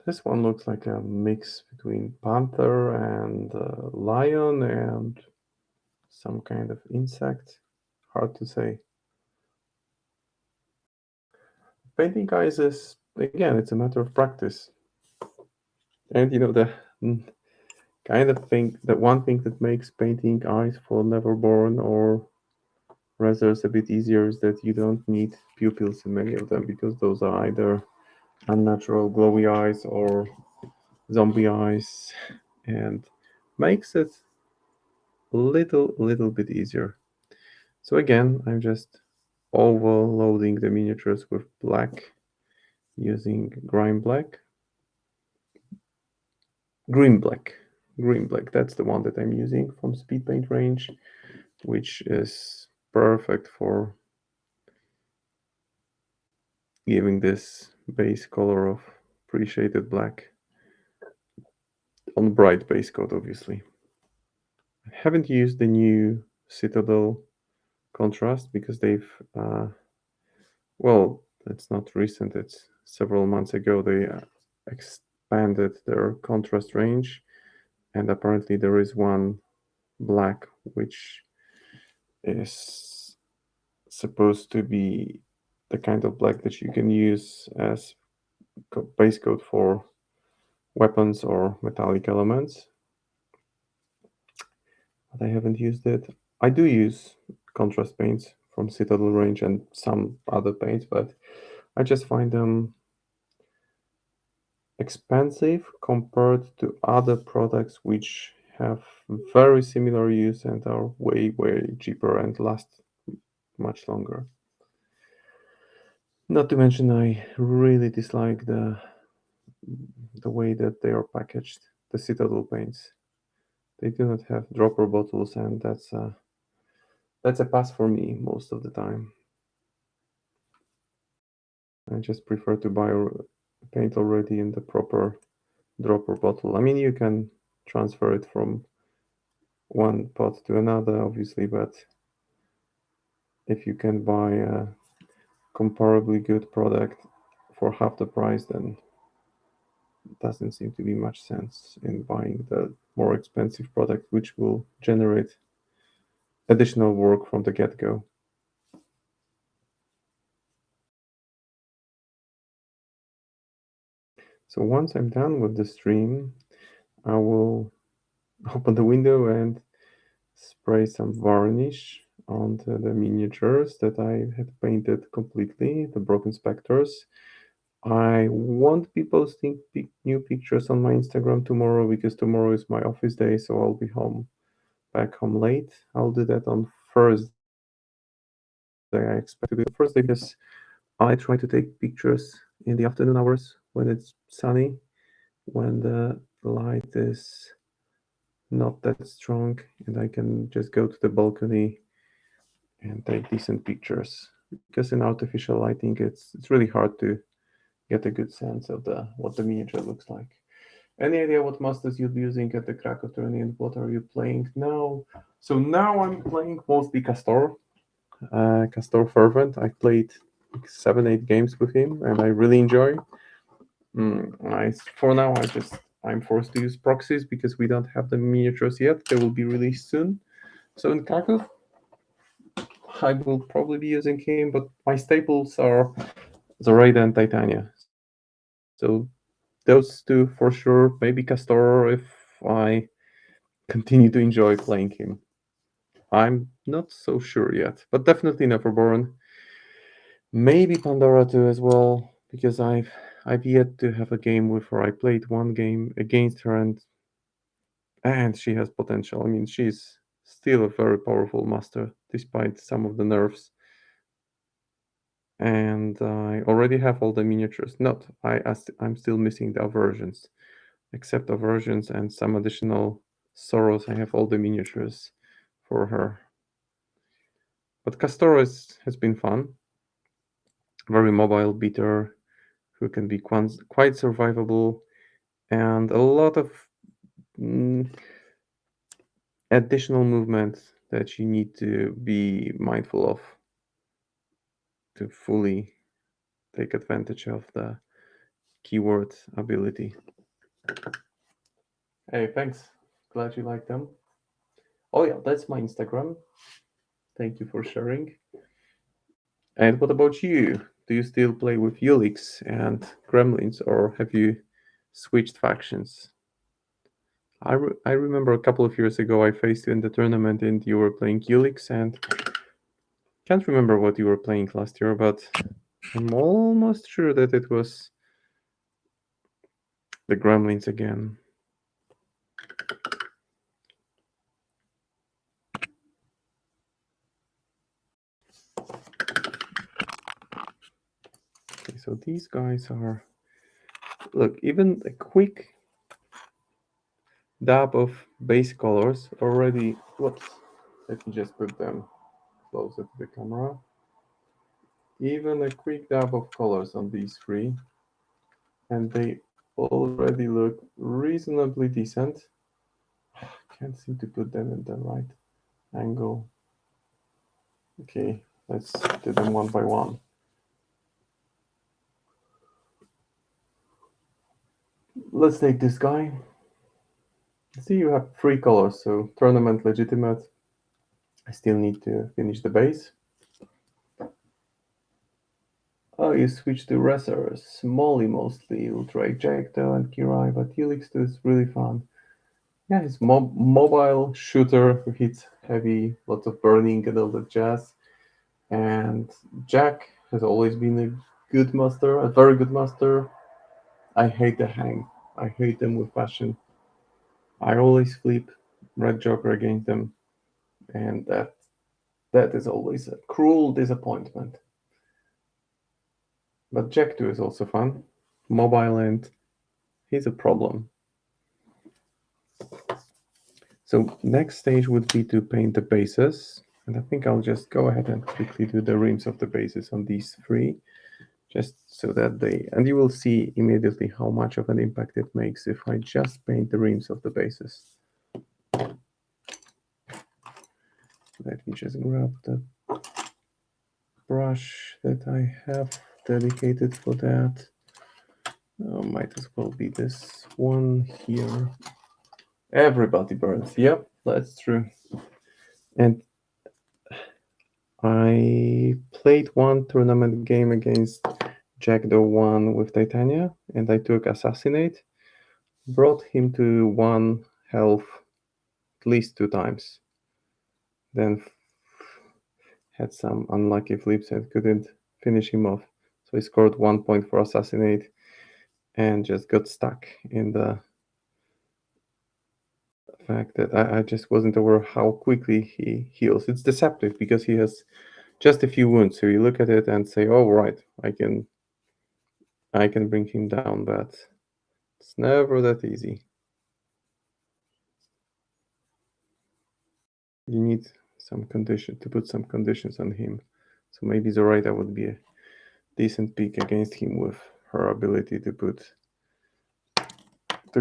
This one looks like a mix between panther and lion and some kind of insect. Hard to say. Painting eyes is, again, it's a matter of practice. And the kind of thing, the one thing that makes painting eyes for Neverborn or Razors a bit easier is that you don't need pupils in many of them because those are either unnatural glowy eyes or zombie eyes and makes it a little bit easier. So again, I'm just overloading the miniatures with black using green black, green black. That's the one that I'm using from Speed Paint range, which is perfect for giving this base color of pre-shaded black on bright base coat, obviously. I haven't used the new Citadel contrast because they've, well, it's not recent, it's several months ago, they expanded their contrast range, and apparently there is one black which is supposed to be the kind of black that you can use as base coat for weapons or metallic elements. But I haven't used it. I do use contrast paints from Citadel range and some other paints, but I just find them expensive compared to other products which have very similar use and are way cheaper and last much longer. Not to mention, I really dislike the way that they are packaged, the Citadel paints. They do not have dropper bottles, and that's a pass for me most of the time. I just prefer to buy paint already in the proper dropper bottle. I mean, you can transfer it from one pot to another, obviously, but if you can buy a comparably good product for half the price, then it doesn't seem to be much sense in buying the more expensive product, which will generate additional work from the get-go. So once I'm done with the stream, I will open the window and spray some varnish onto the miniatures that I had painted completely, the Brocken Spectres. I won't be posting new pictures on my Instagram tomorrow because tomorrow is my office day, so I'll be back home late. I'll do that on Thursday. I expect to do it Thursday because I try to take pictures in the afternoon hours when it's sunny, when the light is not that strong, and I can just go to the balcony and take decent pictures. Because in artificial lighting, it's really hard to get a good sense of what the miniature looks like. Any idea what masters you'll be using at the Krakow tourney and what are you playing now? So now I'm playing mostly Castor. Castor Fervent. I played like 7-8 games with him and I really enjoy. For now I'm forced to use proxies because we don't have the miniatures yet. They will be released soon. So in Krakow, I will probably be using him, but my staples are Zoraida and Titania. So those two for sure. Maybe Castor if I continue to enjoy playing him. I'm not so sure yet, but definitely Neverborn. Maybe Pandora too as well, because I've yet to have a game with her. I played one game against her and she has potential. I mean, she's still a very powerful master despite some of the nerfs. And I already have all the miniatures. Not I'm still missing the aversions. Except aversions and some additional sorrows, I have all the miniatures for her. But Castor has been fun. Very mobile beater who can be quite survivable and a lot of mm, additional movement that you need to be mindful of to fully take advantage of the keyword ability. Hey, thanks. Glad you like them. Oh yeah, that's my Instagram. Thank you for sharing. And what about you? Do you still play with Ulix and Gremlins, or have you switched factions? I remember a couple of years ago I faced you in the tournament and you were playing Ulix, and can't remember what you were playing last year, but I'm almost sure that it was the Gremlins again. Okay, so these guys are... Look, even a quick dab of base colors already... Whoops. Let me just put them closer to the camera. Even a quick dab of colors on these three, and they already look reasonably decent. Can't seem to put them in the right angle. Okay, let's do them one by one. Let's take this guy. See, you have 3 colors, so tournament legitimate. I still need to finish the base. Oh, you switch to Racers. Molly mostly, Ultra Ejecto and Kirai, but Helix 2 is really fun. Yeah, he's mobile shooter who hits heavy, lots of burning and all that jazz. And Jack has always been a good master, a very good master. I hate the hang. I hate them with passion. I always flip Red Joker against them, and that is always a cruel disappointment. But Jack 2 is also fun, mobile, and he's a problem. So next stage would be to paint the bases, and I think I'll just go ahead and quickly do the rims of the bases on these 3, just so that and you will see immediately how much of an impact it makes if I just paint the rims of the bases. Let me just grab the brush that I have dedicated for that. Oh, might as well be this one here. Everybody burns. Yep, that's true. And I played one tournament game against Jackdaw 1 with Titania, and I took Assassinate, brought him to 1 health at least 2 times. Then had some unlucky flips and couldn't finish him off. So he scored 1 point for Assassinate and just got stuck in the fact that I just wasn't aware how quickly he heals. It's deceptive because he has just a few wounds. So you look at it and say, oh, right, I can bring him down, but it's never that easy. You need some condition to put some conditions on him. So maybe Zoraida would be a decent pick against him with her ability to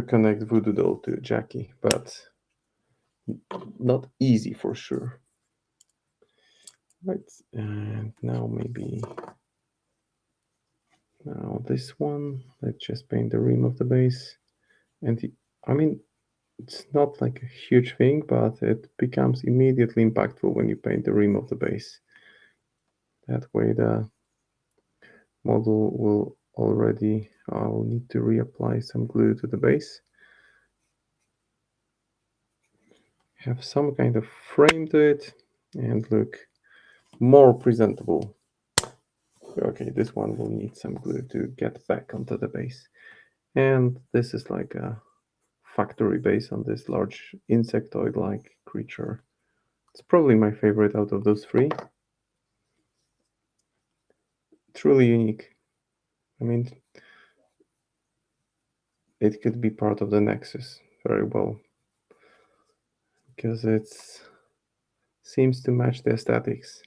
connect Voodoo Doll to Jackie, but not easy for sure. Right, and now maybe now this one. Let's just paint the rim of the base, and I mean, it's not like a huge thing, but it becomes immediately impactful when you paint the rim of the base. That way the model will already, I'll need to reapply some glue to the base. Have some kind of frame to it and look more presentable. Okay, this one will need some glue to get back onto the base. And this is like a factory base on this large insectoid-like creature. It's probably my favorite out of those three. Truly unique. I mean, it could be part of the Nexus very well, because it seems to match the aesthetics.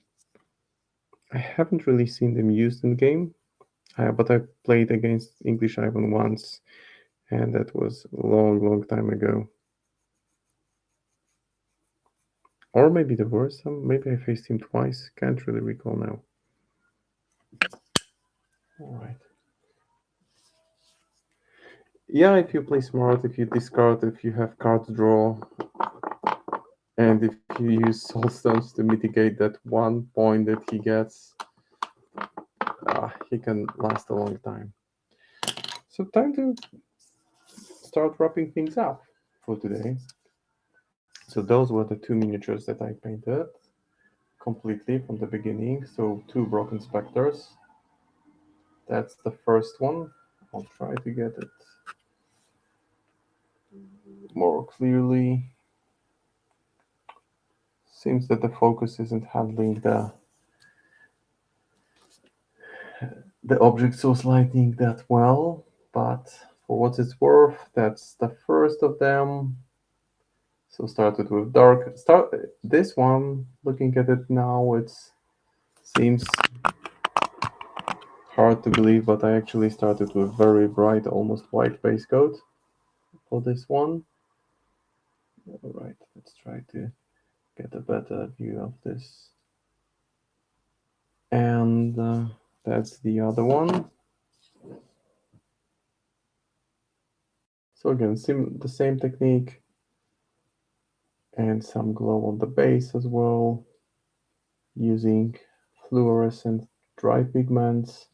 I haven't really seen them used in the game, but I played against English Ivan once, and that was a long time ago. Or maybe there were some. Maybe I faced him twice. Can't really recall now. All right. Yeah, if you play smart, if you discard, if you have card draw, and if you use soul stones to mitigate that 1 point that he gets, he can last a long time. So time to start wrapping things up for today. So those were the two miniatures that I painted completely from the beginning. So 2 Brocken Spectres. That's the first one. I'll try to get it more clearly. Seems that the focus isn't handling the object source lighting that well, but for what it's worth, that's the first of them. So started with dark. This one, looking at it now, it seems hard to believe, but I actually started with very bright, almost white base coat for this one. All right, let's try to get a better view of this. And that's the other one. So again, the same technique, and some glow on the base as well, using fluorescent dry pigments,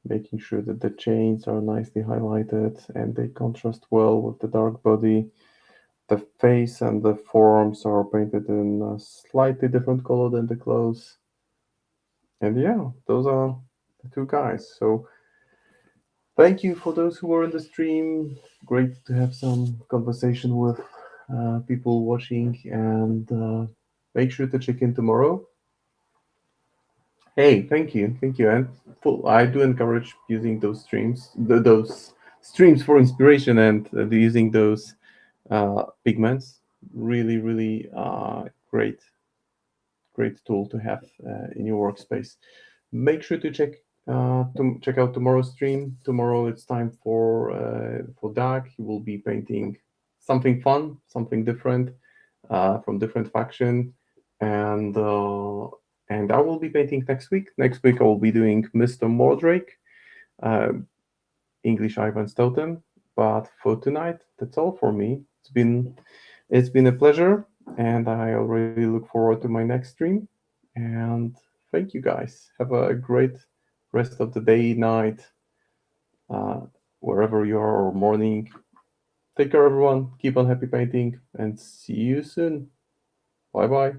making sure that the chains are nicely highlighted and they contrast well with the dark body. The face and the forearms are painted in a slightly different color than the clothes. And yeah, those are the 2 guys. So thank you for those who were in the stream. Great to have some conversation with people watching, and make sure to check in tomorrow. Hey, thank you, and I do encourage using those streams for inspiration, and using those pigments. Really great tool to have in your workspace. Make sure to check out tomorrow's stream. Tomorrow it's time for Doug. He will be painting something fun, something different, from different faction, and I will be painting next week. Next week I will be doing Mr. Mordrake, English Ivan Stoughton. But for tonight, that's all for me. It's been a pleasure, and I already look forward to my next stream. And thank you guys. Have a great rest of the day, night, wherever you are, or morning. Take care, everyone. Keep on happy painting, and see you soon. Bye bye.